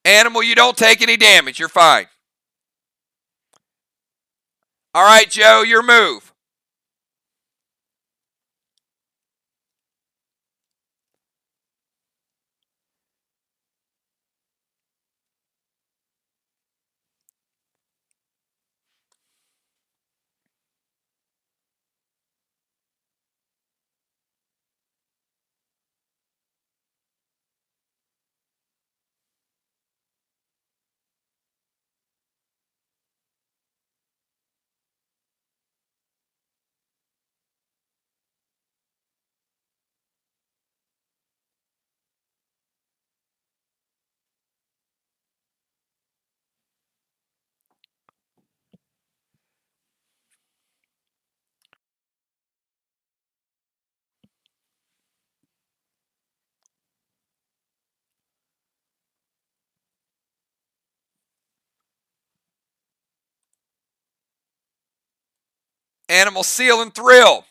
Animal, you don't take any damage. You're fine. All right, Joe, your move. Animal, Seal and Thrill.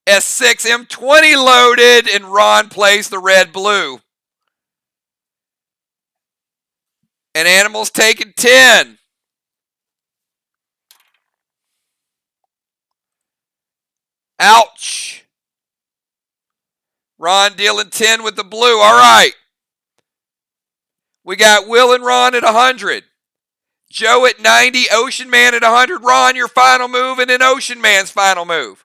S6 M20 loaded, and Ron plays the red-blue. And Animal's taking 10. Ouch. Ron dealing 10 with the blue. All right. We got Will and Ron at 100. Joe at 90. Ocean Man at 100. Ron, your final move, and then Ocean Man's final move.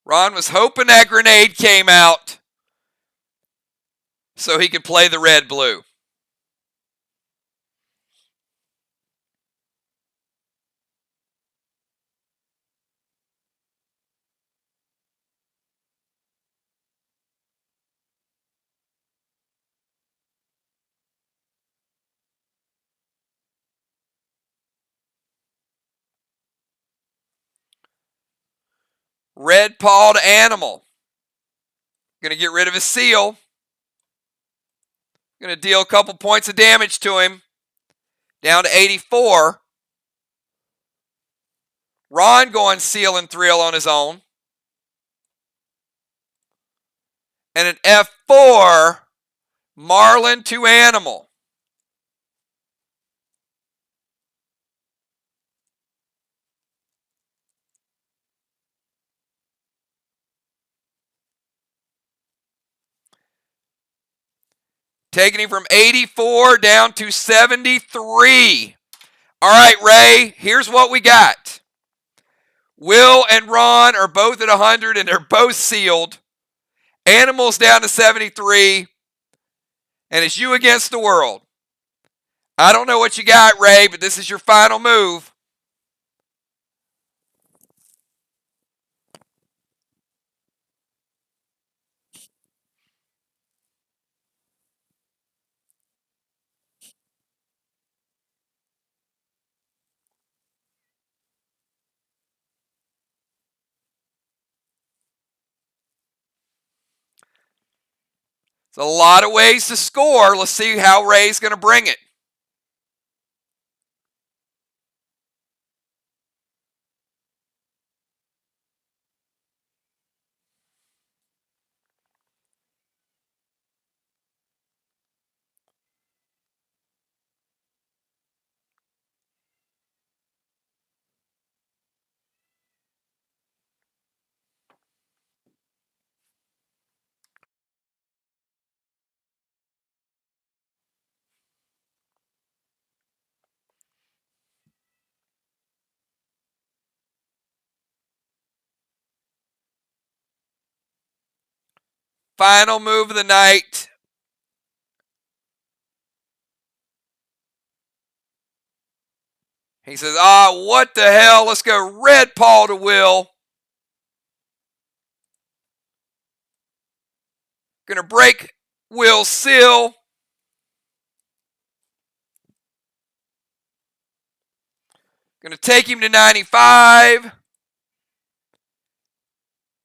Ron was hoping that grenade came out so he could play the red-blue. Red-pawed animal. Going to get rid of his seal. Going to deal a couple points of damage to him. Down to 84. Ron going seal and thrill on his own. And an F4, Marlin to animal. Taking him from 84 down to 73. All right, Ray, here's what we got. Will and Ron are both at 100, and they're both sealed. Animals down to 73, and it's you against the world. I don't know what you got, Ray, but this is your final move. It's a lot of ways to score. Let's see how Ray's going to bring it. Final move of the night. He says, what the hell? Let's go red paw to Will. Going to break Will's seal. Going to take him to 95.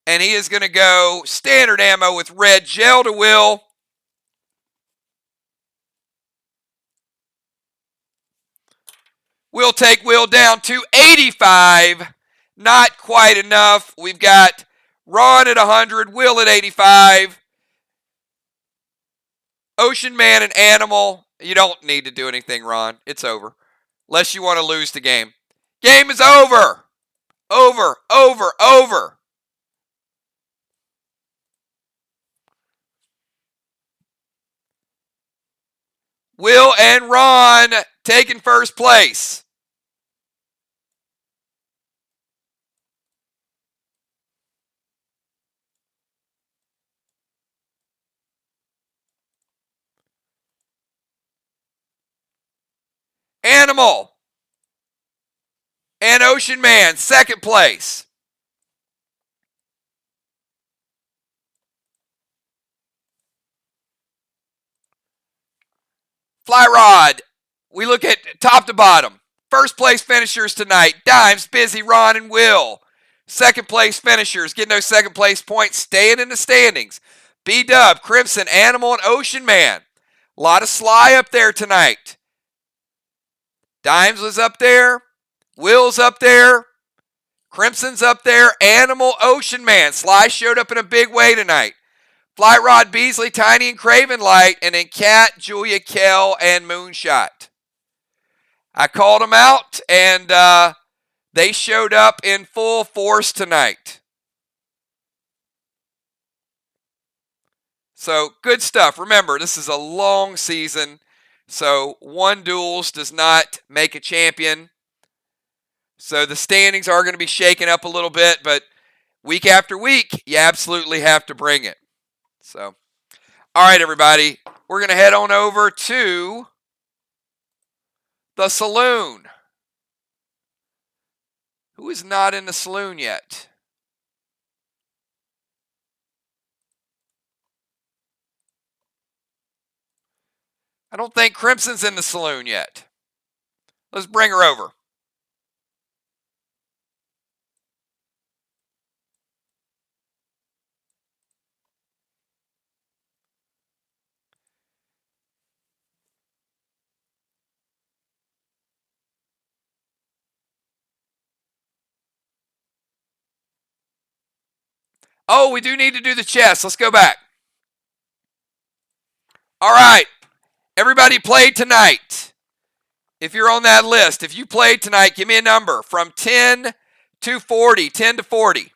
And he is going to go standard ammo with red gel to Will. We'll take Will down to 85. Not quite enough. We've got Ron at 100, Will at 85. Ocean Man and Animal. You don't need to do anything, Ron. It's over. Unless you want to lose the game. Game is over. Over, over, over. Will and Ron taking first place. Animal and Ocean Man, second place. Fly Rod, we look at top to bottom. First place finishers tonight, Dimes, Busy, Ron, and Will. Second place finishers, getting those second place points, staying in the standings. B-Dub, Crimson, Animal, and Ocean Man. A lot of Sly up there tonight. Dimes was up there. Will's up there. Crimson's up there. Animal, Ocean Man. Sly showed up in a big way tonight. Fly Rod, Beasley, Tiny, and Craven Light. And then Cat, Julia, Kell, and Moonshot. I called them out, and they showed up in full force tonight. So, good stuff. Remember, this is a long season. So, one duels does not make a champion. So, the standings are going to be shaken up a little bit, but week after week, you absolutely have to bring it. So, all right, everybody, we're going to head on over to the saloon. Who is not in the saloon yet? I don't think Crimson's in the saloon yet. Let's bring her over. Oh, we do need to do the chess. Let's go back. All right. Everybody played tonight. If you're on that list, if you played tonight, give me a number from 10 to 40. 10 to 40.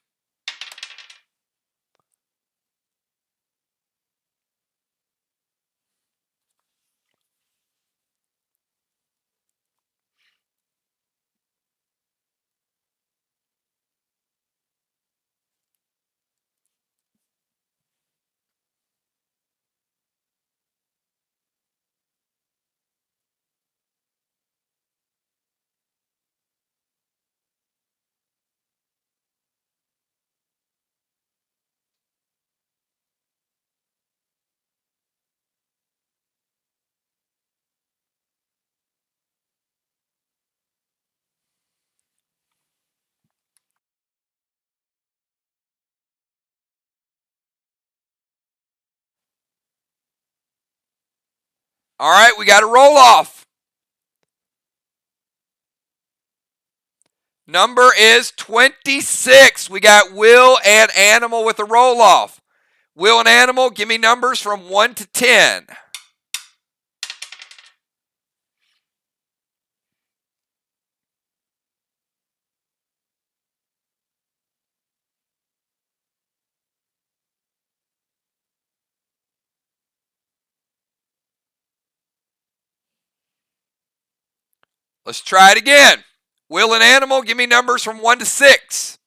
All right, we got a roll off. Number is 26. We got Will and Animal with a roll off. Will and Animal, give me numbers from 1 to 10. Let's try it again. Will and Animal, give me numbers from 1 to 6.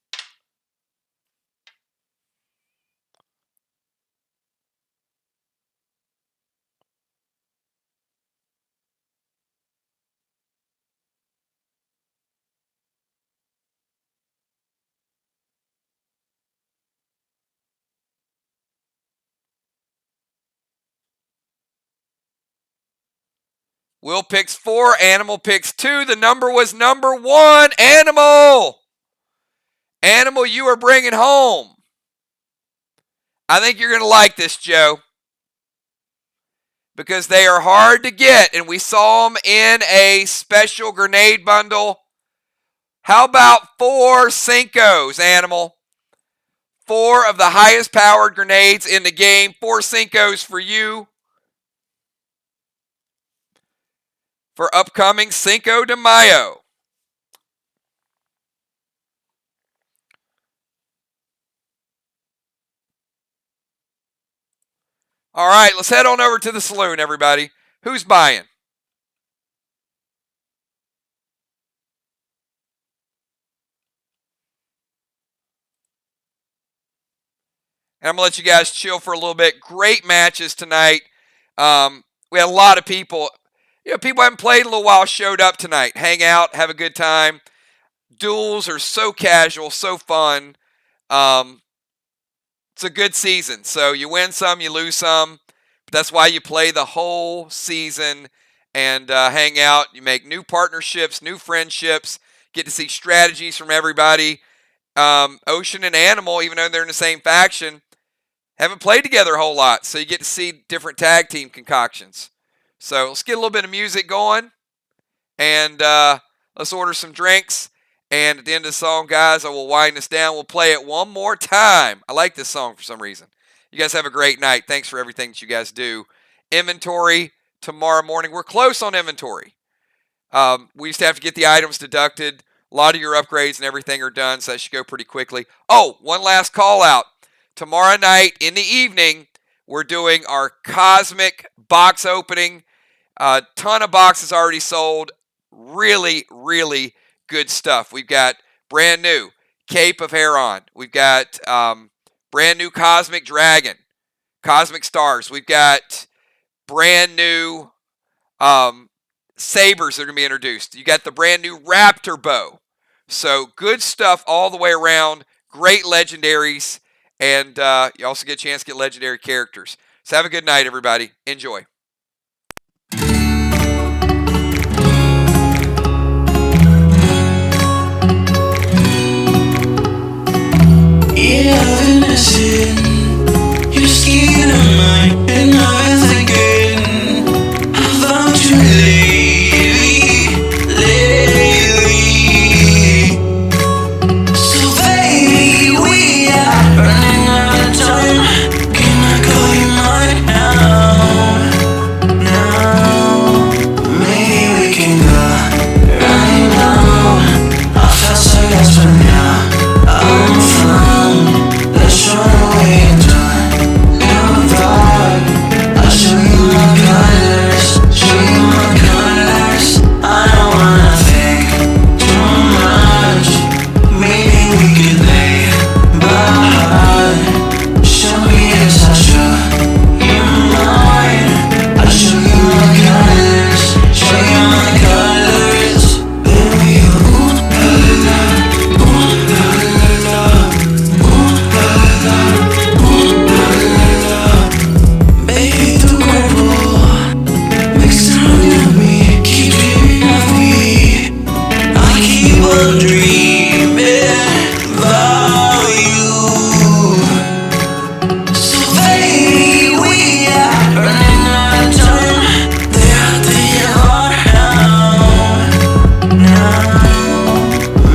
Will picks 4, Animal picks 2. The number was number 1. Animal! Animal, you are bringing home. I think you're going to like this, Joe, because they are hard to get, and we saw them in a special grenade bundle. How about 4 Cincos, Animal? 4 of the highest powered grenades in the game. 4 Cincos for you. For upcoming Cinco de Mayo. All right, let's head on over to the saloon, everybody. Who's buying? And I'm going to let you guys chill for a little bit. Great matches tonight. We had a lot of people. People haven't played in a little while showed up tonight. Hang out, have a good time. Duels are so casual, so fun. It's a good season. So you win some, you lose some. But that's why you play the whole season and hang out. You make new partnerships, new friendships, get to see strategies from everybody. Ocean and Animal, even though they're in the same faction, haven't played together a whole lot. So you get to see different tag team concoctions. So let's get a little bit of music going. And let's order some drinks. And at the end of the song, guys, I will wind this down. We'll play it one more time. I like this song for some reason. You guys have a great night. Thanks for everything that you guys do. Inventory tomorrow morning. We're close on inventory. We used to have to get the items deducted. A lot of your upgrades and everything are done, so that should go pretty quickly. Oh, one last call out. Tomorrow night in the evening, we're doing our Cosmic box opening. A ton of boxes already sold. Really, really good stuff. We've got brand new Cape of Heron. We've got brand new Cosmic Dragon, Cosmic Stars. We've got brand new sabers that are going to be introduced. You got the brand new Raptor bow. So good stuff all the way around. Great legendaries. And you also get a chance to get legendary characters. So have a good night, everybody. Enjoy. Your skin on mine, and I was again. I found you lately. So baby, we are running out of time. Can I call you mine now? Now, maybe we can go right now. I felt so lost, but now I'm found. Let's run away and run. Come back. I'll show you my colors. Show you my colors. I don't wanna think too much. Maybe we could lay by. Show me as I show you mine. I'll show you my colors. Show you my colors. Baby, ooh la la, ooh la la. Baby, tu cuerpo me extraña a mí, keep dreaming of me. I keep on dreaming about you. So baby, we are running out of time. They're out there now. Now,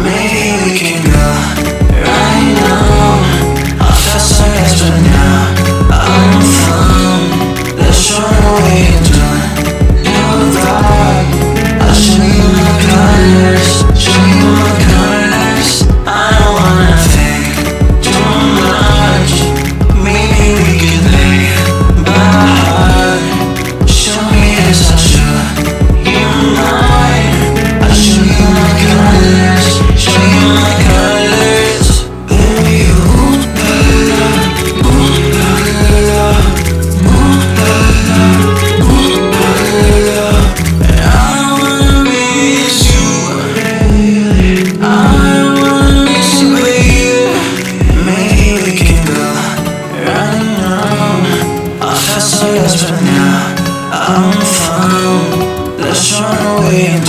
maybe we can go right now. I felt so lost, but now I'm found. Let's run away and run. You're back. I'll show you my colors. Show you my colors. I don't wanna think too much. Maybe we could lay by. Show me as I show you mine. I'll show you my colors. Show you my colors. Baby, ooh la la, ooh la la, ooh la la, ooh la la. I don't wanna miss you. I don't wanna miss you, baby. Maybe we can go right now. I felt so lost, but now I'm found. Let's run away and